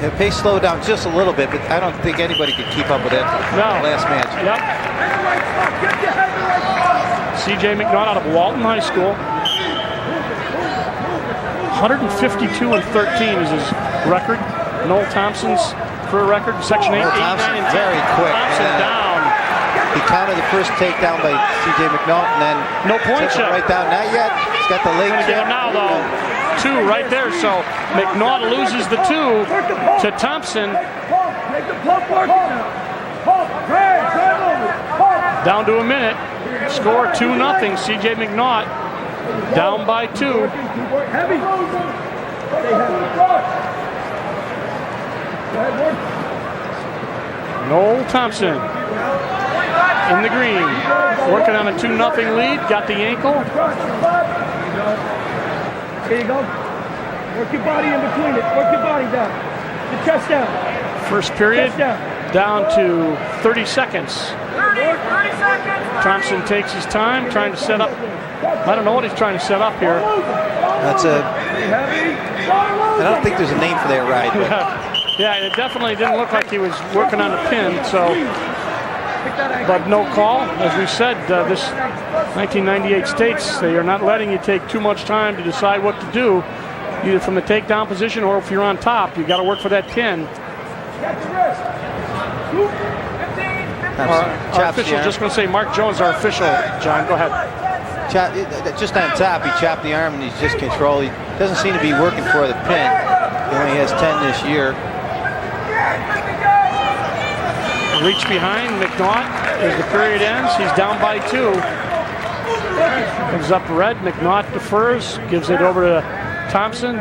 Speaker 13: The pace slowed down just a little bit, but I don't think anybody could keep up with it.
Speaker 1: No.
Speaker 13: Last match.
Speaker 1: Yep. C.J. McNaught out of Walton High School. 152 and 13 is his record. Noel Thompson's career record, Section 8, 8, 9, and 10.
Speaker 13: Very quick.
Speaker 1: Thompson down.
Speaker 13: He counted the first takedown by C.J. McNaught, and then
Speaker 1: no point shot.
Speaker 13: Right down. Not yet. He's got the leg
Speaker 1: kick. Now though, 2 right there. So McNaught loses the 2 to Thompson. Down to a minute. Score 2-0. C.J. McNaught down by 2. Noel Thompson in the green, working on a 2-0 lead. Got the ankle.
Speaker 8: There you go. Work your body in between it. Work your body down. Your chest down.
Speaker 1: First period down to 30 seconds.
Speaker 8: 30 seconds.
Speaker 1: Thompson takes his time, trying to set up. I don't know what he's trying to set up here.
Speaker 13: That's a. I don't think there's a name for that ride.
Speaker 1: Yeah, it definitely didn't look like he was working on a pin. So, but no call. As we said, this 1998 states they are not letting you take too much time to decide what to do, either from the takedown position or if you're on top. You got to work for that pin. Our official, just going to say Mark Jones, our official. John, go ahead.
Speaker 13: Just on top, he chopped the arm and he's just controlled. He doesn't seem to be working for the pin. He only has 10 this year.
Speaker 1: Reach behind McNaught as the period ends. He's down by 2. Comes up red. McNaught defers, gives it over to Thompson.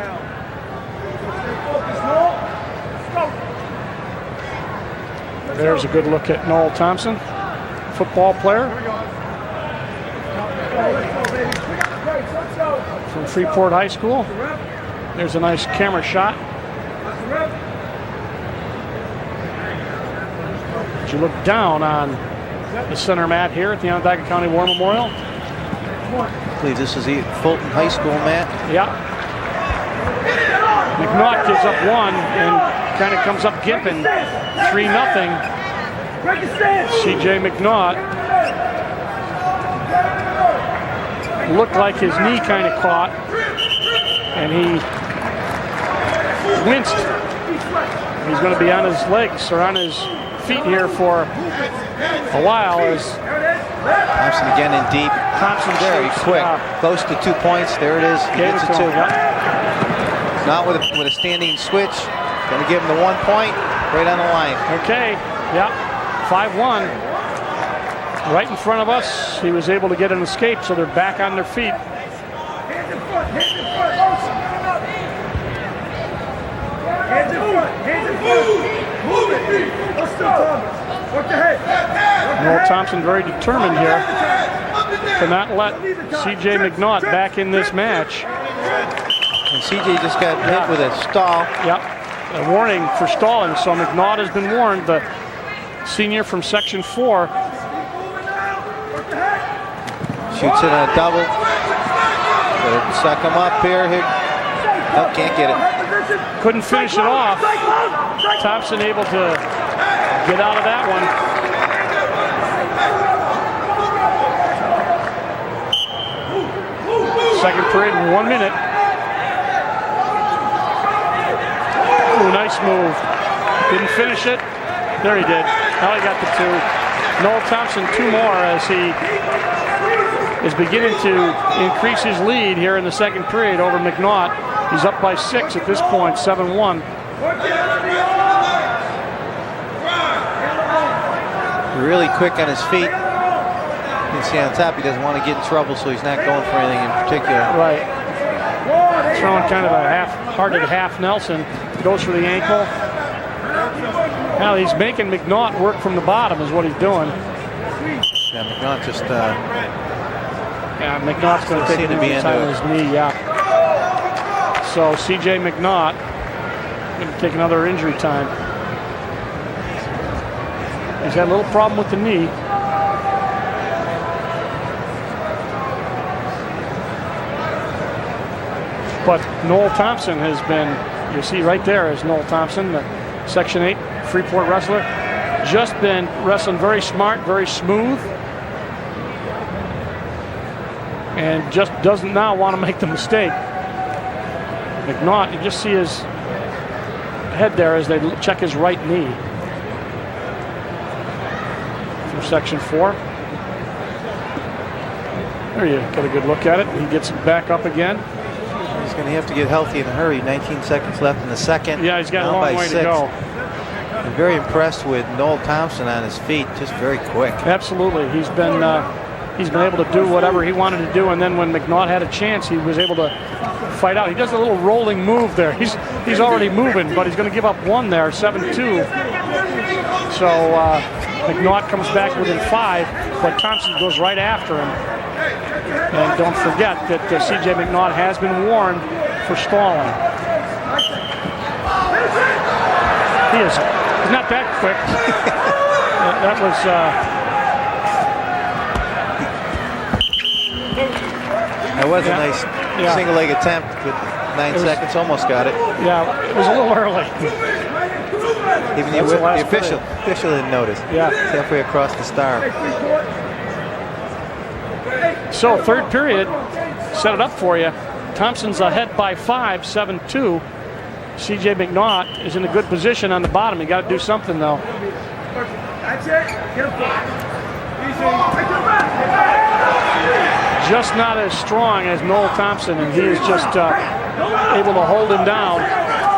Speaker 1: There's a good look at Noel Thompson, football player from Freeport High School. There's a nice camera shot. As you look down on the center mat here at the Onondaga County War Memorial.
Speaker 13: I believe this is the Fulton High School mat.
Speaker 1: Yeah. McNaught gives up 1 and kind of comes up gimping. 3-0. C.J. McNaught looked like his knee kind of caught, and he winced. He's going to be on his legs or on his feet here for a while. As
Speaker 13: Thompson again in deep.
Speaker 1: Thompson
Speaker 13: very quick, close to 2 points. There it is. He gets it 2. Not with a standing switch. Going to give him the 1 point right on the line.
Speaker 1: Okay. Yep. 5-1. Right in front of us. He was able to get an escape, so they're back on their feet.
Speaker 8: Hands in front. Hands in front. Hands in front. Hands in front. Move it. Let's go. Work the head.
Speaker 1: Noel Thompson very determined here to not let C.J. McNaught back in this match.
Speaker 13: And C.J. just got hit with a stall.
Speaker 1: Yep. A warning for stalling. So McNaught has been warned. The senior from Section 4.
Speaker 13: Shoots in a double. Better suck him up here. Nope, can't get it.
Speaker 1: Couldn't finish it off. Thompson able to get out of that one. Second period in 1 minute. Ooh, nice move. Didn't finish it. There he did. Now he got the 2. Noel Thompson 2 more as he is beginning to increase his lead here in the second period over McNaught. He's up by 6 at this point, 7-1.
Speaker 13: Really quick on his feet. You can see on top he doesn't want to get in trouble, so he's not going for anything in particular.
Speaker 1: Right. Throwing kind of a half-hearted half Nelson. Goes for the ankle. Now he's making McNaught work from the bottom is what he's doing.
Speaker 13: Yeah, McNaught just...
Speaker 1: yeah, McNaught's going to take an injury time on his knee, yeah. So C.J. McNaught going to take another injury time. He's had a little problem with the knee. But Noel Thompson has been, you see right there is Noel Thompson, the Section 8 Freeport wrestler. Just been wrestling very smart, very smooth. And just doesn't now want to make the mistake. McNaught, you just see his head there as they check his right knee. From Section 4. There you get a good look at it. He gets back up again.
Speaker 13: He's going to have to get healthy in a hurry. 19 seconds left in the second.
Speaker 1: Yeah, he's got a long way to go.
Speaker 13: I'm very impressed with Noel Thompson on his feet. Just very quick.
Speaker 1: Absolutely. He's been able to do whatever he wanted to do, and then when McNaught had a chance, he was able to fight out. He does a little rolling move there. He's already moving, but he's going to give up one there, 7-2. So McNaught comes back within 5, but Thompson goes right after him. And don't forget that C.J. McNaught has been warned for stalling. He's not that quick. That
Speaker 13: was a nice single-leg attempt with 9 seconds. Almost got it.
Speaker 1: Yeah, it was a little early.
Speaker 13: Even the official didn't notice.
Speaker 1: Yeah.
Speaker 13: It's halfway across the star.
Speaker 1: So third period, set it up for you. Thompson's ahead by 5, 7-2. C.J. McNaught is in a good position on the bottom. You got to do something though.
Speaker 8: That's it. Get him.
Speaker 1: Just not as strong as Noel Thompson, and he is just able to hold him down.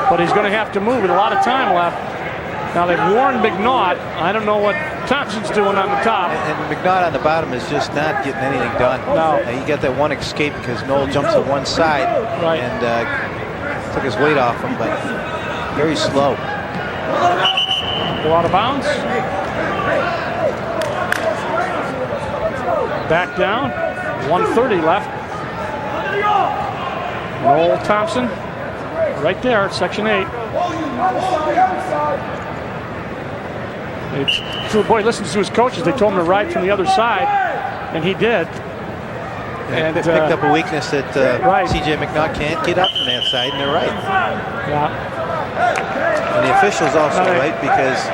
Speaker 1: But he's going to have to move with a lot of time left. Now they've warned McNaught. I don't know what Thompson's doing on the top.
Speaker 13: And McNaught on the bottom is just not getting anything done.
Speaker 1: No.
Speaker 13: He got that one escape because Noel jumps to one side and took his weight off him, but very slow.
Speaker 1: Go out of bounds. Back down. 1:30 left. Noel Thompson right there, Section 8. The boy listens to his coaches. They told him to ride from the other side, and he did.
Speaker 13: And picked up a weakness that C.J. McNaught can't get up from that side, and they're right.
Speaker 1: Yeah.
Speaker 13: And the official's also right because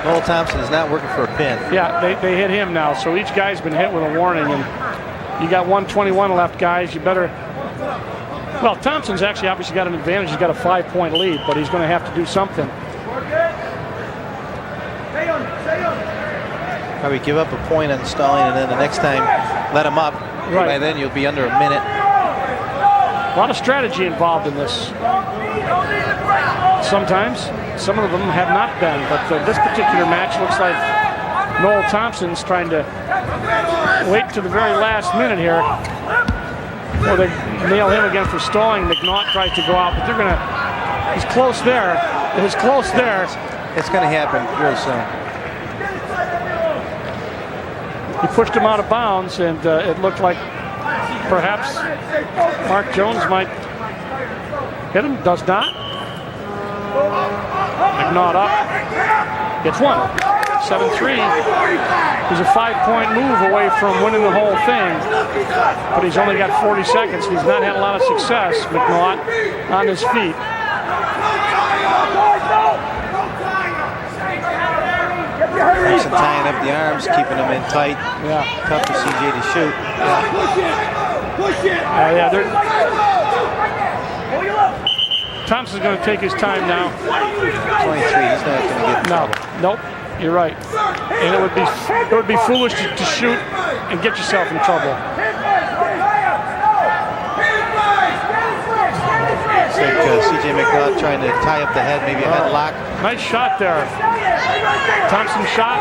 Speaker 13: Noel Thompson is not working for a pin.
Speaker 1: Yeah, they hit him now, so each guy's been hit with a warning, and you got 1:21 left, guys. You better. Well, Thompson's actually obviously got an advantage. He's got a 5-point lead, but he's going to have to do something.
Speaker 13: Probably give up a point on stalling, and then the next time let him up.
Speaker 1: Right.
Speaker 13: By then you'll be under a minute.
Speaker 1: A lot of strategy involved in this. Sometimes, some of them have not been, but this particular match looks like Noel Thompson's trying to wait to the very last minute here before they nail him again for stalling. McNaught tries to go out, but they're going to. He's close there. He's close there.
Speaker 13: It's going to happen real soon.
Speaker 1: He pushed him out of bounds, and it looked like perhaps Mark Jones might hit him. Does not. McNaught up. Gets one. 7-3. He's a 5-point move away from winning the whole thing, but he's only got 40 seconds. He's not had a lot of success, McNaught, on his feet.
Speaker 13: Thompson tying up the arms, keeping them in tight.
Speaker 1: Yeah.
Speaker 13: Tough for CJ to shoot.
Speaker 1: Thompson's going to take his time now.
Speaker 13: 23. He's not going to get in trouble.
Speaker 1: Nope. You're right. And it would be foolish to shoot and get yourself in trouble.
Speaker 13: It's like C.J. McNaught trying to tie up the head, maybe a headlock.
Speaker 1: Nice shot there. Thompson shot.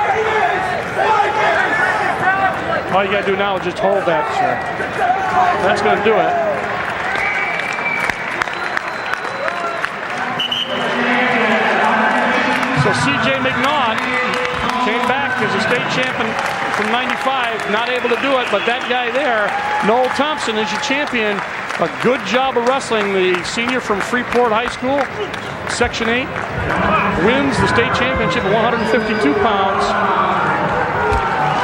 Speaker 1: All you got to do now is just hold that. Sure. That's going to do it. So C.J. McNaught came back as a state champion from 95, not able to do it, but that guy there, Noel Thompson, is your champion. A good job of wrestling. The senior from Freeport High School, Section 8, wins the state championship at 152 pounds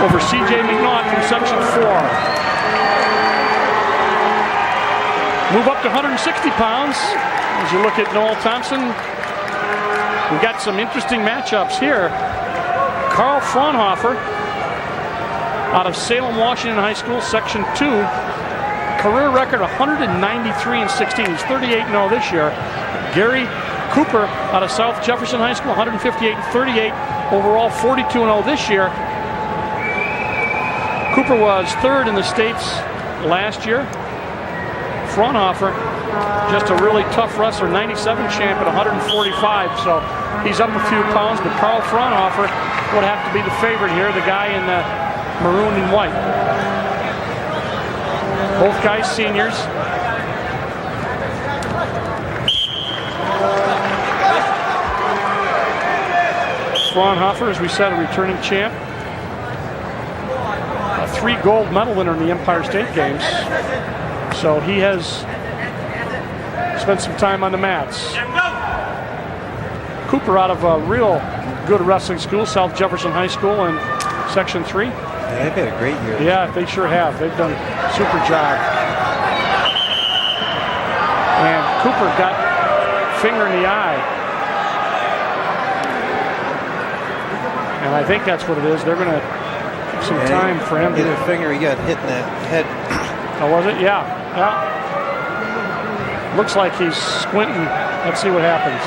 Speaker 1: over C.J. McNaught from Section 4. Move up to 160 pounds. As you look at Noel Thompson, we've got some interesting matchups here. Carl Fraunhofer out of Salem, Washington High School, Section 2. Career record 193-16. He's 38-0 this year. Gary Cooper out of South Jefferson High School, 158-38. Overall, 42-0 this year. Cooper was third in the states last year. Fraunhofer, just a really tough wrestler, 97 champ at 145, so he's up a few pounds, but Carl Fraunhofer would have to be the favorite here, the guy in maroon and white. Both guys seniors. Fraunhofer, as we said, a returning champ. A 3 gold medal winner in the Empire State Games. So he has spent some time on the mats. Cooper out of a real good wrestling school, South Jefferson High School in Section 3.
Speaker 13: Yeah, they've had a great year.
Speaker 1: Yeah, they sure have. They've done a super job. And Cooper got finger in the eye. And I think that's what it is. They're going to give some time for him.
Speaker 13: Either finger, he got hit in the head.
Speaker 1: Oh, was it? Yeah. Looks like he's squinting. Let's see what happens.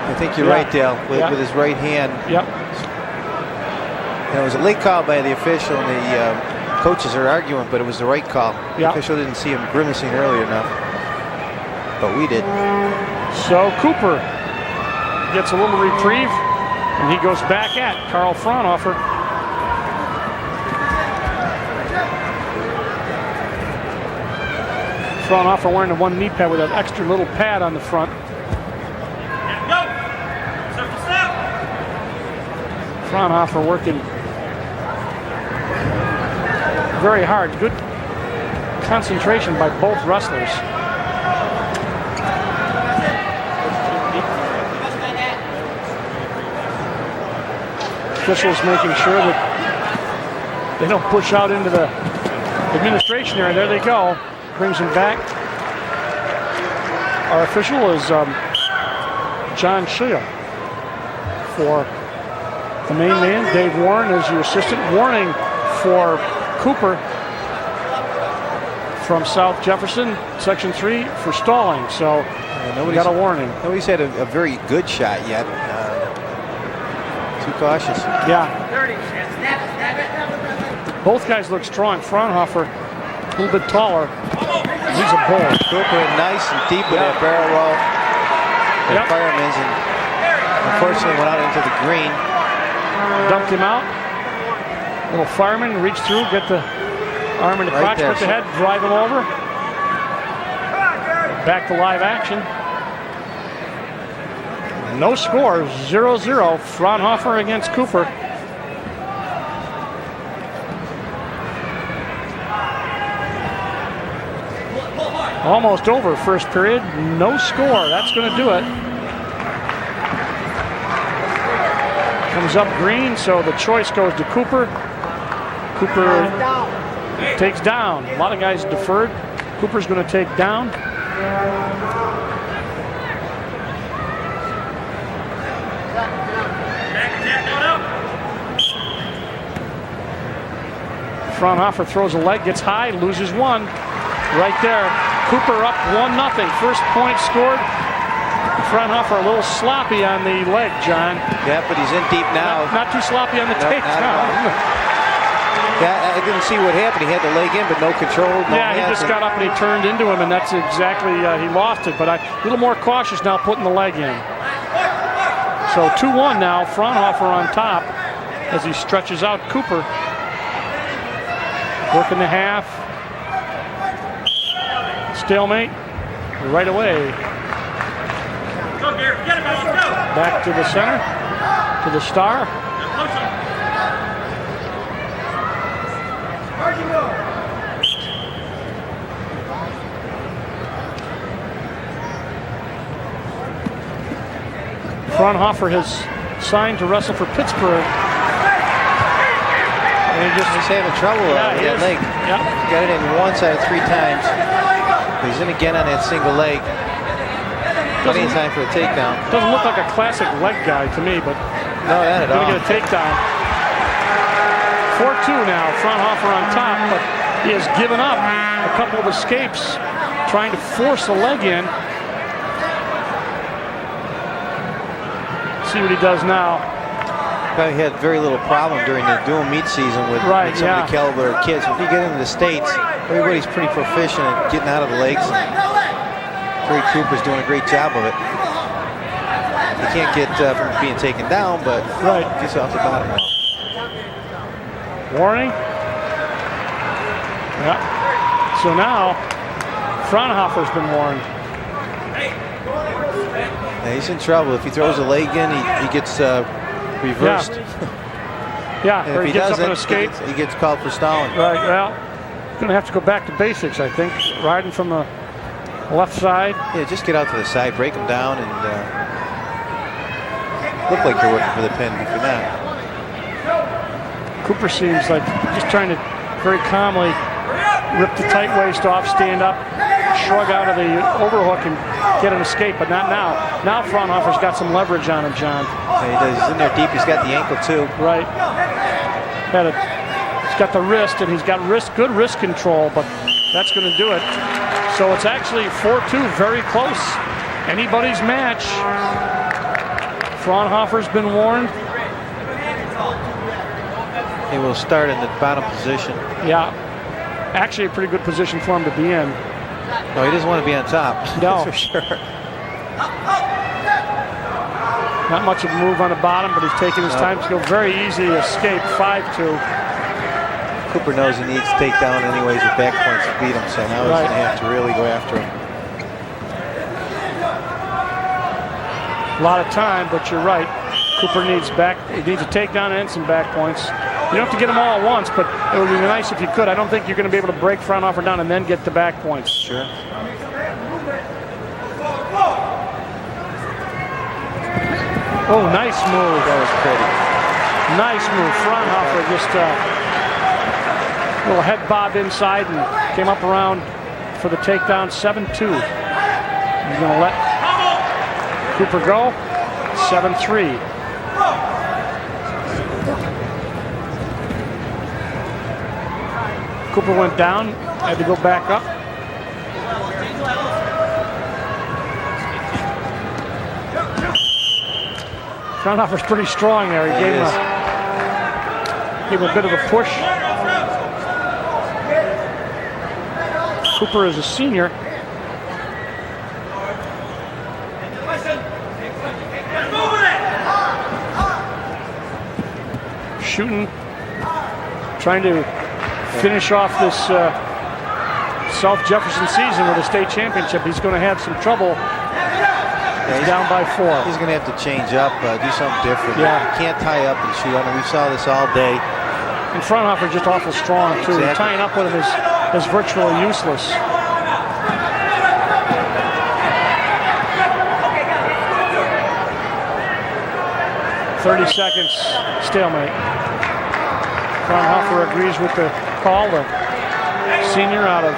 Speaker 13: I think you're right, Dale, with his right hand.
Speaker 1: Yep.
Speaker 13: And it was a late call by the official, and the coaches are arguing, but it was the right call. The official didn't see him grimacing early enough, but we did.
Speaker 1: So Cooper gets a little reprieve, and he goes back at Carl Fraunhofer. Fraunhofer wearing the one knee pad with that extra little pad on the front. Fraunhofer working very hard. Good concentration by both wrestlers. Officials making sure that they don't push out into the administration area. There they go. Brings him back. Our official is John Shea. For the main man, Dave Warren, is your assistant. Warning for Cooper from South Jefferson, Section 3, for stalling. So we got a warning.
Speaker 13: Nobody's had a very good shot yet. Too cautious.
Speaker 1: Yeah. Both guys look strong. Fraunhofer, a little bit taller. He's a bull.
Speaker 13: Cooper nice and deep with that barrel roll. The fireman's, and unfortunately went out into the green.
Speaker 1: Dumped him out. Little fireman reach through, get the arm in the crotch, put the head, drive him over. Back to live action. No score, 0-0. Fraunhofer against Cooper. Almost over first period. No score. That's going to do it. Comes up green, so the choice goes to Cooper. Cooper takes down. A lot of guys deferred. Cooper's going to take down. Fraunhofer throws a leg, gets high, loses one. Right there. Cooper up 1-0. First point scored. Fraunhofer a little sloppy on the leg, John.
Speaker 13: Yeah, but he's in deep now.
Speaker 1: Not too sloppy on the takedown.
Speaker 13: Yeah, I didn't see what happened. He had the leg in, but no control.
Speaker 1: He just got up and he turned into him, and that's exactly, he lost it. But a little more cautious now putting the leg in. So 2-1 now. Fraunhofer on top as he stretches out Cooper. Working the half. Stalemate right away. Back to the center, to the star. Fraunhofer has signed to wrestle for Pittsburgh.
Speaker 13: He's having trouble with that leg.
Speaker 1: Yep.
Speaker 13: Got it in once out of 3 times. He's in again on that single leg. Plenty of time for a takedown.
Speaker 1: Doesn't look like a classic leg guy to me, but
Speaker 13: no, not at all.
Speaker 1: Gonna get a takedown. 4-2 now. Fraunhofer on top, but he has given up a couple of escapes, trying to force a leg in. See what he does now.
Speaker 13: Probably had very little problem during the dual meet season with some of the caliber of kids. When you get into the States, everybody's pretty proficient at getting out of the legs. Gary Cooper's doing a great job of it. He can't get from being taken down, but gets off the bottom.
Speaker 1: Warning. Yeah. So now, Fraunhofer's been warned.
Speaker 13: Yeah, he's in trouble. If he throws a leg in, he gets reversed.
Speaker 1: Yeah,
Speaker 13: and
Speaker 1: or
Speaker 13: if
Speaker 1: he gets up and escapes.
Speaker 13: He gets called for stalling.
Speaker 1: Right, well, going to have to go back to basics, I think. Riding from the left side.
Speaker 13: Yeah, just get out to the side, break him down, and look like you're working for the pin, but you're not.
Speaker 1: Cooper seems like just trying to very calmly rip the tight waist off, stand up, shrug out of the overhook, and get an escape, but not now. Now Fraunhofer's got some leverage on him, John.
Speaker 13: Yeah, he does. He's in there deep. He's got the ankle, too.
Speaker 1: Right. He's got the wrist, and he's got good wrist control, but that's going to do it. So it's actually 4-2, very close. Anybody's match. Fraunhofer's been warned.
Speaker 13: He will start in the bottom position.
Speaker 1: Yeah. Actually, a pretty good position for him to be in.
Speaker 13: No, he doesn't want to be on top.
Speaker 1: No.
Speaker 13: For sure.
Speaker 1: Not much of a move on the bottom, but he's taking his time to go. Very easy escape, 5-2.
Speaker 13: Cooper knows he needs to take down anyways with back points to beat him, so now he's going to have to really go after him.
Speaker 1: A lot of time, but you're right. Cooper needs a takedown and some back points. You don't have to get them all at once, but it would be nice if you could. I don't think you're going to be able to break Fraunhofer down and then get the back points.
Speaker 13: Sure.
Speaker 1: Oh, nice move.
Speaker 13: That was pretty.
Speaker 1: Nice move. Fraunhofer just little head bob inside and came up around for the takedown. 7-2. He's going to let Cooper go. 7-3. Cooper went down, had to go back up. Fraunhofer's pretty strong there. He gave him a bit of a push. Cooper is a senior. Shooting, trying to finish off this South Jefferson season with a state championship. He's going to have some trouble. He's down by 4.
Speaker 13: He's going to have to change up, do something different.
Speaker 1: Yeah.
Speaker 13: He can't tie up and shoot. I mean, we saw this all day.
Speaker 1: And Fraunhofer's just awful strong, too.
Speaker 13: Exactly.
Speaker 1: Tying up with him is virtually useless. .30 seconds, stalemate. Fraunhofer agrees with the call. The senior out of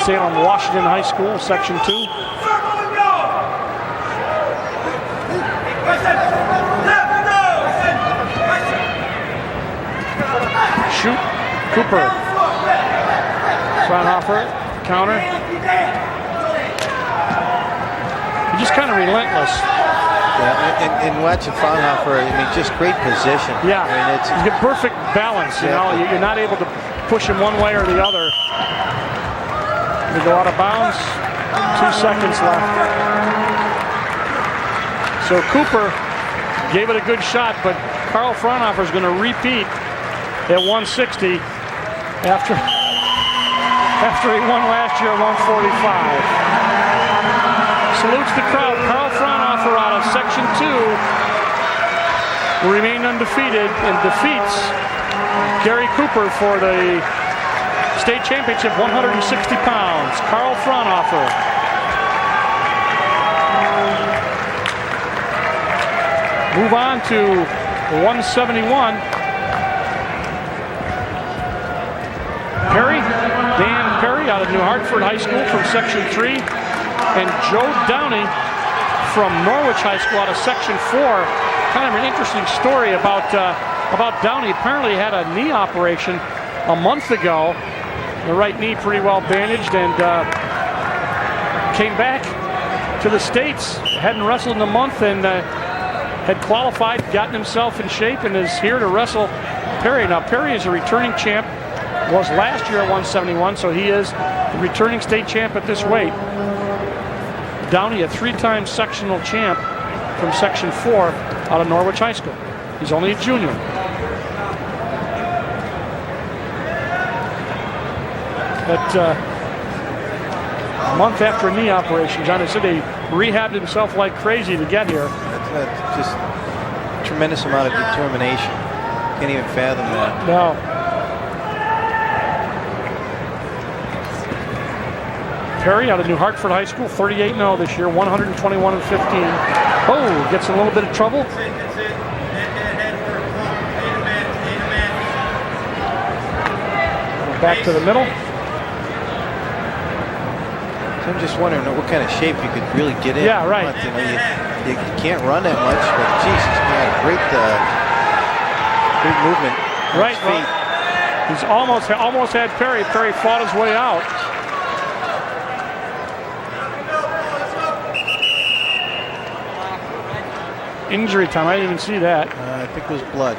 Speaker 1: Salem, Washington High School, Section 2. Shoot, Cooper. Fraunhofer, counter. He's just kind of relentless.
Speaker 13: Yeah, and watching Fraunhofer, I mean, just great position.
Speaker 1: Yeah,
Speaker 13: I mean,
Speaker 1: he's got perfect balance. You know, you're not able to push him one way or the other. They go out of bounds. 2 seconds left. So Cooper gave it a good shot, but Carl Fraunhofer is going to repeat at 160 after he won last year at 145. Salutes the crowd. Carl Fraunhofer out of Section 2 will remain undefeated and defeats Gary Cooper for the state championship, 160 pounds. Carl Fraunhofer. Move on to 171. Perry, Dan Perry out of New Hartford High School from Section 3, and Joe Downey from Norwich High School out of Section 4. Kind of an interesting story about Downey. Apparently had a knee operation a month ago. The right knee pretty well bandaged, and came back to the States. Hadn't wrestled in a month, and had qualified, gotten himself in shape, and is here to wrestle Perry. Now, Perry is a returning champ, was last year at 171, so he is the returning state champ at this weight. Downey, a 3-time sectional champ from Section 4 out of Norwich High School. He's only a junior. But a month after a knee operation, John, they said he rehabbed himself like crazy to get here.
Speaker 13: That's just a tremendous amount of determination. Can't even fathom that.
Speaker 1: No. Perry out of New Hartford High School, 38-0 this year, 121-15. Oh, gets in a little bit of trouble. Back to the middle.
Speaker 13: So I'm just wondering what kind of shape you could really get in.
Speaker 1: Yeah, right.
Speaker 13: You know, you can't run that much, but Jesus, man, great movement.
Speaker 1: Right. Well, he's almost had Perry. Perry fought his way out. Injury time. I didn't even see that.
Speaker 13: I think it was blood.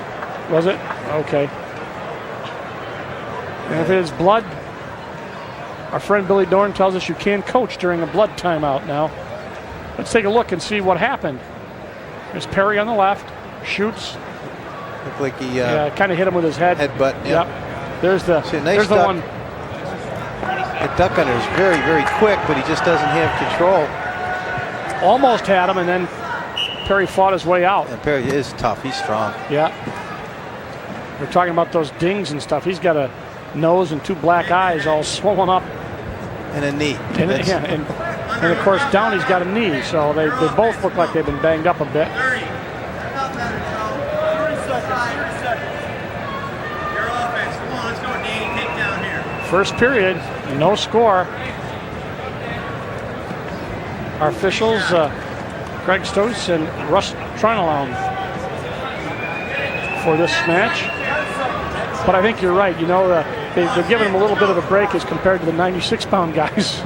Speaker 1: Was it? Okay. And if it is blood, our friend Billy Dorn tells us you can coach during a blood timeout now. Let's take a look and see what happened. There's Perry on the left, shoots.
Speaker 13: Looked like he
Speaker 1: kind of hit him with his head.
Speaker 13: Headbutt.
Speaker 1: Yep. There's the
Speaker 13: nice
Speaker 1: the
Speaker 13: duck.
Speaker 1: one.
Speaker 13: The duck under is very, very quick, but he just doesn't have control.
Speaker 1: Almost had him, and then Perry fought his way out.
Speaker 13: And Perry is tough. He's strong.
Speaker 1: Yeah. We're talking about those dings and stuff. He's got a nose and 2 black eyes all swollen up.
Speaker 13: And a knee.
Speaker 1: And of course, Downey's got a knee, so they both look like they've been banged up a bit.
Speaker 8: 30 seconds. Your offense. Come on, let's go, Danny. Take down here.
Speaker 1: First period, no score. Our officials, Greg Stoes and Russ Trinalone for this match. But I think you're right. You know, they're giving him a little bit of a break as compared to the 96-pound guys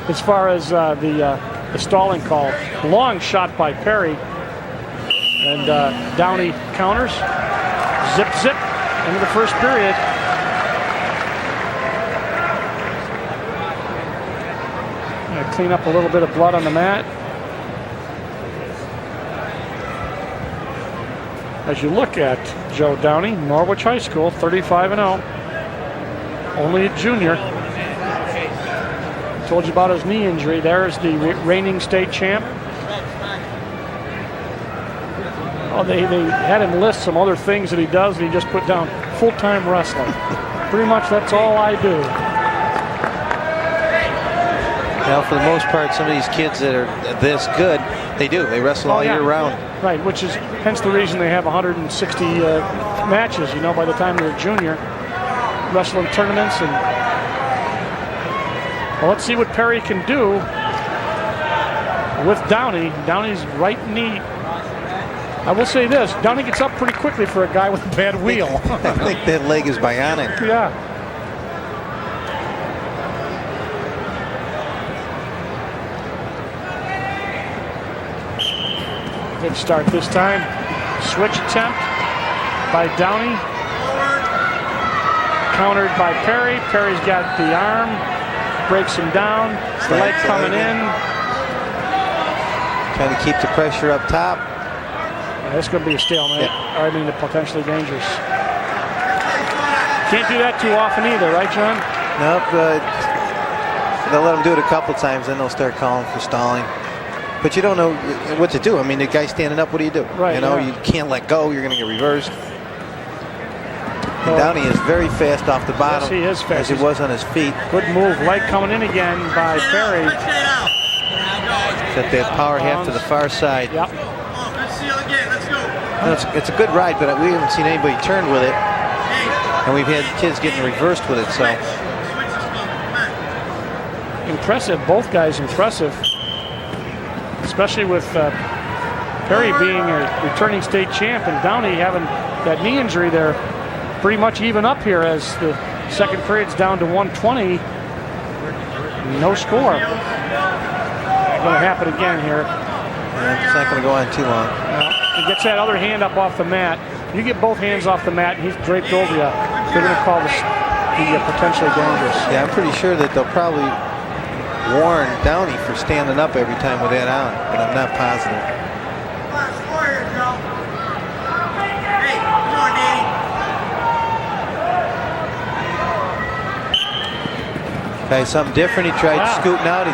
Speaker 1: as far as the stalling call. Long shot by Perry. And Downey counters. Zip, zip, into the first period. Gonna clean up a little bit of blood on the mat. As you look at Joe Downey, Norwich High School, 35-0. Only a junior. Told you about his knee injury. There's the reigning state champ. Oh, they had him list some other things that he does, and he just put down full-time wrestling. Pretty much that's all I do.
Speaker 13: Now, for the most part, some of these kids that are this good, they do. They wrestle all year round.
Speaker 1: Right, which is hence the reason they have 160 matches, you know, by the time they're a junior. Wrestling tournaments. And well, let's see what Perry can do with Downey. Downey's right knee. I will say this, Downey gets up pretty quickly for a guy with a bad wheel.
Speaker 13: I think that leg is bionic.
Speaker 1: Yeah. Good start this time. Switch attempt by Downey. Countered by Perry. Perry's got the arm. Breaks him down. The leg coming in.
Speaker 13: Trying to keep the pressure up top.
Speaker 1: Yeah, this is going to be a stalemate. Yeah. I mean, potentially dangerous. Can't do that too often either, right, John?
Speaker 13: Nope. They'll let him do it a couple times, then they'll start calling for stalling. But you don't know what to do. I mean, the guy standing up, what do you do?
Speaker 1: Right,
Speaker 13: you know,
Speaker 1: yeah.
Speaker 13: You can't let go. You're going to get reversed. And Downey is very fast off the bottom.
Speaker 1: Yes, he is fast.
Speaker 13: As he was on his feet.
Speaker 1: Good move. Leg coming in again by Perry.
Speaker 13: Got that power half to the far side.
Speaker 1: Yep.
Speaker 8: Let's seal again. Let's go.
Speaker 13: No, it's a good ride, but we haven't seen anybody turn with it. And we've had kids getting reversed with it, so.
Speaker 1: Impressive, both guys impressive. Especially with Perry being a returning state champ and Downey having that knee injury. They're pretty much even up here as the second period's down to 120. No score. Going to happen again here.
Speaker 13: Yeah, it's not going to go on too long.
Speaker 1: He gets that other hand up off the mat. You get both hands off the mat and he's draped over you. They're going to call the potentially dangerous.
Speaker 13: Yeah, I'm pretty sure that they'll probably warn Downey for standing up every time with that on, but I'm not positive. Okay, something different. He tried scooting out.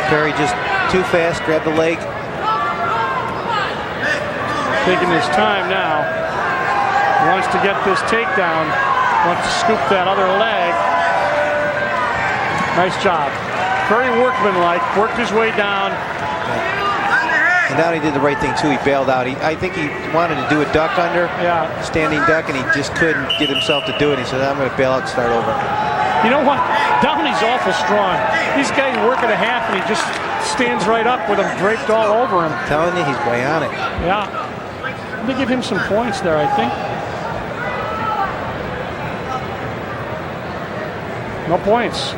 Speaker 13: Perry just too fast, grabbed the leg.
Speaker 1: Taking his time now. Wants to get this takedown. Wants to scoop that other leg. Nice job. Very workmanlike. Worked his way down.
Speaker 13: And Downey did the right thing too. He bailed out. I think he wanted to do a duck under, standing duck, and he just couldn't get himself to do it. He said, "I'm going to bail out and start over."
Speaker 1: You know what? Downey's awful strong. These guys work at a half, and he just stands right up with them draped all over him.
Speaker 13: I'm telling you, he's bionic.
Speaker 1: Yeah. They give him some points there, I think. No points.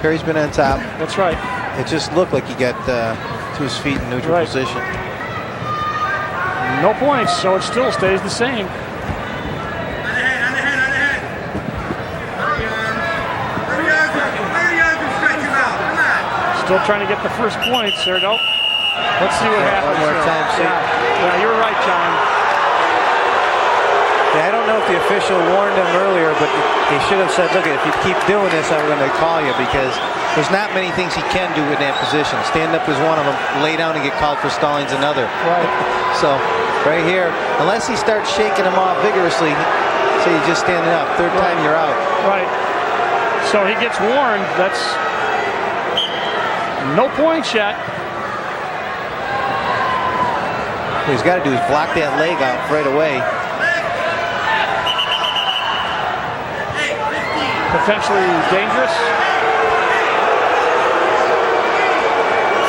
Speaker 13: Perry's been on top.
Speaker 1: That's right.
Speaker 13: It just looked like he got to his feet in neutral position.
Speaker 1: No points, so it still stays the same. Still trying to get the first points there. Nope. Let's see what happens.
Speaker 13: One more time,
Speaker 1: yeah, you're right, John.
Speaker 13: Yeah, I don't know if the official warned him earlier, but he should have said, "Look, if you keep doing this, I'm going to call you," because there's not many things he can do in that position. Stand up is one of them. Lay down and get called for stalling's another.
Speaker 1: Right.
Speaker 13: So right here, unless he starts shaking him off vigorously, so he's just standing up. Third time you're out.
Speaker 1: Right. So he gets warned. That's no points yet.
Speaker 13: What he's got to do is block that leg off right away.
Speaker 1: Potentially dangerous.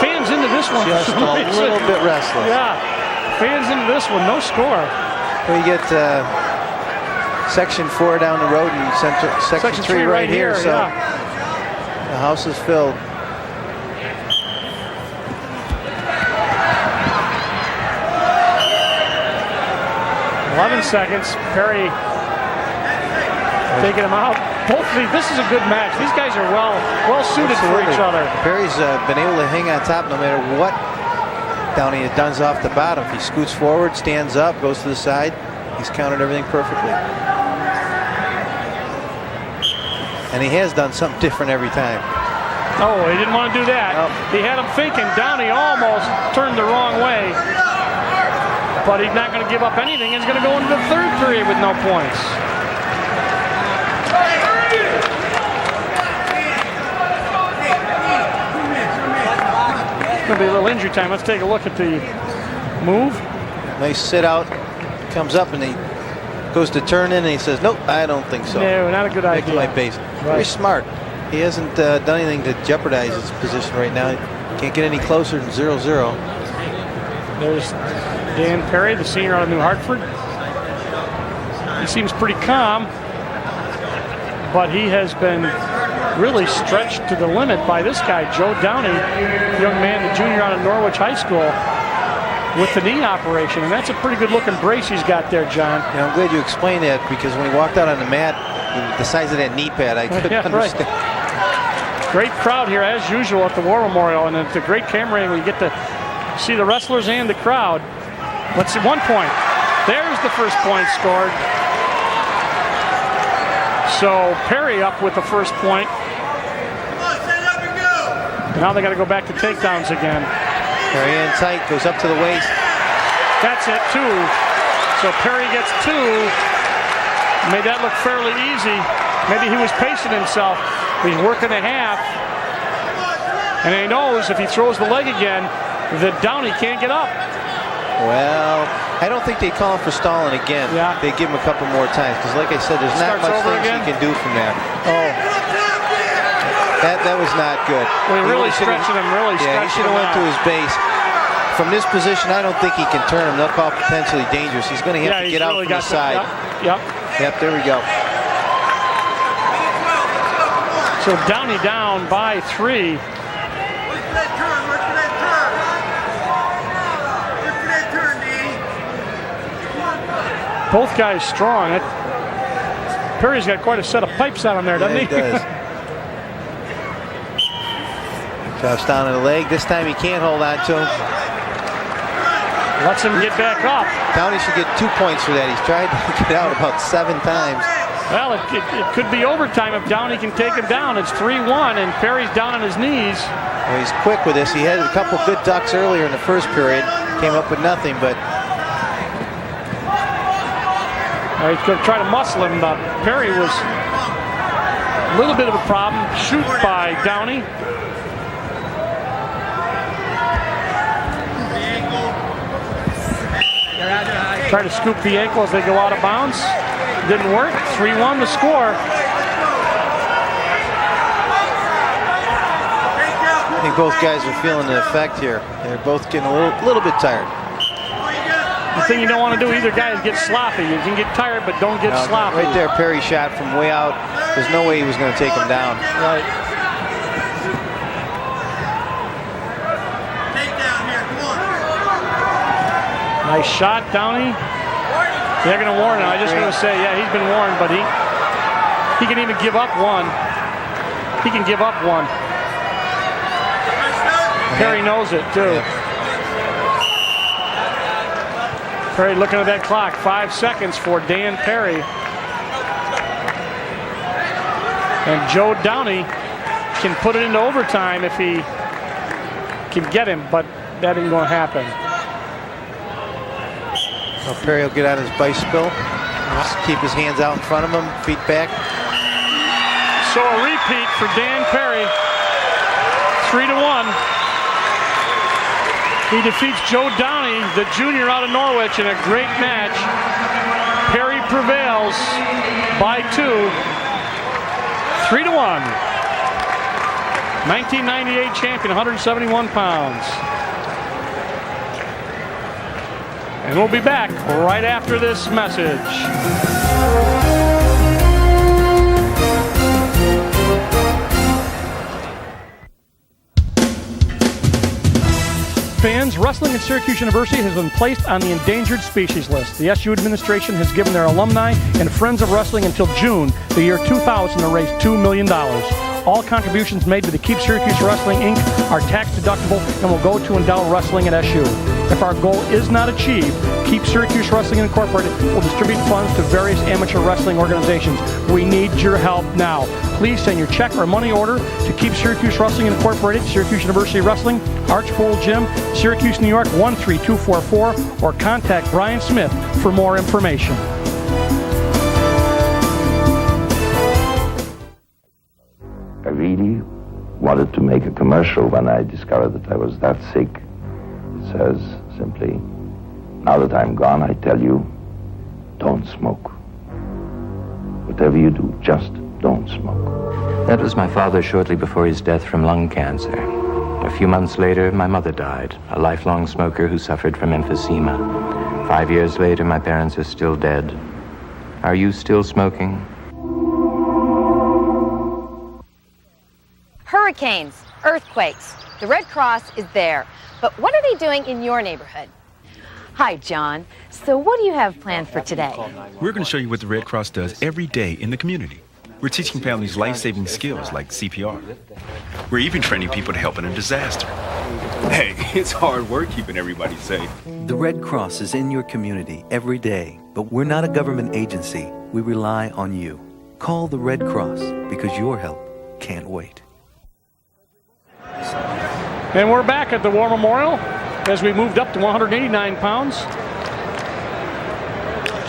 Speaker 1: Fans into this one.
Speaker 13: Just a little bit restless.
Speaker 1: Yeah. Fans into this one. No score.
Speaker 13: We get section 4 down the road and section 3 right here. So the house is filled.
Speaker 1: Seconds. Perry taking him out. Both of these, this is a good match. These guys are well suited for each other.
Speaker 13: Perry's been able to hang on top no matter what Downey does off the bottom. If he scoots forward, stands up, goes to the side, he's countered everything perfectly. And he has done something different every time.
Speaker 1: Oh, he didn't want to do that. Nope. He had him thinking. Downey almost turned the wrong way. But he's not going to give up anything. He's going to go into the third period with no points. It's going to be a little injury time. Let's take a look at the move.
Speaker 13: Nice sit out. Comes up and he goes to turn in and he says, "Nope, I don't think so."
Speaker 1: No, not a good idea.
Speaker 13: Back to my base. Right. Very smart. He hasn't done anything to jeopardize his position right now. Can't get any closer than 0-0.
Speaker 1: There's Dan Perry, the senior out of New Hartford. He seems pretty calm, but he has been really stretched to the limit by this guy, Joe Downey, young man, the junior out of Norwich High School, with the knee operation. And that's a pretty good looking brace he's got there, John.
Speaker 13: Yeah, I'm glad you explained that, because when he walked out on the mat, the size of that knee pad, I couldn't understand.
Speaker 1: Right. Great crowd here, as usual, at the War Memorial, and it's a great camera angle. You get to see the wrestlers and the crowd. Let's see, 1 point. There's the first point scored. So Perry up with the first point. Now they got to go back to takedowns again.
Speaker 13: Perry in tight, goes up to the waist.
Speaker 1: That's it, 2. So Perry gets 2. Made that look fairly easy. Maybe he was pacing himself. He's working a half. And he knows if he throws the leg again, that Downey can't get up.
Speaker 13: Well, I don't think they call him for stalling again.
Speaker 1: Yeah.
Speaker 13: They give him a couple more times because, like I said, there's not much things he can do from there.
Speaker 1: Oh.
Speaker 13: That was not good.
Speaker 1: Well, really stretching him, really stretching him.
Speaker 13: Yeah, he should have went to his base. From this position, I don't think he can turn him. They'll call potentially dangerous. He's going to have to get out from the side. Yep, there we go.
Speaker 1: So Downey down by 3. Both guys strong. Perry's got quite a set of pipes on him there, doesn't he?
Speaker 13: He does. Drops down to the leg. This time he can't hold on to him.
Speaker 1: Lets him get back up.
Speaker 13: Downey should get 2 points for that. He's tried to get out about 7 times.
Speaker 1: Well, it could be overtime if Downey can take him down. It's 3-1, and Perry's down on his knees.
Speaker 13: Well, he's quick with this. He had a couple good ducks earlier in the first period. Came up with nothing, but...
Speaker 1: He's going to try to muscle him. Perry was a little bit of a problem. Shoot by Downey. Try to scoop the ankle as they go out of bounds. Didn't work. 3-1 the score.
Speaker 13: I think both guys are feeling the effect here. They're both getting a little bit tired.
Speaker 1: The thing you don't want to do, either guy, is get sloppy. You can get tired, but don't get sloppy.
Speaker 13: Right there, Perry shot from way out. There's no way he was going to take him down.
Speaker 1: Right. Nice shot, Downey. They're going to warn him. I just want to say, yeah, he's been warned, but he can even give up one. He can give up one. Perry knows it, too. Yeah. Perry looking at that clock. 5 seconds for Dan Perry. And Joe Downey can put it into overtime if he can get him, but that ain't going to happen.
Speaker 13: Well, Perry will get on his bicycle. Just keep his hands out in front of him, feet back.
Speaker 1: So a repeat for Dan Perry. 3-1. He defeats Joe Downey, the junior out of Norwich, in a great match. Perry prevails by 2. 3-1. 1998 champion, 171 pounds. And we'll be back right after this message. Fans, wrestling at Syracuse University has been placed on the endangered species list. The SU administration has given their alumni and friends of wrestling until June, the year 2000, to raise $2 million. All contributions made to the Keep Syracuse Wrestling, Inc. are tax deductible and will go to endow wrestling at SU. If our goal is not achieved, Keep Syracuse Wrestling Incorporated will distribute funds to various amateur wrestling organizations. We need your help now. Please send your check or money order to Keep Syracuse Wrestling Incorporated, Syracuse University Wrestling, Archbold Gym, Syracuse, New York 13244, or contact Brian Smith for more information.
Speaker 3: I really wanted to make a commercial when I discovered that I was that sick. It says simply, now that I'm gone, I tell you, don't smoke. Whatever you do, just don't smoke.
Speaker 22: That was my father shortly before his death from lung cancer. A few months later, my mother died, a lifelong smoker who suffered from emphysema. 5 years later, my parents are still dead. Are you still smoking?
Speaker 4: Hurricanes, earthquakes. The Red Cross is there. But what are they doing in your neighborhood? Hi, John. So what do you have planned for today?
Speaker 23: We're going to show you what the Red Cross does every day in the community. We're teaching families life-saving skills like CPR. We're even training people to help in a disaster. Hey, it's hard work keeping everybody safe.
Speaker 7: The Red Cross is in your community every day, but we're not a government agency. We rely on you. Call the Red Cross because your help can't wait.
Speaker 1: And we're back at the War Memorial as we moved up to 189 pounds.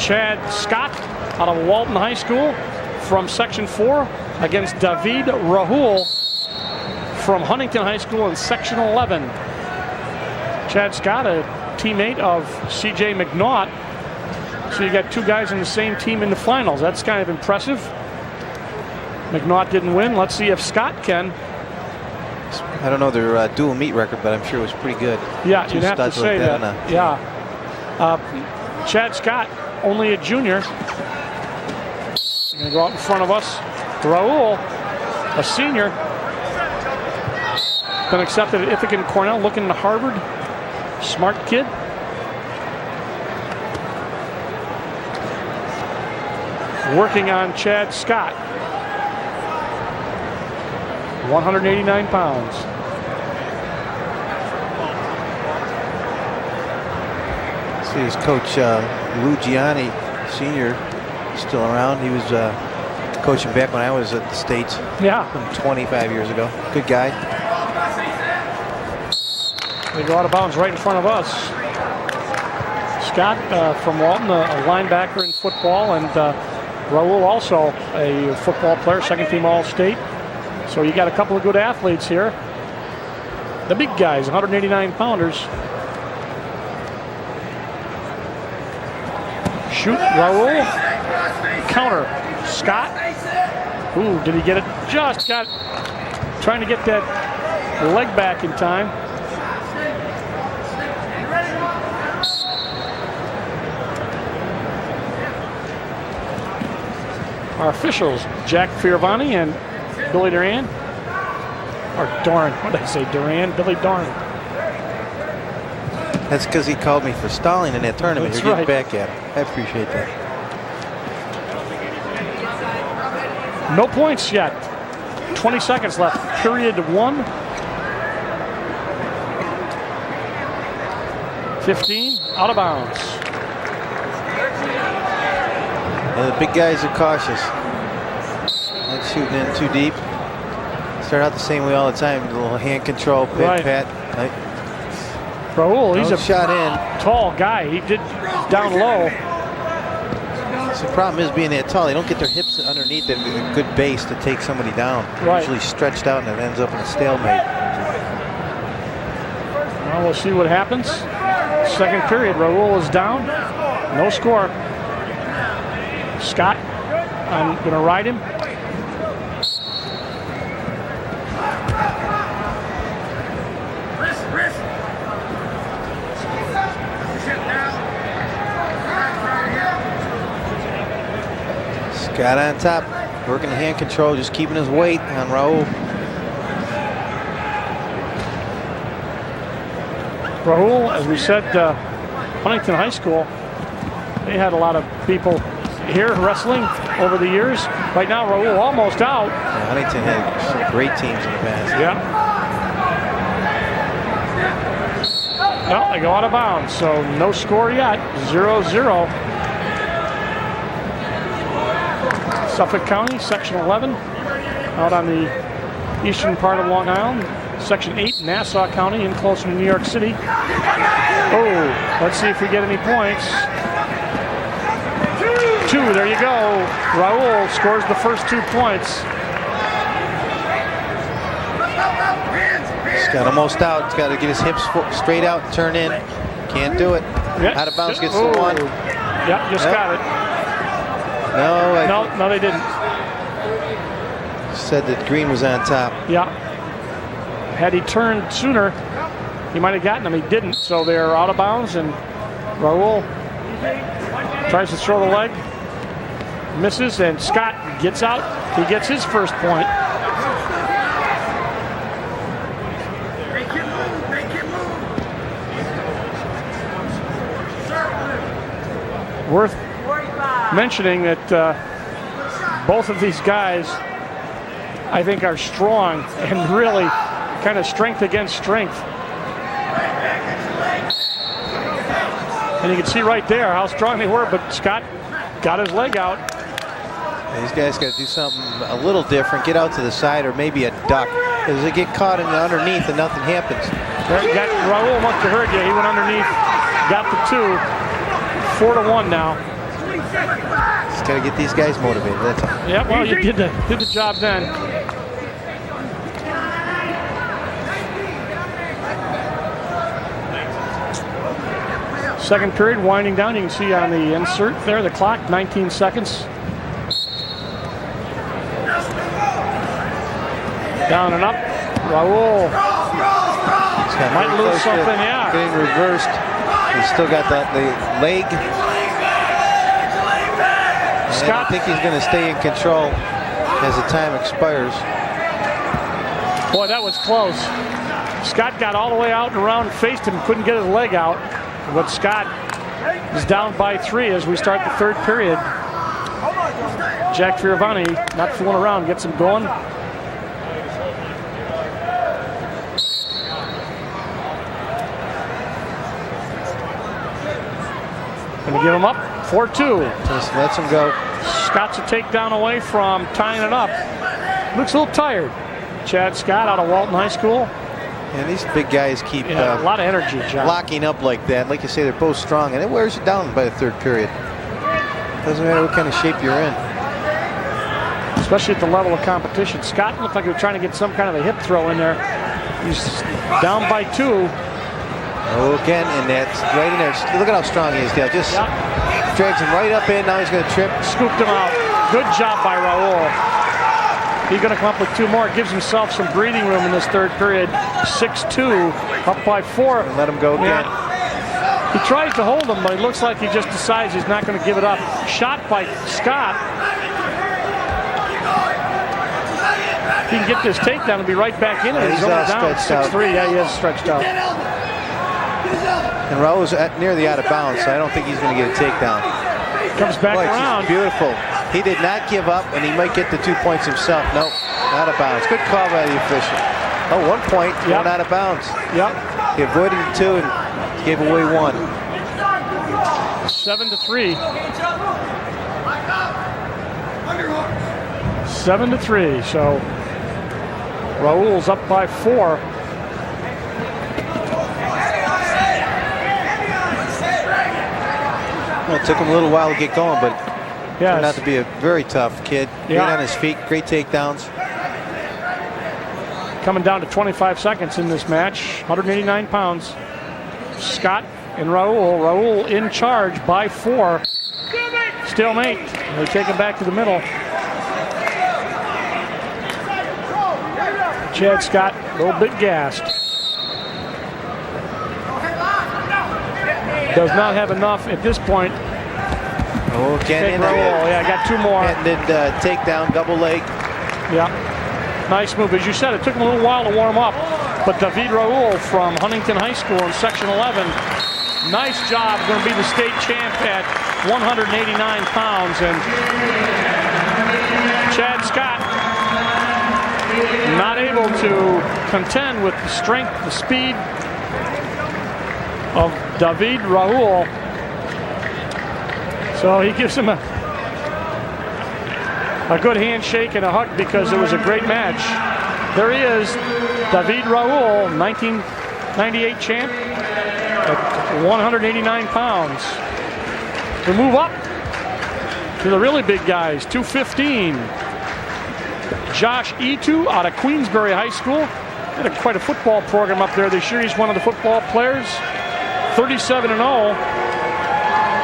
Speaker 1: Chad Scott out of Walton High School from Section 4 against David Rahul from Huntington High School in Section 11. Chad Scott, a teammate of C.J. McNaught. So you got two guys in the same team in the finals. That's kind of impressive. McNaught didn't win. Let's see if Scott can.
Speaker 13: I don't know their dual meet record, but I'm sure it was pretty good.
Speaker 1: Yeah,
Speaker 13: Two
Speaker 1: you'd have to
Speaker 13: studs
Speaker 1: say
Speaker 13: like
Speaker 1: that. Yeah. Chad Scott, only a junior. Going to go out in front of us. Raul, a senior. Been accepted at Ithaca and Cornell, looking to Harvard. Smart kid. Working on Chad Scott. 189 pounds.
Speaker 13: See his coach Lou Gianni, senior, still around. He was coaching back when I was at the States.
Speaker 1: Yeah.
Speaker 13: 25 years ago. Good guy.
Speaker 1: They go out of bounds right in front of us. Scott from Walton, a linebacker in football, and Raul also a football player, second team All-State. So you got a couple of good athletes here. The big guys, 189 pounders. Shoot, Raul. Counter, Scott. Ooh, did he get it? Just got, trying to get that leg back in time. Our officials, Jack Fioravani and Billy Duran. Or Dorn, what did I say, Duran? Billy Dorn.
Speaker 13: That's because he called me for stalling in that tournament.
Speaker 1: That's
Speaker 13: You're
Speaker 1: right.
Speaker 13: getting back at him. I appreciate that.
Speaker 1: No points yet. 20 seconds left. Period 1. 15, out of bounds.
Speaker 13: And the big guys are cautious. Not shooting in too deep. Start out the same way all the time. A little hand control, pit,
Speaker 1: Right.
Speaker 13: pat.
Speaker 1: Raul, he's a
Speaker 13: shot in.
Speaker 1: Tall guy. He did down low.
Speaker 13: So the problem is being that tall, they don't get their hips underneath it with a good base to take somebody down.
Speaker 1: Right.
Speaker 13: Usually stretched out and it ends up in a stalemate.
Speaker 1: Well, we'll see what happens. Second period, Raul is down. No score. Scott, I'm going to ride him.
Speaker 13: Scott on top, working the hand control, just keeping his weight on Raul.
Speaker 1: Raul, as we said, Huntington High School, they had a lot of people here wrestling over the years. Right now, Raul almost out.
Speaker 13: Yeah, Huntington had some great teams in the past.
Speaker 1: Yeah. No, they go out of bounds, so no score yet. 0-0. Suffolk County, Section 11, out on the eastern part of Long Island. Section 8, Nassau County, in closer to New York City. Oh, let's see if we get any points. 2, there you go. Raul scores the first 2 points.
Speaker 13: He's got almost out. He's got to get his hips straight out and turn in. Can't do it.
Speaker 1: Yeah.
Speaker 13: Out of bounds, gets the 1.
Speaker 1: Yeah, just got it. No, they didn't.
Speaker 13: Said that Green was on top.
Speaker 1: Yeah. Had he turned sooner, he might have gotten him. He didn't, so they're out of bounds, and Raul tries to throw the leg, misses, and Scott gets out. He gets his first point. Worth mentioning that both of these guys, I think, are strong and really kind of strength against strength. And you can see right there how strong they were, but Scott got his leg out.
Speaker 13: These guys got to do something a little different, get out to the side or maybe a duck. Because they get caught in the underneath and nothing happens.
Speaker 1: Raul must have heard you. He went underneath, got the 2. 4-1 now.
Speaker 13: Just got to get these guys motivated, that's all.
Speaker 1: Yeah, well, you did the job then. Second period winding down. You can see on the insert there, the clock, 19 seconds. Down and up. Raul might lose something, yeah.
Speaker 13: Getting reversed. He's still got the leg. Scott, I think he's going to stay in control as the time expires.
Speaker 1: Boy, that was close. Scott got all the way out and around, faced him, couldn't get his leg out. But Scott is down by 3 as we start the third period. Jack Fioravani not fooling around, gets him going. Gonna give him up, 4-2.
Speaker 13: Just lets him go.
Speaker 1: Scott's a takedown away from tying it up. Looks a little tired. Chad Scott out of Walton High School.
Speaker 13: And these big guys keep
Speaker 1: a lot of energy, John.
Speaker 13: Locking up like that. Like you say, they're both strong, and it wears you down by the third period. Doesn't matter what kind of shape you're in.
Speaker 1: Especially at the level of competition. Scott looked like he was trying to get some kind of a hip throw in there. He's down by 2.
Speaker 13: Oh, again, and that's right in there. Look at how strong he is, Dale. Just drags him right up in. Now he's going to trip.
Speaker 1: Scooped him out. Good job by Raul. He's going to come up with 2 more. Gives himself some breathing room in this third period. 6-2, up by 4.
Speaker 13: And let him go again.
Speaker 1: He tries to hold him, but it looks like he just decides he's not going to give it up. Shot by Scott. If he can get this takedown and be right back in it. He's only down 6-3. Yeah, he is stretched out.
Speaker 13: And Raul's near the out of bounds, so I don't think he's going to get a takedown.
Speaker 1: Comes back around.
Speaker 13: Beautiful. He did not give up, and he might get the 2 points himself. Nope, out of bounds. Good call by the official. Oh, 1 point, going out of bounds.
Speaker 1: Yep.
Speaker 13: He avoided 2 and gave away 1.
Speaker 1: 7-3. 7-3. So Raul's up by 4.
Speaker 13: Well, it took him a little while to get going, but turned out to be a very tough kid. Great on his feet, great takedowns.
Speaker 1: Coming down to 25 seconds in this match, 189 pounds. Scott and Raul. Raul in charge by 4. Stalemate. They take him back to the middle. Chad Scott, a little bit gassed. Does not have enough at this point.
Speaker 13: Oh, again,
Speaker 1: yeah, got 2 more.
Speaker 13: And did takedown, double leg.
Speaker 1: Yeah, nice move. As you said, it took him a little while to warm up, but David Raul from Huntington High School in Section 11, nice job. Going to be the state champ at 189 pounds. And Chad Scott not able to contend with the strength, the speed of David Raul. So he gives him a good handshake and a hug because it was a great match. There he is, David Raul, 1998 champ at 189 pounds. We move up to the really big guys, 215. Josh Etu out of Queensbury High School. Had quite a football program up there this year. He's one of the football players. 37-0,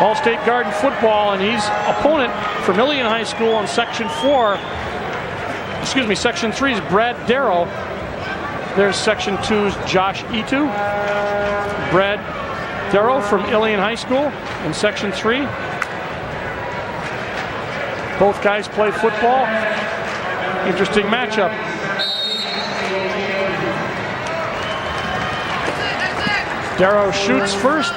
Speaker 1: All-State Garden football, and he's opponent from Ilion High School in Section 3 is Brad Darrow. There's Section 2's Josh Etu. Brad Darrow from Ilion High School in Section 3. Both guys play football. Interesting matchup. Darrow shoots first.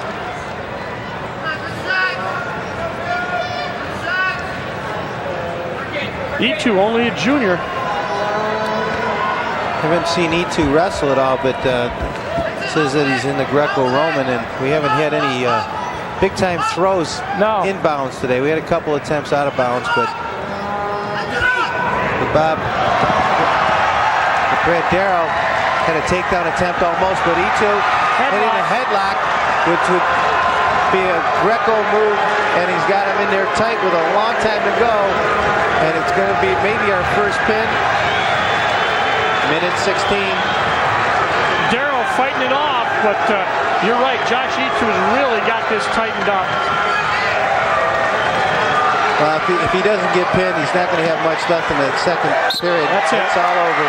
Speaker 1: Etu, only a junior.
Speaker 13: Haven't seen Etu wrestle at all, but says that he's in the Greco-Roman, and we haven't had any big-time throws inbounds today. We had a couple attempts out of bounds, but Brad Darrow had a takedown attempt almost, but Etu hitting a headlock, which would be a Greco move, and he's got him in there tight with a long time to go, and it's going to be maybe our first pin. Minute 16.
Speaker 1: Darrow fighting it off, but You're right. Josh Etu's really got this tightened up.
Speaker 13: Well, if he doesn't get pinned, he's not going to have much left in the second period.
Speaker 1: That's it.
Speaker 13: It's all over.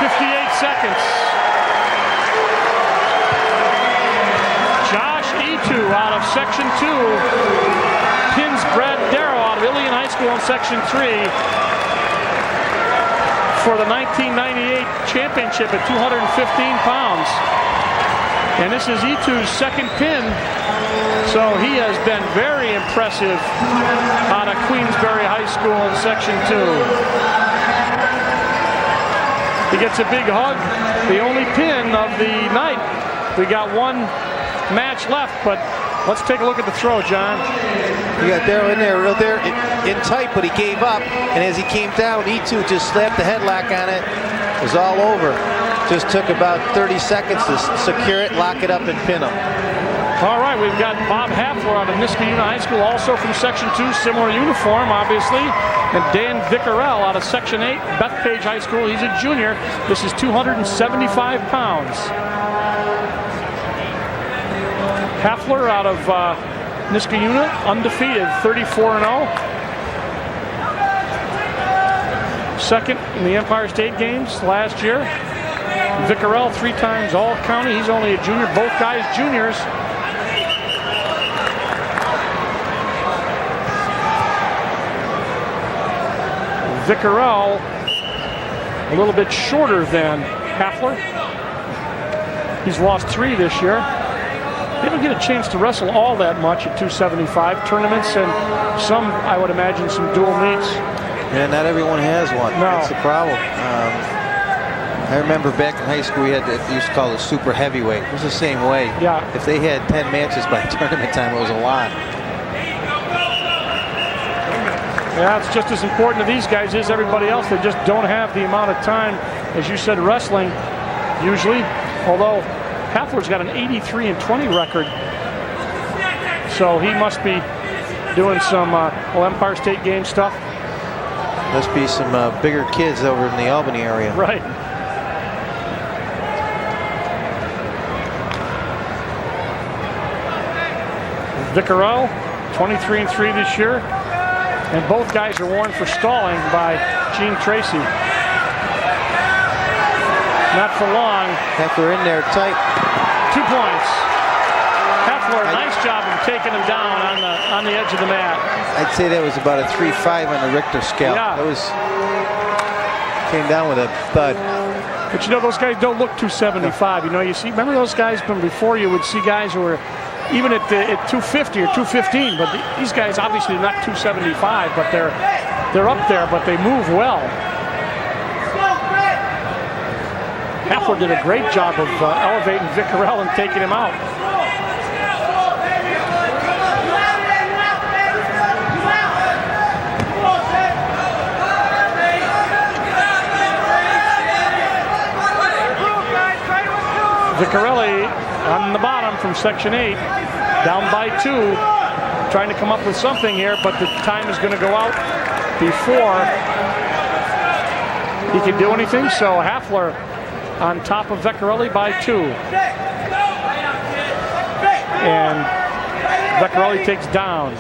Speaker 1: 58 seconds. Josh Etu out of Section 2 pins Brad Darrow out of Ilion High School in Section 3 for the 1998 championship at 215 pounds. And this is Etu's second pin, so he has been very impressive out of Queensbury High School in Section 2. He gets a big hug, the only pin of the night. We got one match left, but let's take a look at the throw, John.
Speaker 13: You got Darrow in there, real there, in tight, but he gave up. And as he came down, Etu just slapped the headlock on it. It was all over. Just took about 30 seconds to secure it, lock it up, and pin him.
Speaker 1: All right, we've got Bob Hafler out of Niskayuna High School, also from Section 2, similar uniform, obviously. And Dan Vickerell out of Section 8, Bethpage High School. He's a junior. This is 275 pounds. Hafler out of Niskayuna, undefeated, 34-0. Second in the Empire State Games last year. Vickerell, 3 times All-County. He's only a junior. Both guys juniors. Vickerell a little bit shorter than Hafler. He's lost 3 this year. They don't get a chance to wrestle all that much at 275 tournaments, and some, I would imagine, some dual meets.
Speaker 13: Yeah, not everyone has one.
Speaker 1: No.
Speaker 13: That's the problem. I remember back in high school, we had they used to call it super heavyweight. It was the same way.
Speaker 1: Yeah.
Speaker 13: If they had 10 matches by tournament time, it was a lot.
Speaker 1: Yeah, it's just as important to these guys as everybody else. They just don't have the amount of time, as you said, wrestling, usually. Although Hafler's got an 83-20 record, so he must be doing some Empire State Game stuff.
Speaker 13: Must be some bigger kids over in the Albany area.
Speaker 1: Right. Vickerell, 23-3 this year. And both guys are warned for stalling by Gene Tracy. Not for long.
Speaker 13: Hafler in there tight.
Speaker 1: 2 points. Hafler, nice job of taking him down on the edge of the mat.
Speaker 13: I'd say that was about a 3-5 on the Richter scale.
Speaker 1: Yeah.
Speaker 13: It was came down with a thud.
Speaker 1: But you know, those guys don't look 275. You know, you see, remember those guys from before, you would see guys who were even at 250 or 215, but these guys obviously not 275, but they're up there, but they move well. Hafler did a great job of elevating Vickerell and taking him out. Vickerelli on the bottom from Section 8, down by 2, trying to come up with something here, but the time is going to go out before he can do anything. So Hafler on top of Vickerelli by 2. And Vickerelli takes down.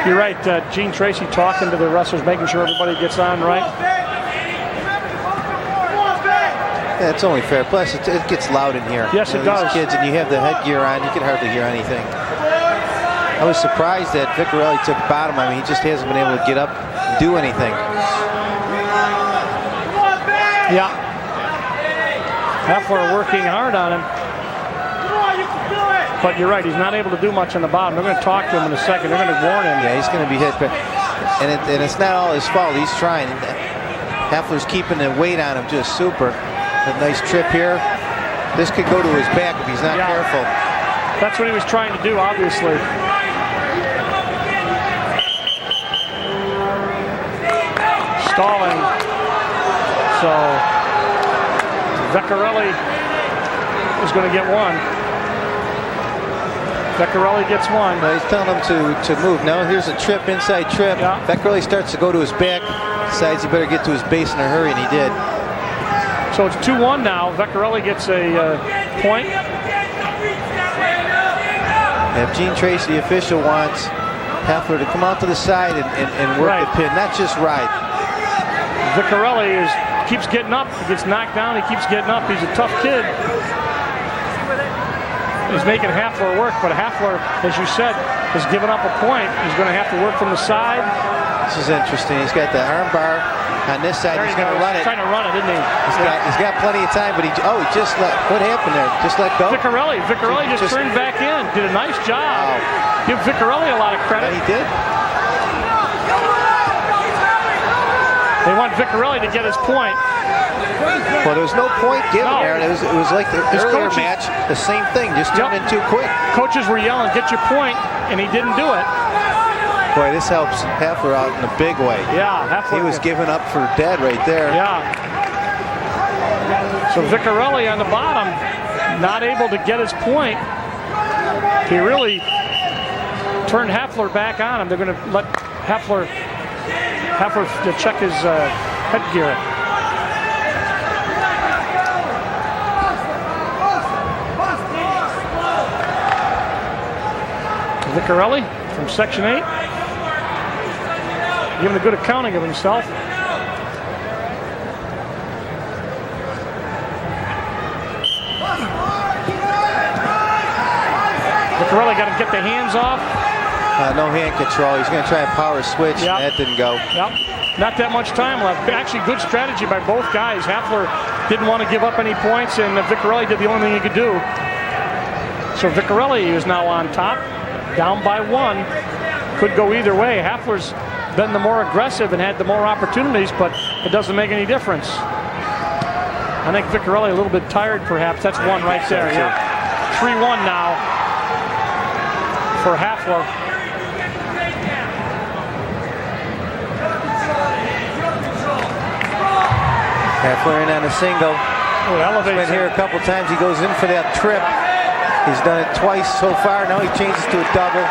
Speaker 1: You're right, Gene Tracy talking to the wrestlers, making sure everybody gets on right.
Speaker 13: Yeah, it's only fair. Plus, it gets loud in here.
Speaker 1: Yes, it does.
Speaker 13: These kids, and you have the headgear on, you can hardly hear anything. I was surprised that Vickerelli took bottom. I mean, he just hasn't been able to get up and do anything.
Speaker 1: Yeah. Hafler working hard on him. But you're right, he's not able to do much on the bottom. They're going to talk to him in a second. They're going to warn him.
Speaker 13: Yeah, he's going to be hit. And it's not all his fault. He's trying. Hafler's keeping the weight on him just super. A nice trip here. This could go to his back if he's not careful.
Speaker 1: That's what he was trying to do, obviously. Stalling. So Vickerelli is going to get one. Vickerelli gets one.
Speaker 13: He's telling him to move. Now here's a trip, inside trip.
Speaker 1: Yeah.
Speaker 13: Vickerelli starts to go to his back. Decides he better get to his base in a hurry, and he did.
Speaker 1: So it's 2-1 now. Vecchiarelli gets a point.
Speaker 13: If Gene Tracy, the official, wants Heffler to come out to the side and work the pin, not just ride.
Speaker 1: Vecchiarelli keeps getting up. He gets knocked down. He keeps getting up. He's a tough kid. He's making Heffler work, but Heffler, as you said, has given up a point. He's going to have to work from the side.
Speaker 13: This is interesting. He's got the arm bar on this side. He's going to run it.
Speaker 1: Trying to run it, isn't he?
Speaker 13: He's got plenty of time, but he just let. What happened there? Just let go.
Speaker 1: Vecchiarelli just turned back in. Did a nice job. Wow. Give Vecchiarelli a lot of credit.
Speaker 13: Yeah, he did.
Speaker 1: They want Vecchiarelli to get his point.
Speaker 13: Well, there was no point given there. It was like the earlier match, the same thing, just turned in too quick.
Speaker 1: Coaches were yelling, "Get your point," and he didn't do it.
Speaker 13: Boy, this helps Heffler out in a big way.
Speaker 1: Yeah, Heffler.
Speaker 13: He was giving up for dead right there.
Speaker 1: Yeah. So Vecchiarelli on the bottom, not able to get his point. He really turned Heffler back on him. They're going to let Heffler to check his headgear. Vecchiarelli from Section 8. Giving a good accounting of himself. Vecchiarelli got to get the hands off.
Speaker 13: No hand control. He's going to try a power switch. Yep. That didn't go.
Speaker 1: Yep. Not that much time left. Actually, good strategy by both guys. Heffler didn't want to give up any points, and Vecchiarelli did the only thing he could do. So Vecchiarelli is now on top, down by 1. Could go either way. Heffler's been the more aggressive and had the more opportunities, but it doesn't make any difference. I think Vecchiarelli a little bit tired, perhaps. That's 1 right there. Yeah. 3-1 now for Heffler.
Speaker 13: Heffler in on a single.
Speaker 1: He's
Speaker 13: been here a couple times. He goes in for that trip. He's done it twice so far. Now he changes to a double.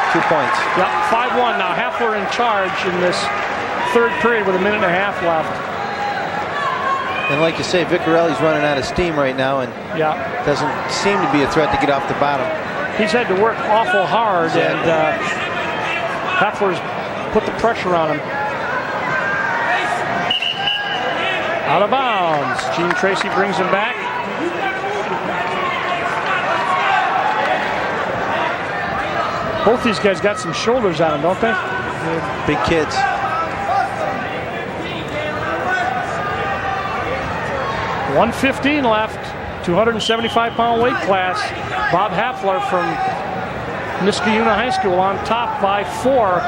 Speaker 13: 2 points.
Speaker 1: Yep, 5-1 now. Heffler in charge in this third period with a minute and a half left.
Speaker 13: And like you say, Vecchiarelli's running out of steam right now and doesn't seem to be a threat to get off the bottom.
Speaker 1: He's had to work awful hard, and Heffler's put the pressure on him. Out of bounds. Gene Tracy brings him back. Both these guys got some shoulders on them, don't they?
Speaker 13: They're big kids.
Speaker 1: $1:15 left. 275-pound weight class. Bob Heffler from Niskayuna High School on top by 4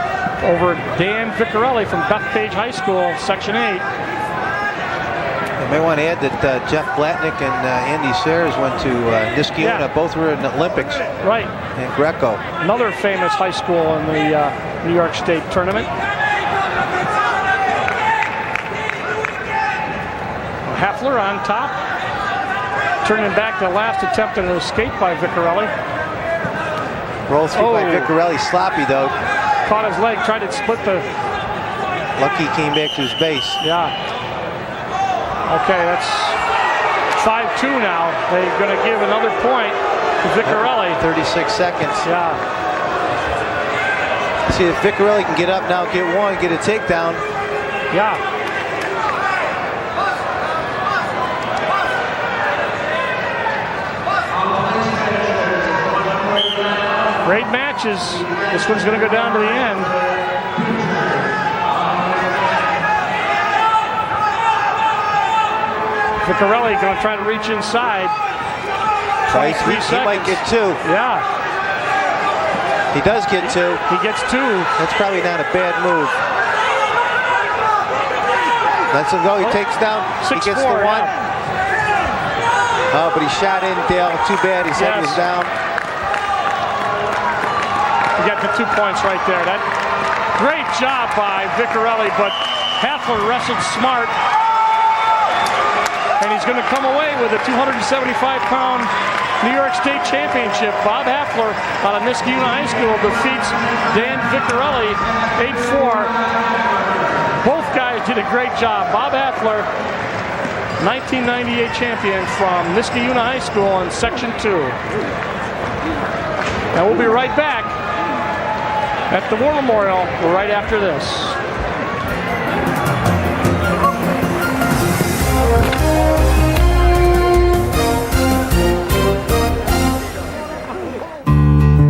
Speaker 1: over Dan Vecchiarelli from Bethpage High School, Section 8.
Speaker 13: I may want to add that Jeff Blatnick and Andy Sayers went to Niskayuna.
Speaker 1: Yeah.
Speaker 13: Both were in the Olympics.
Speaker 1: Right.
Speaker 13: And Greco.
Speaker 1: Another famous high school in the New York State tournament. Heffler on top. Turning back the last attempt at an escape by Vecchiarelli.
Speaker 13: Roll through by Vecchiarelli. Sloppy, though.
Speaker 1: Caught his leg, tried to split the...
Speaker 13: Lucky came back to his base.
Speaker 1: Yeah. Okay, that's 5-2 now. They're going to give another point to Vecchiarelli.
Speaker 13: 36 seconds.
Speaker 1: Yeah.
Speaker 13: See if Vecchiarelli can get up now, get 1, get a takedown.
Speaker 1: Yeah. Great matches. This one's going to go down to the end. Vecchiarelli going to try to reach inside.
Speaker 13: He might get 2.
Speaker 1: Yeah.
Speaker 13: He does get 2.
Speaker 1: He gets 2.
Speaker 13: That's probably not a bad move. Lets him go. He takes down. He gets the 1. Oh, but he shot in, Dale. Too bad. His head was down.
Speaker 1: He got the 2 points right there. That great job by Vecchiarelli, but Heffler wrestled smart. And he's going to come away with a 275-pound New York State Championship. Bob Heffler out of Niskayuna High School defeats Dan Vecchiarelli 8-4. Both guys did a great job. Bob Athler, 1998 champion from Niskayuna High School in Section 2. Now we'll be right back at the War Memorial right after this.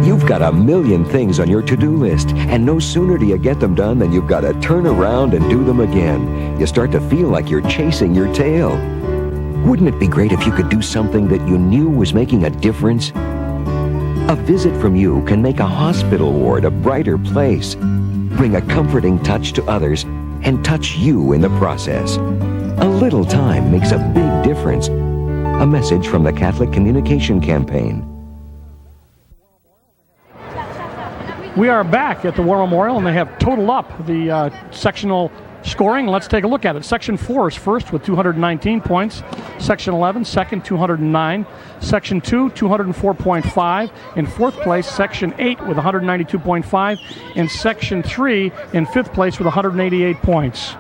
Speaker 5: You've got a million things on your to-do list, and no sooner do you get them done than you've got to turn around and do them again. You start to feel like you're chasing your tail. Wouldn't it be great if you could do something that you knew was making a difference? A visit from you can make a hospital ward a brighter place, bring a comforting touch to others, and touch you in the process. A little time makes a big difference. A message from the Catholic Communication Campaign.
Speaker 1: We are back at the War Memorial, and they have totaled up the sectional scoring. Let's take a look at it. Section 4 is first with 219 points. Section 11, second, 209. Section 2, 204.5. In fourth place, Section 8 with 192.5. And Section 3 in fifth place with 188 points.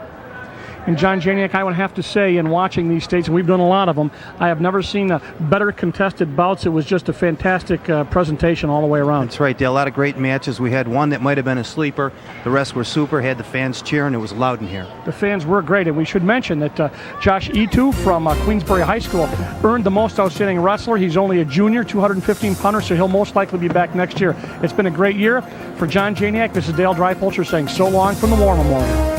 Speaker 1: And John Janiak, I would have to say, in watching these states, and we've done a lot of them, I have never seen better contested bouts. It was just a fantastic presentation all the way around.
Speaker 2: That's right. There are a lot of great matches. We had one that might have been a sleeper. The rest were super. Had the fans cheering. It was loud in here.
Speaker 1: The fans were great, and we should mention that Josh Etu from Queensbury High School earned the most outstanding wrestler. He's only a junior, 215-pounder, so he'll most likely be back next year. It's been a great year. For John Janiak, this is Dale Dreipolcher saying so long from the War Memorial.